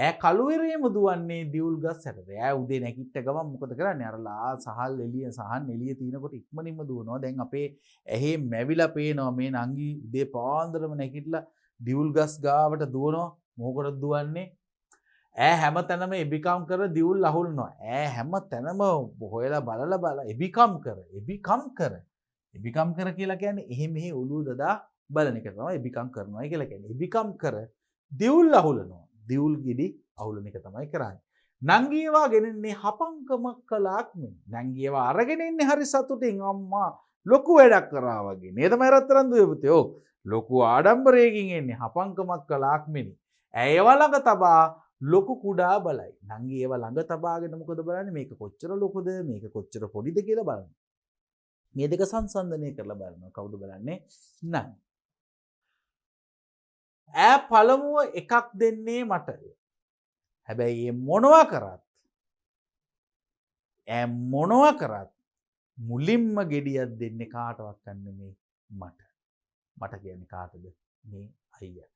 ඈ කළුවෙරේම දුවන්නේ දියුල් ගස් යටට. ඈ උදේ නැගිට ගමන් මොකද කරන්නේ? අර සහන් එළිය තිනකොට ඉක්මනින්ම දුවනවා. දැන් අපේ ඇහි මැවිලා පේනවා මේ නංගි උදේ පාන්දරම නැගිටලා දියුල් ගස් ගාවට දුවනවා. මොකටද දුවන්නේ? ඈ හැම තැනම එබිකම් කර දියුල් අහුල්නවා. ඈ හැම තැනම හොයලා බලලා එබිකම් කර කියලා කියන්නේ එහෙ මෙහෙ ඔළුව දදා බලන එක තමයි එබිකම් කරනවා කියලා කියන්නේ. එබිකම් කර දියුල් අහුලනවා. දියුල් ගෙඩි අහුලන එක තමයි කරන්නේ. නංගි ඒවා ගෙනින්නේ හපංකමක් කළාක් නෙමෙයි. නංගි ඒවා අරගෙන ඉන්නේ හරි සතුටින් අම්මා ලොකු වැඩක් කරා වගේ. නේද මම රත්තරන් දුවේ පුතේ? ඔව්. ලොකු ආඩම්බරයකින් එන්නේ හපංකමක් කළාක් නෙමෙයි. ඇයව ළඟ තබා ලොකු කුඩා බලයි. නංගි ඒව ළඟ තබාගෙන මොකද බලන්නේ? මේක කොච්චර ලොකුද? මේක කොච්චර පොඩිද කියලා බලනවා. මේ දෙක සංසන්දනය කරලා බලනවා. කවුද බලන්නේ? නංගි. ඈ පළමුව එකක් දෙන්නේ මට. හැබැයි මේ මොනවා කරත් මුලින්ම ගෙඩියක් දෙන්නේ කාටවත් නෙමෙයි මට. මට කියන්නේ කාටද? මේ අයියට.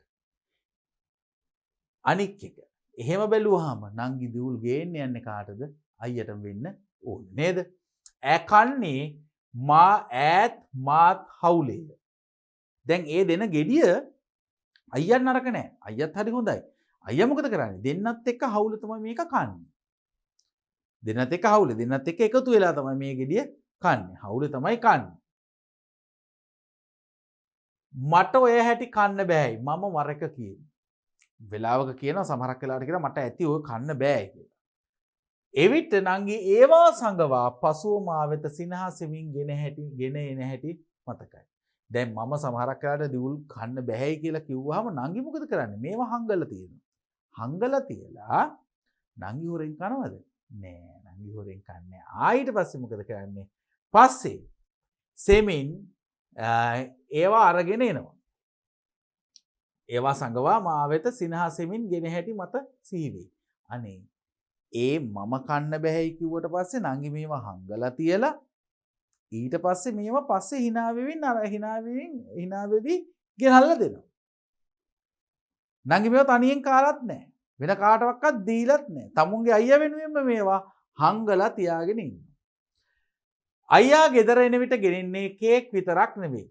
අනික් එක. එහෙම බැලුවාම නංගි දියුල් ගේන්න යන්නේ කාටද? අයියටම වෙන්න ඕනේ නේද? ඈ කන්නේ ඈත් මාත් හවුලේ. දැන් ඒ දෙන ගෙඩිය අයියන් නරක නෑ. අයියත් හරි හොඳයි. අයියා මොකද කරන්නේ? දෙන්නත් එක්ක හවුල තමයි මේක කන්නේ. දෙන්නත් එක්ක හවුල දෙන්නත් එක්ක එකතු වෙලා තමයි මේ ගෙඩිය කන්නේ. හවුල තමයි කන්නේ. මට ඔය හැටි කන්න බෑයි. මම වරක කියනවා. වෙලාවක කියනවා සමහරක් වෙලාවට කියනවා මට ඇති ඔය කන්න බෑ කියලා. එවිට නංගි ඒවා සංගවා පසුව මා වෙත සිනහසෙමින් ගෙන එන හැටි මතකයි. දැන් මම සමහරක් වෙලාවට දිවුල් කන්න බෑයි කියලා කිව්වහම නංගි මොකද කරන්නේ? මේවා හංගලා තියෙනවා. හංගලා තියලා නංගි හොරෙන් කනවද? නෑ නංගි හොරෙන් කන්නේ. ආයෙත් පස්සේ මොකද කරන්නේ? පස්සේ සෙමින් ඒවා අරගෙන එනවා. ඒවා සංගවා මා වෙත සිනහසෙමින් ගෙන හැටි මත සීවේ. අනේ ඒ මම කන්න බැහැයි කිව්වට පස්සේ නංගි මේවා හංගලා තියලා ඊට පස්සේ මේවා පස්සේ hina වෙවි ගෙනල්ලා දෙනවා. නංගි මේවා තනියෙන් කාලත් නැහැ. වෙන කාටවත් දීලත් නැහැ. තමුන්ගේ අයියා වෙනුවෙන්ම මේවා හංගලා තියාගෙන ඉන්නවා. අයියා ගෙදර එන විට ගෙනින්නේ කේක් විතරක් නෙවෙයි.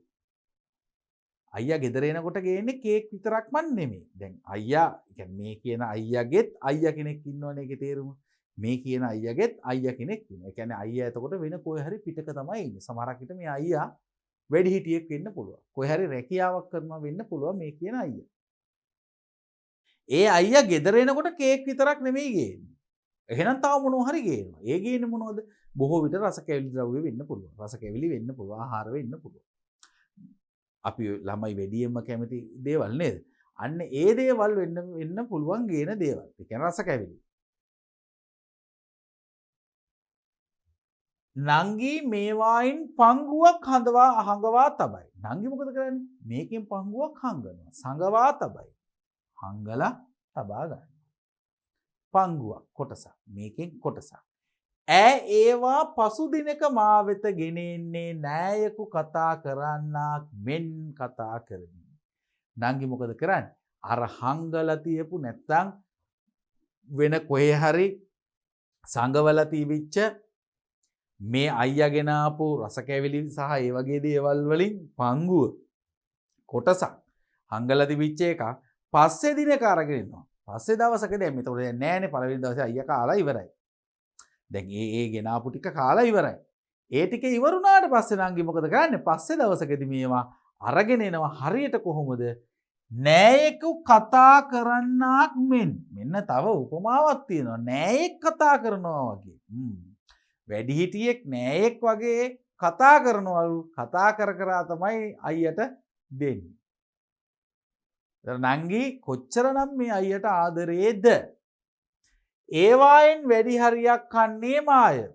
අයියා ගෙදර එනකොට ගේන්නේ කේක් විතරක්ම නෙමෙයි. දැන් අයියා කියන්නේ මේ කියන අයියාගෙත් අයියා කෙනෙක් ඉන්නවනේ ඒකේ තේරුම. මේ කියන අයියාගෙත් අයියා කෙනෙක් ඉන්නවා. ඒ කියන්නේ අයියා එතකොට වෙන කොයි හරි පිටක තමයි ඉන්නේ. සමහරක් විට මේ අයියා වැඩිහිටියෙක් වෙන්න පුළුවන්. කොයි හරි රැකියාවක් කරනවා වෙන්න පුළුවන් මේ කියන අයියා. ඒ අයියා ගෙදර එනකොට කේක් විතරක් නෙමෙයි ගේන්නේ. එහෙනම් තව මොනවා හරි ගේනවා. ඒ ගේන්නේ මොනවද? බොහෝ විට රස කැවිලි ද්‍රව්‍ය වෙන්න පුළුවන්. රස කැවිලි වෙන්න පුළුවන්. ආහාර වෙන්න පුළුවන්. අපි ළමයි වැඩියෙන්ම කැමති දේවල් නේද? අන්න ඒ දේවල් වෙන්න පුළුවන් ගේන දේවල්. ඒ කියන්නේ රස කැවිලි. නංගි මේවායින් පංගුවක් හංගවා තබයි. නංගි මොකද කරන්නේ? මේකෙන් පංගුවක් හංගනවා. සංගවා තබයි. හංගලා තබා ගන්න. පංගුවක් කොටසක්. මේකෙන් කොටසක්. ඒවා පසු දිනක මා වෙත ගෙනෙන්නේ නෑයෙකු කතා කරන්නාක් මෙන් කතා කරමින්. නංගි මොකද කරන්නේ? අර හංගලා තියපු නැත්තම් වෙන කොහේ හරි සංගවලා තිබිච්ච මේ අයියා ගෙන ආපු රස කැවිලි සහ ඒ වගේ දේවල් වලින් පංගුව කොටසක් හංගලා තිබිච්ච එක පස්සේ දිනක අරගෙන ඉන්නවා. පස්සේ දවසක දැන් මෙතකොට දැන් නෑනේ පළවෙනි දවසේ අයියා කාලා ඉවරයි. දැන් ඒ ගෙන ආපු ටික කාලා ඉවරයි. ඒ ටික ඉවරුණාට පස්සේ නංගි මොකද කරන්නේ? පස්සේ දවසකදී මේවා අරගෙන එනවා හරියට කොහොමද? නෑයෙකු කතා කරන්නාක් මෙන්. මෙන්න තව උපමාවක් තියෙනවා. නෑයෙක් කතා කරනවා වගේ. වැඩිහිටියෙක් නෑයෙක් වගේ කතා කරනවලු. කතා කර තමයි අයියට දෙන්නේ. නංගි කොච්චරනම් මේ අයියට ආදරේද? ඒවායෙන් වැඩි හරියක් කන්නේ මාය.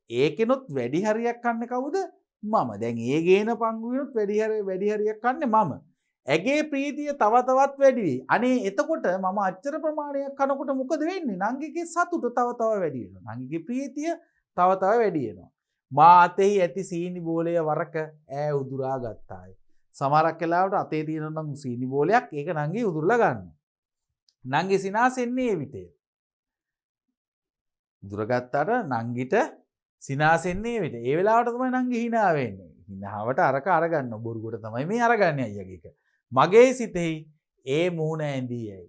ඒකෙනුත් වැඩි හරියක් කන්නේ කවුද? මම. දැන් ඒ ගේන පංගුවෙනුත් වැඩි හරියක් කන්නේ මම. ඇගේ ප්‍රීතිය තව තවත් වැඩි වෙයි. අනේ එතකොට මම අච්චර ප්‍රමාණයක් කනකොට මොකද වෙන්නේ? නංගිගේ සතුට තව වැඩි වෙනවා. නංගිගේ ප්‍රීතිය තව වැඩි වෙනවා. මා අතෙහි ඇති සීනි බෝලය වරක ඈ උදුරා ගත්තාය. සමහරක් වෙලාවට අතේ තියෙන නම් සීනි බෝලයක් ඒක නංගි උදුරලා ගන්නවා. නංගි සිනාසෙන්නේ ඒ විතේ. දුරගත්තට නංගිට සිනාසෙන්නේ විට. ඒ වෙලාවට තමයි නංගි hina වෙන්නේ. hinaවට අරක අරගන්න බොරුකට තමයි මේ අරගන්නේ අයියාගේ එක. මගේ සිතෙහි ඒ මූණ ඇඳී යයි.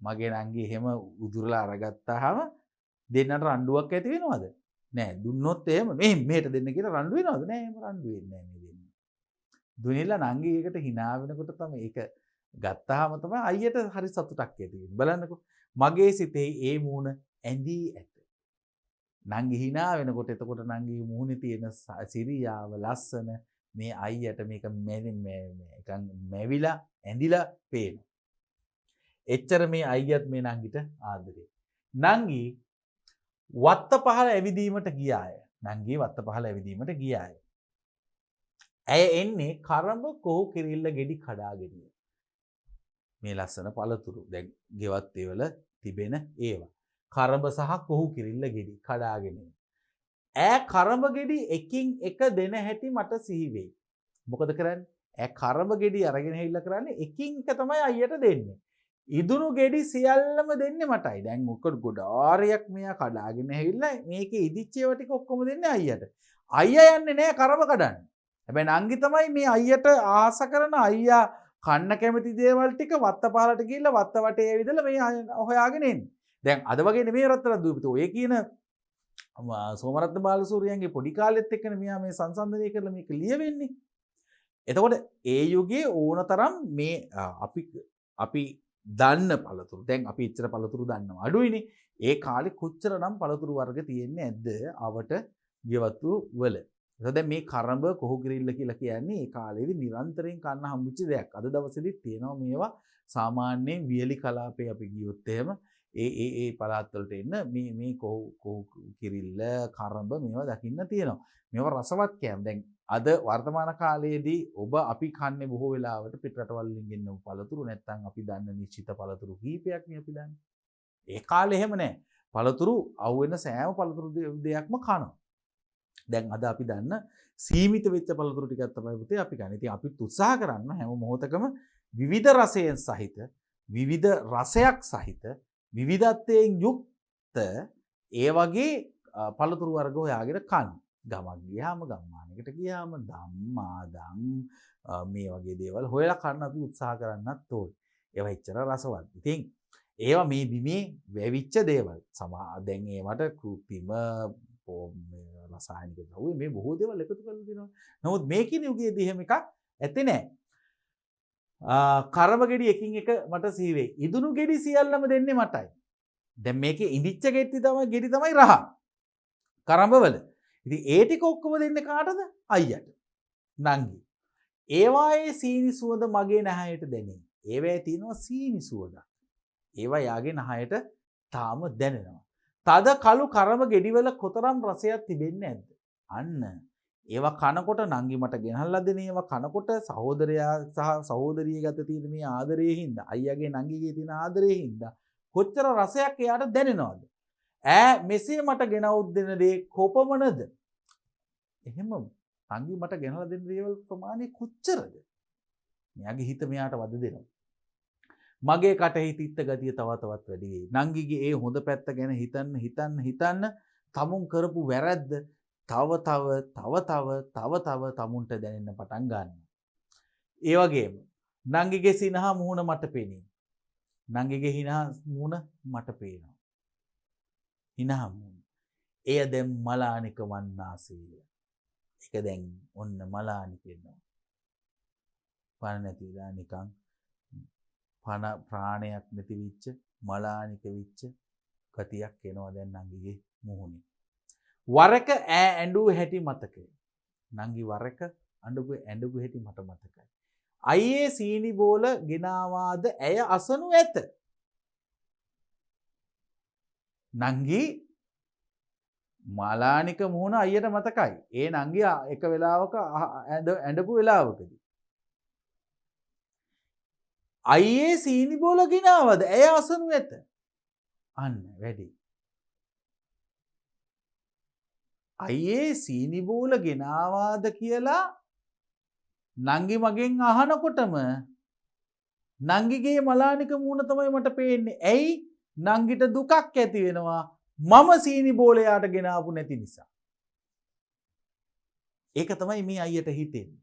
මගේ නංගි එහෙම උදුරලා අරගත්තාම දෙන්නට රණ්ඩුවක් ඇති වෙනවද? නෑ. දුන්නොත් එහෙම මෙහෙට දෙන්න කියලා රණ්ඩු වෙනවද? නෑ එහෙම රණ්ඩු වෙන්නේ නෑ මේ දෙන්න. දුනිලා නංගි එකට hina වෙනකොට තමයි ඒක ගත්තාම තමයි අයියට හරි සතුටක් ඇති වෙන්නේ. බලන්නකෝ. මගේ සිතෙහි ඒ මූණ ඇඳී ඇත. නංගි hina වෙනකොට එතකොට නංගිගේ මුහුණේ තියෙන සිරියාව ලස්සන මේ අයියට මේක මැවිලා ඇඳිලා පේනවා. එච්චර මේ අයියත් මේ නංගිට ආදරේ. නංගි වත්ත පහල ඇවිදීමට ගියාය. නංගි වත්ත පහල ඇවිදීමට ගියාය. ඇය එන්නේ කරඹ කොහු කිරිල්ල ගෙඩි කඩාගෙන. මේ ලස්සන පළතුරු දැන් ගෙවත් වල තිබෙන ඒවා. කරඹ සහ කොහු කිරිල්ල ගෙඩි කඩාගෙන. ඈ කරඹ ගෙඩි එකින් එක දෙන හැටි මට සිහි වෙයි. මොකද කරන්නේ? ඈ කරඹ ගෙඩි අරගෙන ඇවිල්ලා කරන්නේ එකින් එක තමයි අයියට දෙන්නේ. ඉදුණු ගෙඩි සියල්ලම දෙන්නේ මටයි. දැන් ඔක ගොඩාරියක් මෙයා කඩාගෙන ඇවිල්ලා මේකේ ඉදිච්ච ඒවා ටික ඔක්කොම දෙන්නේ අයියට. අයියා යන්නේ නෑ කරඹ කඩන්න. හැබැයි නංගි තමයි මේ අයියට ආස කරන අයියා කන්න කැමති දේවල් ටික වත්ත පහලට ගිහිල්ලා වත්ත වටේ ඇවිදලා මේ හොයාගෙන එන්නේ. දැන් අද වගේ නෙමෙයි රත්තරන් දූපිත. ඔය කියන සෝමරත්න බාලසූරියන්ගේ පොඩි කාලෙත් එක්කනේ මෙයා මේ සංසන්දනය කරලා මේක ලියවෙන්නේ. එතකොට ඒ යුගයේ ඕනතරම් මේ අපි දන්න පළතුරු දැන් අපි ඉච්චර පළතුරු දන්නවා අඩුයිනේ. ඒ කාලේ කොච්චරනම් පළතුරු වර්ග තියෙන්නේ නැද්ද අවට ගෙවතු වල. එතකොට දැන් මේ කරඹ කොහොගිරිල්ල කියලා කියන්නේ ඒ කාලේදී නිරන්තරයෙන් කන්න හම්බුච්ච දෙයක්. අද දවසේදීත් තියෙනවා මේවා සාමාන්‍යයෙන් වියලි කලාපේ අපි ගියොත් එහෙම ඒ පළාත් වලට එන්න මේ කොහොගිරිල්ල කරඹ මේවා දකින්න තියෙනවා. මේවා රසවත් කෑම. දැන් අද වර්තමාන කාලයේදී ඔබ අපි කන්නේ බොහෝ වෙලාවට පිට රටවල් වලින් ගෙන්නපු පළතුරු නැත්නම් අපි දන්න නිශ්චිත පළතුරු කීපයක් නේ අපි දන්නේ. ඒ කාලේ එහෙම නැහැ. පළතුරු අහුවෙන සෑම පළතුරු දෙයක්ම කනවා. දැන් අද අපි දන්න සීමිත වෙච්ච පළතුරු ටිකක් තමයි පුතේ අපි ගන්න. ඉතින් අපිත් උත්සාහ කරන්න හැම මොහොතකම විවිධ රසයෙන් සහිත විවිධ රසයක් සහිත විවිධත්වයෙන් යුක්ත ඒ වගේ පළතුරු වර්ග හොයාගෙන කන්න. ගමක් ගියාම ගම්මානයකට ගියාම ධම්මාදම් මේ වගේ දේවල් හොයලා කන්න අපි උත්සාහ කරන්නත් ඕනේ. ඒවා එච්චර රසවත්. ඉතින් ඒවා මේ බිමේ වැවිච්ච දේවල්. දැන් ඒවට කෘත්‍රිම රසායනික ද්‍රව්‍ය මේ බොහෝ දේවල් එකතු කරලා දෙනවා. නමුත් මේ කියන යුගයේදී එහෙම එකක් ඇත්තේ නැහැ. කරඹ ගෙඩි එකින් එක මට සිහි වෙයි. ඉදුණු ගෙඩි සියල්ලම දෙන්නේ මටයි. දැන් මේකේ ඉදිච්ච ගෙඩි තමයි රහ. කරඹවල. ඉතින් ඒ ටික ඔක්කොම දෙන්නේ කාටද? අයියට. නංගි. ඒවායේ සීනි සුවඳ මගේ නහයට දැනේ. ඒවැය තියෙනවා සීනි සුවඳක්. ඒවා යාගේ නහයට තාම දැනෙනවා. තද කළු කරඹ ගෙඩිවල කොතරම් රසයක් තිබෙන්නේ නැද්ද? අන්න ඒවා කනකොට නංගි මට ගෙනල්ලා දෙන ඒවා කනකොට සහෝදරයා සහ සහෝදරිය ගත තියෙන මේ ආදරයේ හින්දා අයියාගේ නංගිගේ තියෙන ආදරයේ හින්දා කොච්චර රසයක් එයාට දැනෙනවද? ඈ මෙසේ මට ගෙනවුත් දෙන දේ කොපමණද? එහෙම නංගි මට ගෙනල්ලා දෙන දේවල් ප්‍රමාණය කොච්චරද? මෙයාගේ හිත මෙයාට වද දෙනවා. මගේ කටෙහි තිත්ත ගතිය තව තවත් වැඩි වෙයි. නංගිගේ ඒ හොඳ පැත්ත ගැන හිතන්න තමුන් කරපු වැරද්ද තව තමුන්ට දැනෙන්න පටන් ගන්නවා. ඒ වගේම නංගිගේ සිනහ මුහුණ මට පෙනේ. නංගිගේ හිනා මුහුණ මට පේනවා. හිනා මුහුණ. එය දැන් මලානික වන්නාසේය. ඒක දැන් ඔන්න මලානික වෙනවා. පණ නැතිලා නිකන් ප්‍රාණයක් නැති වෙච්ච මලානික වෙච්ච ගතියක් එනවා දැන් නංගිගේ මුහුණේ. වරක ඇඬු හැටි මතකයි. නංගි වරක ඇඬපු හැටි මට මතකයි. අයියේ සීනි බෝල ගෙනාවාද ඇය අසනු ඇත. නංගි මලානික මුහුණ අයියට මතකයි. ඒ නංගි එක වෙලාවක ඇඬපු වෙලාවකදී. අයියේ සීනි බෝල ගෙනාවද ඇය අසනු ඇත. අන්න වැඩි. අයියේ සීනි බෝල ගෙනාවාද කියලා නංගි මගෙන් අහනකොටම නංගිගේ මලානික මූණ තමයි මට පේන්නේ. ඇයි? නංගිට දුකක් ඇති වෙනවා මම සීනි බෝලයාට ගෙනාවු නැති නිසා. ඒක තමයි මේ අයියට හිතෙන්නේ.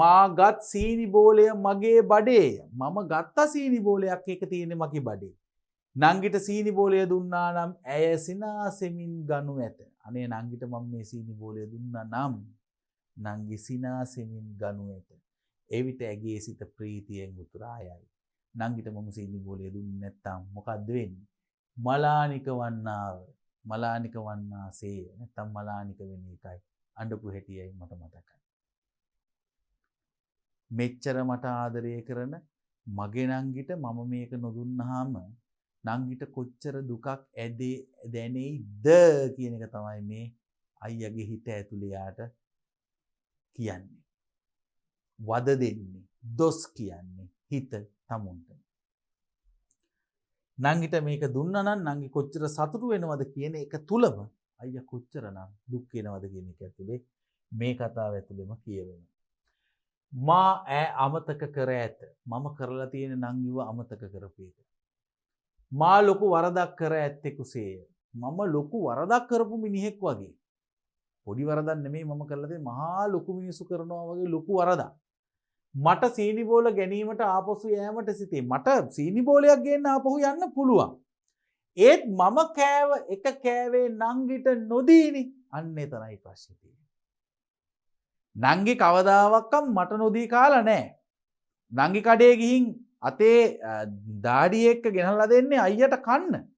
මාගත් සීනි බෝලය මගේ බඩේ. මම ගත්ත සීනි බෝලයක් එක තියෙන්නේ මගේ බඩේ. නංගිට සීනි බෝලය දුන්නා නම් ඇය සිනාසෙමින් ගනු ඇත. අනේ නංගිට මම මේ සීනි බෝලය දුන්නා නම් නංගි සිනාසෙමින් ගනු ඇත. එවිට ඇගේ සිත ප්‍රීතියෙන් උතුරා යයි. නංගිට මම සීනි බෝලය දුන්නේ නැත්තම් මොකද්ද වෙන්නේ? මලානික වන්නාසේ නැත්තම් මලානික වෙන එකයි අඬපු හැටියයි මට මතකයි. මෙච්චර මට ආදරය කරන මගේ නංගිට මම මේක නොදුන්නාම නංගිට කොච්චර දුකක් දැනෙයිද කියන එක තමයි මේ අයියාගේ හිත ඇතුලේ යාට කියන්නේ. වද දෙන්නේ, දොස් කියන්නේ හිත තමුන්ට. නංගිට මේක දුන්නා නම් නංගි කොච්චර සතුටු වෙනවද කියන එක තුලම අයියා කොච්චරනම් දුක් වෙනවද කියන එක ඇතුලේ මේ කතාව ඇතුලේම කියවෙනවා. මා ඈ අමතක කර ඇත. මම කරලා තියෙන නංගිව අමතක කරපු එක. මා ලොකු වරදක් කර ඇත්තෙකුසේය. මම ලොකු වරදක් කරපු මිනිහෙක් වගේ. පොඩි වරදක් නෙමෙයි මම කරලා තියෙන්නේ මහා ලොකු මිනිස්සු කරනවා වගේ ලොකු වරදක්. මට සීනි බෝල ගැනීමට ආපසු යෑමට සිතේ. මට සීනි බෝලයක් ගේන්න ආපහු යන්න පුළුවන්. ඒත් මම කෑව එක කෑවේ නංගිට නොදීනි. අන්න එතනයි ප්‍රශ්නේ තියෙන්නේ. නංගි කවදාවක්වත් මට නොදී කාලා නැහැ. නංගි කඩේ ගිහින් අතේ දාඩිය එක්ක ගෙනල්ලා දෙන්නේ අයියට කන්න.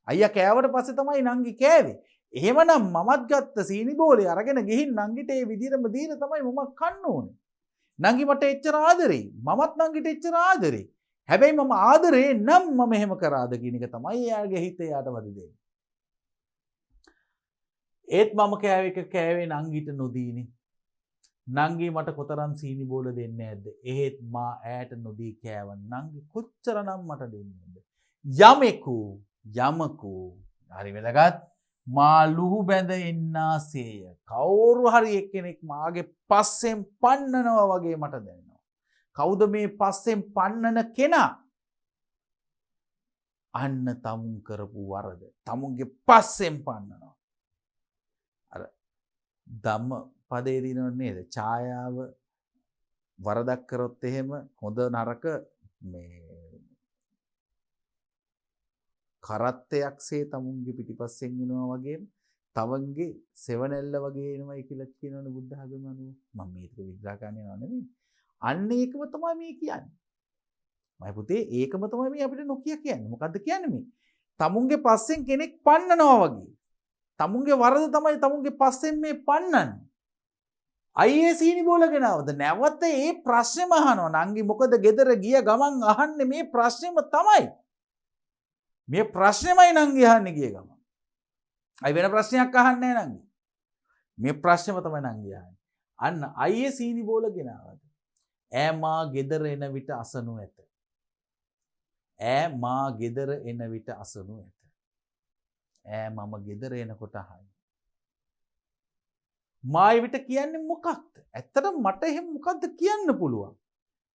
අයියා කෑවට පස්සේ තමයි නංගි කෑවේ. එහෙමනම් මමත් ගත්ත සීනි බෝලේ අරගෙන ගිහින් නංගිට ඒ විදිහටම දීලා තමයි මම කන්න ඕනේ. නංගි මට එච්චර ආදරේ. මමත් නංගිට එච්චර ආදරේ. හැබැයි මම ආදරේ නම් මම එහෙම කරාද කියන එක තමයි එයාගේ හිතේ යාට වද දෙන්නේ. ඒත් මම කෑවේ නංගිට නොදීනේ. නංගි මට කොතරම් සීනි බෝල දෙන්නේ නැද්ද? එහෙත් මා ඈට නොදී කෑව නංගි කොච්චරනම් මට දෙන්නේ නැද්ද? යමකු හරි වැදගත් මා ලුහු බැඳ එන්නාසේය. කවුරු හරි එක්කෙනෙක් මාගේ පස්සෙන් පන්නනවා වගේ මට දැනෙනවා. කවුද මේ පස්සෙන් පන්නන කෙනා? අන්න තමුන් කරපු වරද. තමුන්ගේ පස්සෙන් පන්නනවා. අර ධම්ම පදේ දිනව නේද? ඡායාව වරදක් කරොත් එහෙම හොඳ නරක මේ කරත්තයක්සේ තමුන්ගේ පිටිපස්සෙන් එනවා වගේම තවන්ගේ සෙවණැල්ල වගේ එනවයි කියලා කියනවනේ බුද්ධ ආගම අනුව. මම මේක විග්‍රහ කරන්න යනවා නෙමෙයි. අන්න ඒකම තමයි මේ කියන්නේ. මයි පුතේ ඒකම තමයි මේ අපිට නොකිය කියන්නේ. මොකද්ද කියන්නේ මේ? තමුන්ගේ පස්සෙන් කෙනෙක් පන්නනවා වගේ. තමුන්ගේ වරද තමයි තමුන්ගේ පස්සෙන් මේ පන්නන්නේ. අයියේ සීනි බෝලගෙන આવද නැවත ඒ ප්‍රශ්නේම අහනවා. නංගි මොකද ගෙදර ගිය ගමන් අහන්නේ මේ ප්‍රශ්නේම තමයි. මේ ප්‍රශ්නේමයි නංගි අහන්නේ ගිය ගමන්. අයි වෙන ප්‍රශ්නයක් අහන්නේ නැහැ නංගි. මේ ප්‍රශ්නේම තමයි නංගි අහන්නේ. අන්න අයියේ සීනි බෝලගෙන આવද. ඈ මා ගෙදර එන විට අසනු ඇත. ඈ මා ගෙදර එන විට අසනු ඇත. ඈ මම ගෙදර එනකොට අහයි. මා එවිට කියන්නේ මොකක්ද? ඇත්තටම මට එහෙම මොකද්ද කියන්න පුළුවන්.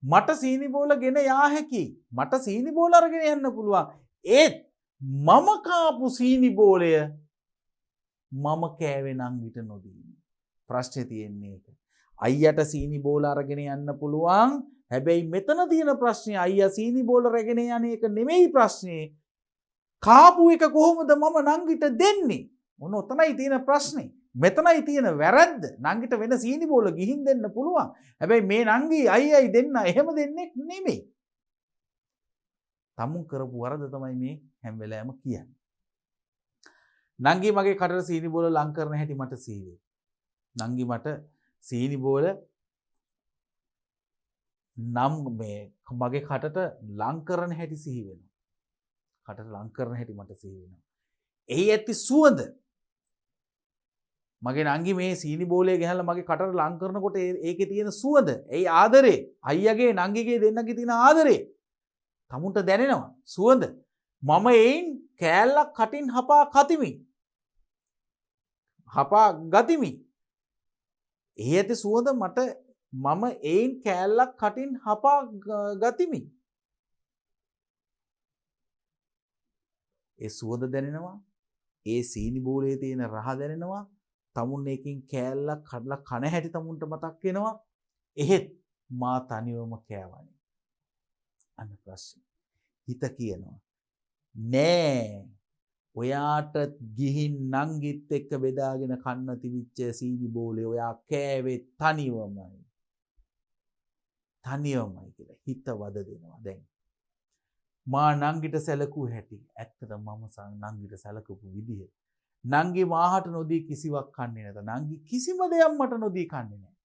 මට සීනි බෝල ගෙන යා හැකියි. මට සීනි බෝල අරගෙන යන්න පුළුවන්. ඒත් මම කාපු සීනි බෝලය මම කෑවේ නංගිට නොදී. ප්‍රශ්නේ තියෙන්නේ ඒක. අයියට සීනි බෝල අරගෙන යන්න පුළුවන්. හැබැයි මෙතන තියෙන ප්‍රශ්නේ අයියා සීනි බෝල රැගෙන යන එක නෙමෙයි ප්‍රශ්නේ. කාපු එක කොහොමද මම නංගිට දෙන්නේ? මොන ඔතනයි තියෙන ප්‍රශ්නේ. මෙතනයි තියෙන වැරද්ද. නංගිට වෙන සීනි බෝල ගිහින් දෙන්න පුළුවන්. හැබැයි මේ නංගි අයියයි දෙන්න එහෙම දෙන්නේ නෙමෙයි. තමුන් කරපු වරද තමයි මේ හැම වෙලාවෙම කියන්නේ. නංගි මගේ කටට සීනි බෝල ලං කරන හැටි මට සීවේ. නංගි මට සීනි බෝල නම් මේ මගේ කටට ලං කරන හැටි සිහි වෙනවා. කටට ලං කරන හැටි මට සිහි වෙනවා. එහි ඇති සුවඳ මගේ නංගි මේ සීනි බෝලේ ගහලා මගේ කටට ලං කරනකොට ඒකේ තියෙන සුවඳ, ඒ ආදරේ, අයියාගේ නංගිගේ දෙන්නගේ තියෙන ආදරේ තමුන්ට දැනෙනවා. සුවඳ මම එයින් කෑල්ලක් කටින් හපා කතිමි. හපා ගතිමි. එහි ඇති සුවඳ මම එයින් කෑල්ලක් කටින් හපා ගතිමි. ඒ සුවඳ දැනෙනවා. ඒ සීනි බෝලේ තියෙන රහ දැනෙනවා. තමුන් එකකින් කෑල්ලක් කඩලා කන හැටි තමුන්ට මතක් වෙනවා. එහෙත් මා තනිවම කෑවනේ. අන්න ප්‍රශ්නේ. හිත කියනවා නෑ ඔයාට ගිහින් නංගිත් එක්ක බෙදාගෙන කන්න තිබිච්ච සීනි බෝලේ ඔයා කෑවේ තනිවමයි. තනියමයි කියලා හිත වද දෙනවා. දැන් මා නංගිට සැලකූ හැටි ඇත්තට මම නංගිට සැලකපු විදිහ. නංගි මාහට නොදී කිසිවක් කන්නේ නැත. නංගි කිසිම දෙයක් මට නොදී කන්නේ නැහැ.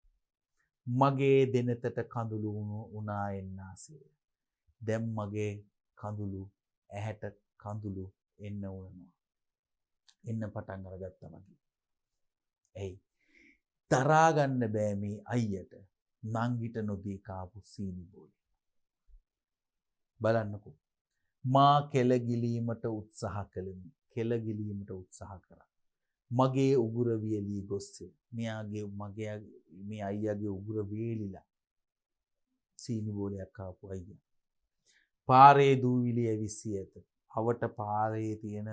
මගේ දෙනතට කඳුළු උනා එන්නාසේ. දැන් මගේ කඳුළු ඇහැට කඳුළු එන්න උනනවා. එන්න පටන් අරගත්තා මගේ. එයි තරහා ගන්න බෑ මේ අයියට නංගිට නොදී කාපු සීනි බෝලේ. බලන්නකෝ. මා කෙලගිලීමට උත්සාහ කළෙමි. කෙලගිලීමට උත්සාහ කරා. මගේ උගුර වියලී ගොස්සේ. මේ අයියාගේ උගුර වේලිලා. සීනි බෝලයක් ආපු අයියා. පාරේ දූවිලි ඇවිස්සී ඇත. අවට පාරේ තියෙන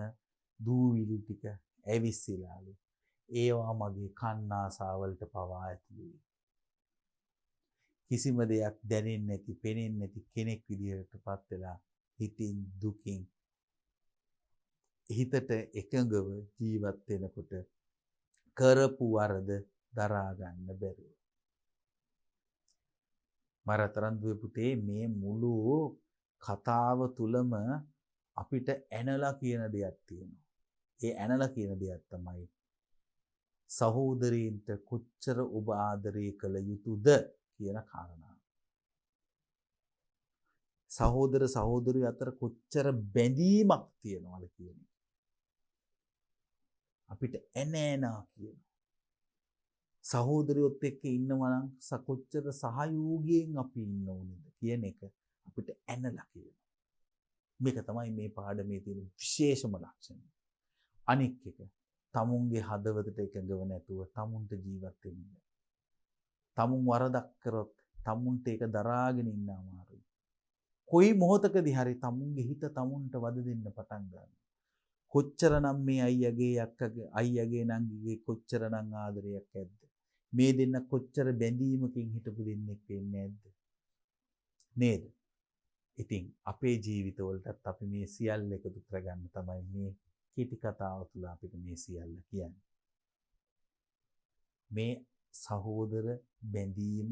දූවිලි ටික ඇවිස්සිලාලු. ඒවා මගේ කන්නාසාවලට පවා ඇතුළේ. කිසිම දෙයක් දැනෙන්නේ නැති, පෙනෙන්නේ නැති කෙනෙක් විදිහටපත් වෙලා හිතින් දුකින් හිතට එකඟව ජීවත් වෙනකොට කරපු වරද දරා ගන්න බැරුව. මරතරන්දුවේ පුතේ මේ මුළු කතාව තුලම අපිට ඇනලා කියන දෙයක් තියෙනවා. ඒ ඇනලා කියන දෙයක් තමයි සහෝදරීන්ට කොච්චර ඔබ ආදරය කළ යුතුද කියන කාරණාව. සහෝදර සහෝදරියෝ අතර කොච්චර බැඳීමක් තියෙනවද කියන එක. අපිට ඇනෑනා කියන. සහෝදරියොත් එක්ක ඉන්නවා නම් කොච්චර සහයෝගයෙන් අපි ඉන්න ඕනේද කියන එක අපිට ඇනලා කියනවා. මේක තමයි මේ පාඩමේ තියෙන විශේෂම ලක්ෂණය. අනික් එක තමුන්ගේ හදවතට එකඟව නැතුව තමුන්ට ජීවත් වෙන්න. තමුන් වරදක් කරොත් තමුන්ට ඒක දරාගෙන ඉන්න අමාරුයි. කොයි මොහොතකදී හරි තමුන්ගේ හිත තමුන්ට වද දෙන්න පටන් ගන්නවා. කොච්චරනම් මේ අයියගේ නංගිගේ කොච්චරනම් ආදරයක් ඇද්ද? මේ දෙන්න කොච්චර බැඳීමකින් හිටපු දෙන්නෙක් වෙන්නේ නැද්ද? නේද? ඉතින් අපේ ජීවිතවලටත් අපි මේ සියල්ල එකතු කරගන්න තමයි මේ කීටි කතාව තුළ අපිට මේ සියල්ල කියන්නේ. මේ සහෝදර බැඳීම,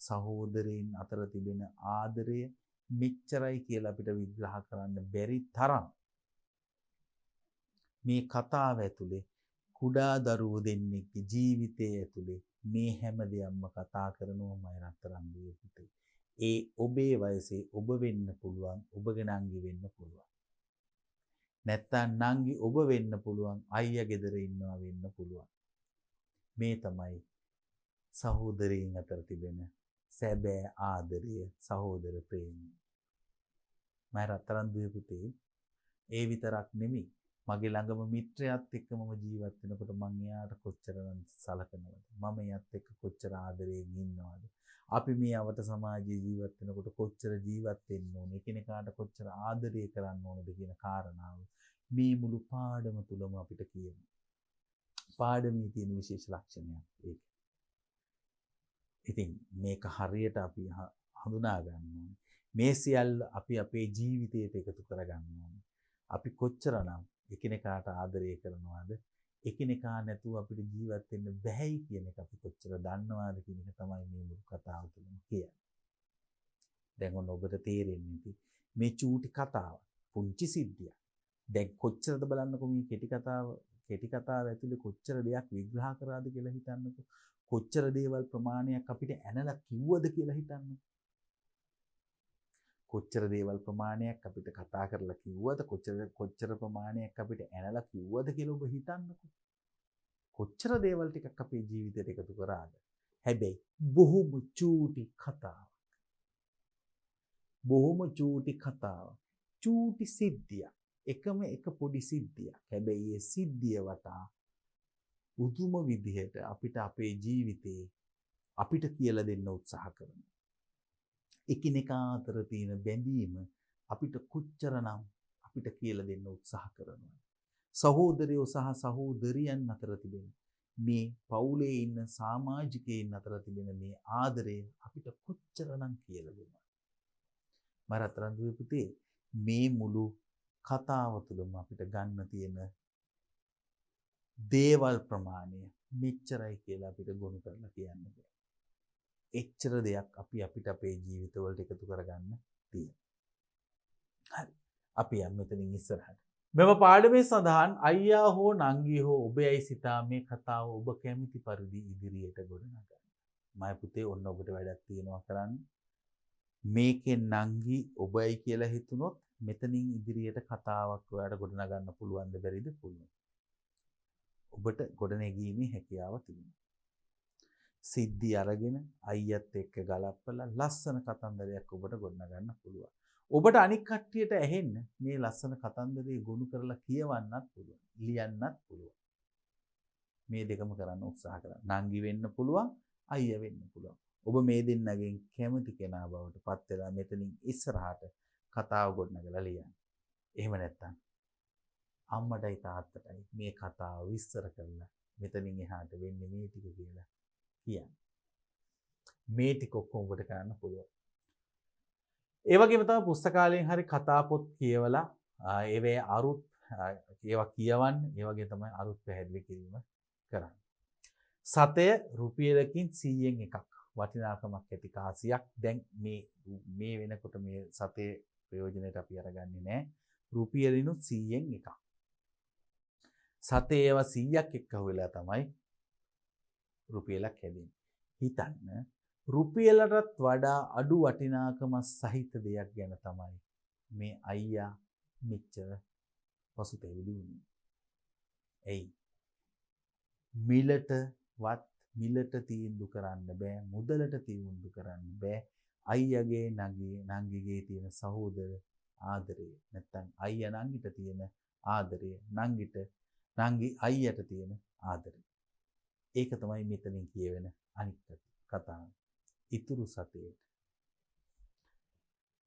සහෝදරයින් අතර තිබෙන ආදරය මෙච්චරයි කියලා අපිට විග්‍රහ කරන්න බැරි තරම් මේ කතාව ඇතුලේ කුඩා දරුවෝ දෙන්නෙක්ගේ ජීවිතය ඇතුලේ මේ හැම දෙයක්ම කතා කරනවමයි රත්තරන්ගේ පුතේ. ඒ ඔබේ වයසේ ඔබ වෙන්න පුළුවන්, ඔබගේ නංගි වෙන්න පුළුවන්. නැත්තම් නංගි ඔබ වෙන්න පුළුවන්, අයියා ගෙදර ඉන්නවා වෙන්න පුළුවන්. මේ තමයි සහෝදරයින් අතර තිබෙන සැබෑ ආදරය, සහෝදර ප්‍රේමය. මම රත්තරන්ගේ පුතේ ඒ විතරක් නෙමෙයි. මගේ ළඟම මිත්‍රයාත් එක්ක මම ජීවත් වෙනකොට මම එයාට කොච්චරනම් සලකනවද? මම එයාත් එක්ක කොච්චර ආදරයෙන් ඉන්නවද? අපි මේ අවට සමාජයේ ජීවත් වෙනකොට කොච්චර ජීවත් වෙන්න ඕනේ? එකිනෙකාට කොච්චර ආදරය කරන්න ඕනද කියන කාරණාව මේ මුළු පාඩම තුලම අපිට කියනවා. පාඩමේ තියෙන විශේෂ ලක්ෂණයක් ඒක. ඉතින් මේක හරියට අපි හඳුනා ගන්න ඕනේ. මේ සියල්ල අපි අපේ ජීවිතයට එකතු කර ගන්න ඕනේ. අපි කොච්චරනම් එකිනෙකාට ආදරය කරනවාද? එකිනෙකා නැතුව අපිට ජීවත් වෙන්න බැහැයි කියන එක අපි කොච්චර දන්නවාද කියන එක තමයි මේ මුළු කතාව තුළම කියන්නේ. දැන් ඔන්න ඔබට තේරෙන්නේ නැති මේ චූටි කතාව, පුංචි සිද්ධියක්. දැන් කොච්චරද බලන්නකො මේ කෙටි කතාව ඇතුලේ කොච්චර දෙයක් විග්‍රහ කරාද කියලා හිතන්නකො. කොච්චර දේවල් ප්‍රමාණයක් අපිට ඇනලා කිව්වද කියලා හිතන්නකො. කොච්චර දේවල් ප්‍රමාණයක් අපිට කතා කරලා කිව්වද, කොච්චර ප්‍රමාණයක් අපිට ඇනලා කිව්වද කියලා ඔබ හිතන්නකො. කොච්චර දේවල් ටිකක් අපේ ජීවිතයට එකතු කරාද. හැබැයි බොහොම චූටි කතාවක්. බොහොම චූටි කතාවක්. චූටි සිද්ධියක්. එකම එක පොඩි සිද්ධියක්. හැබැයි ඒ සිද්ධිය වටා උතුම විදිහට අපිට අපේ ජීවිතේ අපිට කියලා දෙන්න උත්සාහ කරනවා. එකිනෙකා අතර තියෙන බැඳීම අපිට කොච්චරනම් අපිට කියලා දෙන්න උත්සාහ කරනවා. සහෝදරයෝ සහ සහෝදරියන් අතර තිබෙන මේ පවුලේ ඉන්න සමාජිකයින් අතර තිබෙන මේ ආදරය අපිට කොච්චරනම් කියලා දෙනවා. මරතරන්දුවේ පුතේ මේ මුළු කතාව තුළම අපිට ගන්න තියෙන දේවල් ප්‍රමාණය මෙච්චරයි කියලා අපිට ගොනු කරලා කියන්න බෑ. එච්චර දෙයක් අපිට අපේ ජීවිතවලට එකතු කරගන්න තියෙනවා. හරි. අපි යමු මෙතනින් ඉස්සරහට. මෙම පාඩමේ සඳහන් අයියා හෝ නංගි හෝ ඔබයි සිතා මේ කතාව ඔබ කැමති පරිදි ඉදිරියට ගොඩනගන්න. මම පුතේ ඔන්න ඔබට වැඩක් තියෙනවා කරන්න. මේකේ නංගි ඔබයි කියලා හිතුනොත් මෙතනින් ඉදිරියට කතාවක් ඔයාලට ගොඩනගන්න පුළුවන්ද බැරිද? පුළුවන්. ඔබට ගොඩනැගීමේ හැකියාව තිබෙනවා. සිද්ධි අරගෙන අයියත් එක්ක ගලප්පලා ලස්සන කතන්දරයක් ඔබට ගොඩනගන්න පුළුවන්. ඔබට අනික් කට්ටියට ඇහෙන්න මේ ලස්සන කතන්දරේ ගොනු කරලා කියවන්නත් පුළුවන්. ලියන්නත් පුළුවන්. මේ දෙකම කරන්න උත්සාහ කරන්න. නංගි වෙන්න පුළුවන්, අයියා වෙන්න පුළුවන්. ඔබ මේ දෙන්නගෙන් කැමති කෙනා බවට පත් වෙලා මෙතනින් ඉස්සරහට කතාව ගොඩනගලා ලියන්න. එහෙම නැත්නම් අම්මටයි තාත්තටයි මේ කතාව විස්තර කරලා මෙතනින් එහාට වෙන්නේ මේ ටික කියලා කියන්න. මේ ටික ඔක්කොම ඔබට කරන්න පුළුවන්. ඒ වගේම තමයි පුස්තකාලයෙන් හරි කතා පොත් කියවලා ඒවේ අරුත් ඒවා කියවන්න, ඒ වගේ තමයි අරුත් පැහැදිලි කිරීම කරන්න. සතය රුපියලකින් 100න් එකක් වටිනාකමක් ඇති කාසියක්. දැන් මේ වෙනකොට මේ සතේ ප්‍රයෝජනයට අපි අරගන්නේ නැහැ. රුපියලිනුත් 100න් එකක්. සතේ ඒවා 100ක් එක්ක වෙලා තමයි රුපියලක් හැදෙන්නේ. හිතන්න රුපියලටත් වඩා අඩු වටිනාකම සහිත දෙයක් ගැන තමයි මේ අයියා මෙච්චර පසුතැවිලි වුණේ. එයි මිලට තීන්දුව කරන්න බෑ, මුදලට තීන්දුව කරන්න බෑ. අයියාගේ නංගිගේ තියෙන සහෝදර ආදරය, නැත්තම් අයියා නංගිට තියෙන ආදරය, නංගි අයියට තියෙන ආදරය. ඒක තමයි මෙතනින් කියවෙන අනිත් කතාව. ඉතුරු සතේට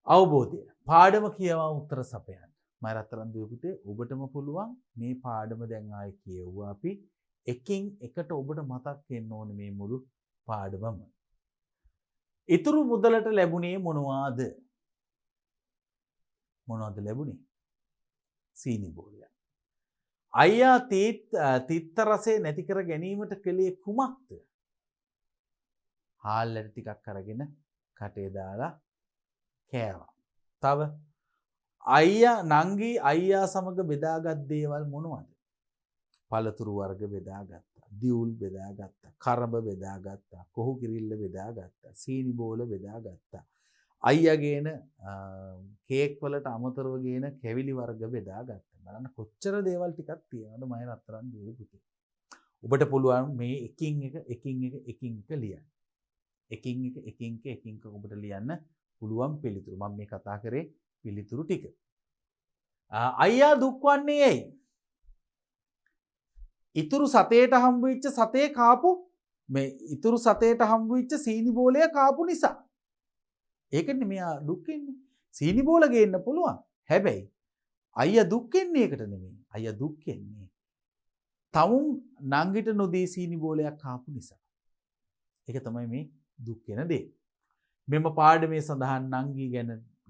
අවබෝධය. පාඩම කියවා උත්තර සපයන්න. මම රත්තරන් දුවේ පුතේ ඔබටම පුළුවන් මේ පාඩම දැන් ආයේ කියවුවා අපි. එකින් එකට ඔබට මතක් වෙන්න ඕනේ මේ මුළු පාඩමම. ඉතුරු මුදලට ලැබුණේ මොනවාද? මොනවද ලැබුණේ? සීනි බෝලයක්. අයියා තිත්ත රසය නැති කර ගැනීමට කළේ කුමක්ද? හාල්ලට ටිකක් අරගෙන කටේ දාලා කෑවා. තව නංගි අයියා සමග බෙදාගත් දේවල් මොනවද? පළතුරු වර්ග බෙදාගත්තා, දියුල් බෙදාගත්තා, කරඹ බෙදාගත්තා, කොහු කිරිල්ල බෙදාගත්තා, සීනි බෝල බෙදාගත්තා. අයියා ගේන කේක් වලට අමතරව ගේන කැවිලි වර්ග බෙදාගත්තා. බලන්න කොච්චර දේවල් ටිකක් තියෙනවද මම රත්තරන් දුවේ පුතේ. ඔබට පුළුවන් මේ එකින් එක ලියන්න. එකින් එක ඔබට ලියන්න පුළුවන් පිළිතුරු. මම මේ කතා කරේ පිළිතුරු ටික. අයියා දුක් වන්නේ ඇයි? ඉතුරු සතේට හම්බ වෙච්ච සතේ කාපු ඉතුරු සතේට හම්බ වෙච්ච සීනි බෝලය කාපු නිසා. ඒකනේ මෙයා දුක් වෙන්නේ. සීනි බෝල ගේන්න පුළුවන්. හැබැයි අයියා දුක් වෙන්නේ ඒකට නෙමෙයි. අයියා දුක් වෙන්නේ තමුන් නංගිට නොදී සීනි බෝලයක් කාපු නිසා. ඒක තමයි මේ දුක් වෙන දේ. මෙම පාඩමේ සඳහන් නංගි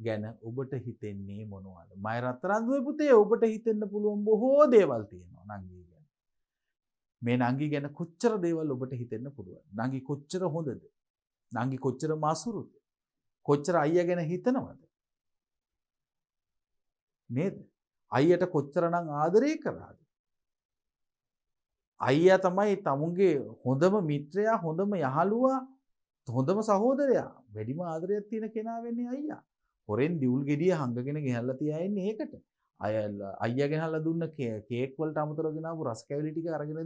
ගැන ඔබට හිතෙන්නේ මොනවද? මම රත්තරන් දුවේ පුතේ ඔබට හිතෙන්න පුළුවන් බොහෝ දේවල් තියෙනවා නංගි ගැන. මේ නංගි ගැන කොච්චර දේවල් ඔබට හිතෙන්න පුළුවන්. නංගි කොච්චර හොඳද? නංගි කොච්චර මාසුරුද? කොච්චර අයියා ගැන හිතනවද? නේද? අයියට කොච්චරනම් ආදරය කරාද? අයියා තමයි තමුන්ගේ හොඳම මිත්‍රයා, හොඳම යහළුවා, හොඳම සහෝදරයා. වැඩිම ආදරයක් තියෙන කෙනා වෙන්නේ අයියා. හොරෙන් දියුල් ගෙඩිය හංගගෙන ගෙනල්ලා තියා ඉන්නේ ඒකට. අයියා ගෙනල්ලා දුන්න කේක් වලට අමතරව ගෙනාවු රස කැවිලි ටික අරගෙන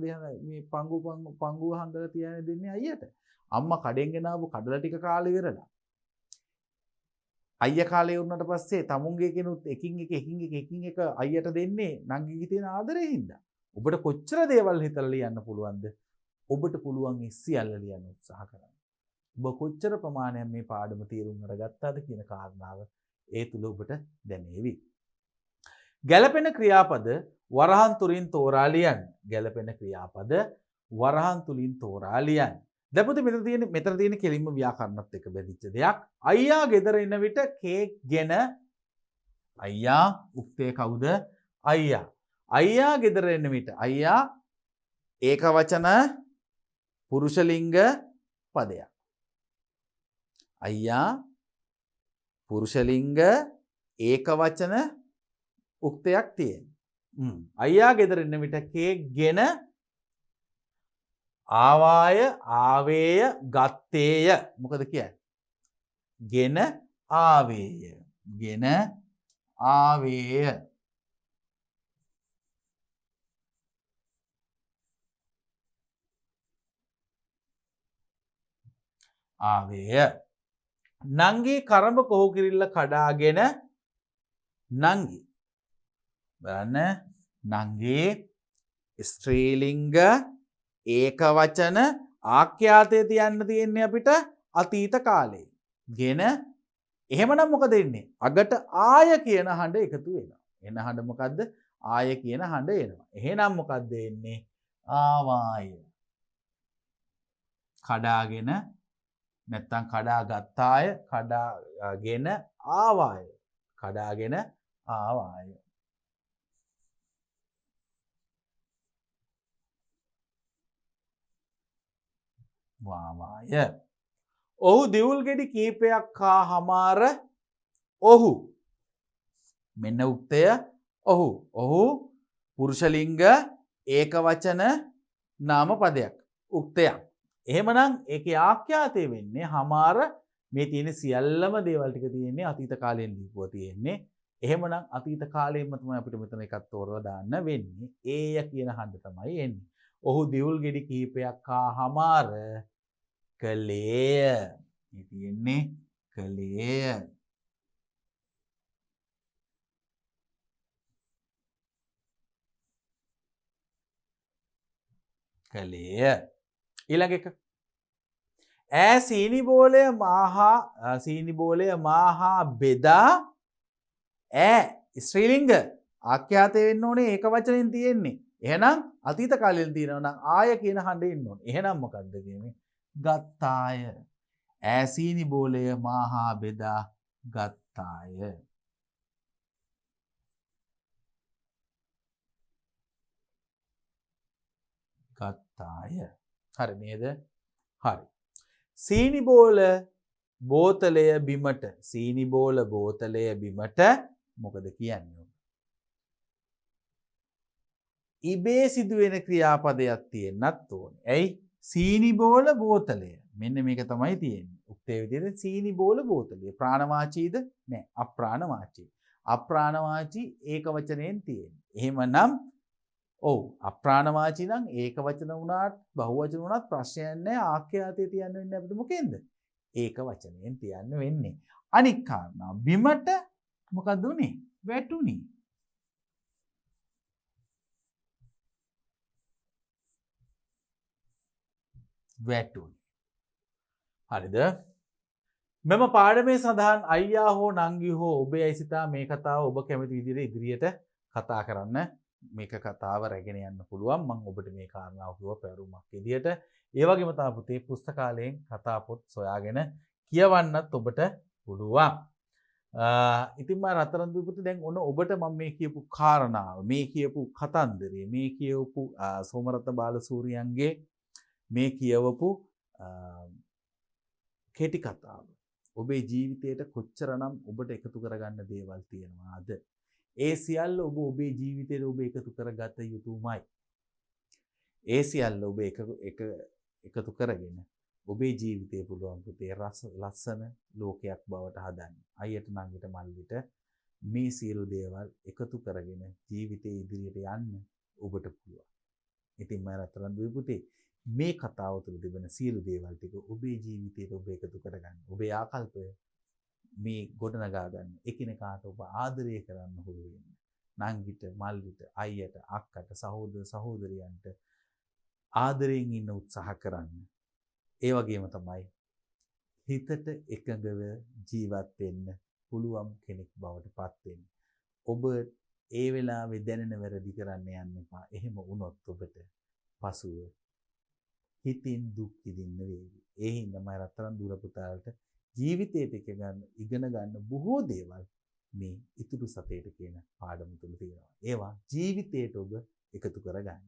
මේ පංගුව හංගලා තියාගෙන දෙන්නේ අයියට. අම්මා කඩෙන් ගෙනාවු කඩලා ටික කාලේ ඉවරලා. අයියා කාලේ වුණාට පස්සේ තමුන්ගේ කෙනුත් එකින් එක අයියට දෙන්නේ නංගිගේ තියෙන ආදරයෙන් හින්දා. ඔබට කොච්චර දේවල් හිතලා ලියන්න පුළුවන්ද? ඔබට පුළුවන් ඒ සියල්ල ලියන්න උත්සාහ කරන්න. ඔබ කොච්චර ප්‍රමාණයක් මේ පාඩම තේරුම් අරගත්තාද කියන කාරණාව ඒ තුල ඔබට දැනේවි. ගැළපෙන ක්‍රියාපද වරහන් තුලින් තෝරා ලියන්න. ගැළපෙන ක්‍රියාපද වරහන් තුලින් තෝරා ලියන්න. දැන් පුතේ මෙතන තියෙන කෙලින්ම ව්‍යාකරණත් එක්ක බැඳිච්ච දෙයක්. අයියා ගෙදර එන විට කේක් ගෙන අයියා උක්තේ කවුද? අයියා. අයියා ගෙදර එන විට අයියා ඒක වචන පුරුෂලිංග පදයක්. අයියා පුරුෂලිංග ඒක වචන උක්තයක් තියෙන. අයියා ගෙදර එන විට කේක් ගෙන ආවාය, ආවේය, ගත්තේය. මොකද කියන්නේ? ගෙන ආවේය. ගෙන ආවේය. ආවේය. නංගී කරඹ කොහු කිරිල්ල කඩාගෙන නංගි. බලන්න නංගී ස්ත්‍රීලිංග ඒක වචන ආඛ්‍යාතය තියන්න තියෙන්නේ අපිට අතීත කාලේ. ගෙන එහෙමනම් මොකද වෙන්නේ? අගට ආය කියන හඬ එකතු වෙනවා. එන හඬ මොකද්ද? ආය කියන හඬ එනවා. එහෙනම් මොකද්ද එන්නේ? ආවාය. කඩාගෙන නැත්තම් කඩා ගත්තාය, කඩාගෙන ආවාය. කඩාගෙන ආවාය. වාවාය. ඔහු දිවුල් ගෙඩි කීපයක් කා හමාර ඔහු. මෙන්න උක්තය ඔහු. ඔහු පුරුෂලිංග ඒකවචන නාමපදයක්. උක්තයක්. එහෙමනම් ඒකේ ආඛ්‍යාතය වෙන්නේ හමාර මේ තියෙන සියල්ලම දේවල් ටික තියෙන්නේ අතීත කාලයෙන් ලියපුවා තියෙන්නේ. එහෙමනම් අතීත කාලයෙන්ම තමයි අපිට මෙතන එකක් තෝරලා දාන්න වෙන්නේ. ඒය කියන හඬ තමයි එන්නේ. ඔහු දිවුල් ගෙඩි කිහිපයක් කා හමාර කළේය. මේ තියෙන්නේ කළේය. කළේය. ඊළඟ එක ඈ සීනි බෝලය මාහා බෙදා ඈ ස්ත්‍රීලිංග ආඛ්‍යාතය වෙන්න ඕනේ ඒක වචනෙන් තියෙන්නේ. එහෙනම් අතීත කාලෙන් තියෙනවා නම් ආය කියන හඬ එන්න ඕනේ. එහෙනම් මොකද්ද කියන්නේ? ගත්තාය. ඈ සීනි බෝලය මාහා බෙදා ගත්තාය. ගත්තාය. හරි නේද? හරි. සීනි බෝල බෝතලය බිමට සීනි බෝල බෝතලය බිමට මොකද කියන්නේ? ඉබේ සිදුවෙන ක්‍රියාපදයක් තියෙන්නත් ඕනේ. ඇයි? සීනි බෝල බෝතලය. මෙන්න මේක තමයි තියෙන්නේ. උක්තේ විදිහට සීනි බෝල බෝතලය. ප්‍රාණවාචීද? නෑ. අප්‍රාණවාචී. අප්‍රාණවාචී ඒක වචනයෙන් තියෙන්නේ. එහෙමනම් ඔව් අප්‍රාණවාචී නම් ඒක වචන වුණාට බහුවචන වුණත් ප්‍රශ්නයක් නෑ. ආඛ්‍යාතය තියන්න වෙන්නේ අපිට මොකෙන්ද? ඒක වචනයෙන් තියන්න වෙන්නේ. අනික් කාරණා බිමට මොකද උනේ? වැටුනි. වැටුනි. හරිද? මෙම පාඩමේ සඳහන් අයියා හෝ නංගි හෝ ඔබේ ඇසිතා මේ කතාව ඔබ කැමති විදිහට ඉදිරියට කතා කරන්න. මේක කතාව රැගෙන යන්න පුළුවන්. මම ඔබට මේ කාරණාව කිව්වා පැවරුමක් විදිහට. ඒ වගේම තමයි පුතේ පුස්තකාලයෙන් කතා පොත් සොයාගෙන කියවන්නත් ඔබට පුළුවන්. ඉතින් මම රත්තරන් දුපුත දැන් ඔන්න ඔබට මම මේ කියපු කාරණාව, මේ කියපු කතන්දරය, මේ කියවපු සෝමරත්න බාලසූරියන්ගේ මේ කියවපු කෙටි කතාව ඔබේ ජීවිතයට කොච්චරනම් ඔබට එකතු කරගන්න දේවල් තියෙනවාද? ඒ සියල්ල ඔබ ඔබේ ජීවිතයට ඔබ එකතු කරගත යුතුමයි. ඒ සියල්ල ඔබ එකතු කරගෙන ඔබේ ජීවිතය පුළුවන් පුතේ ලස්සන ලෝකයක් බවට හදන්න. අයියට නංගිට මල්ලිට මේ සියලු දේවල් එකතු කරගෙන ජීවිතේ ඉදිරියට යන්න ඔබට පුළුවන්. ඉතින් මම රත්තරන් දුවේ පුතේ මේ කතාව තුළ තිබෙන සියලු දේවල් ටික ඔබේ ජීවිතයට ඔබ එකතු කරගන්න. ඔබේ ආකල්පය මේ ගොඩනගා ගන්න. එකිනෙකාට ඔබ ආදරය කරන්න හුරු වෙන්න. නංගිට, මල්ලිට, අයියට, අක්කට, සහෝදර සහෝදරියන්ට ආදරයෙන් ඉන්න උත්සාහ කරන්න. ඒ වගේම තමයි හිතට එකඟව ජීවත් වෙන්න පුළුවන් කෙනෙක් බවට පත් වෙන්න. ඔබ ඒ වෙලාවේ දැනෙන වැරදි කරන්න යන්න එපා. එහෙම වුණොත් ඔබට පසුව හිතින් දුක් විඳින්න වේවි. ඒ හින්දා මම රත්තරන් දුර පුතාලට ජීවිතයට ඉගෙන ගන්න බොහෝ දේවල් මේ ඉතුරු සතේට කියන පාඩම තුල තියෙනවා. ඒවා ජීවිතයට ඔබ එකතු කරගන්න.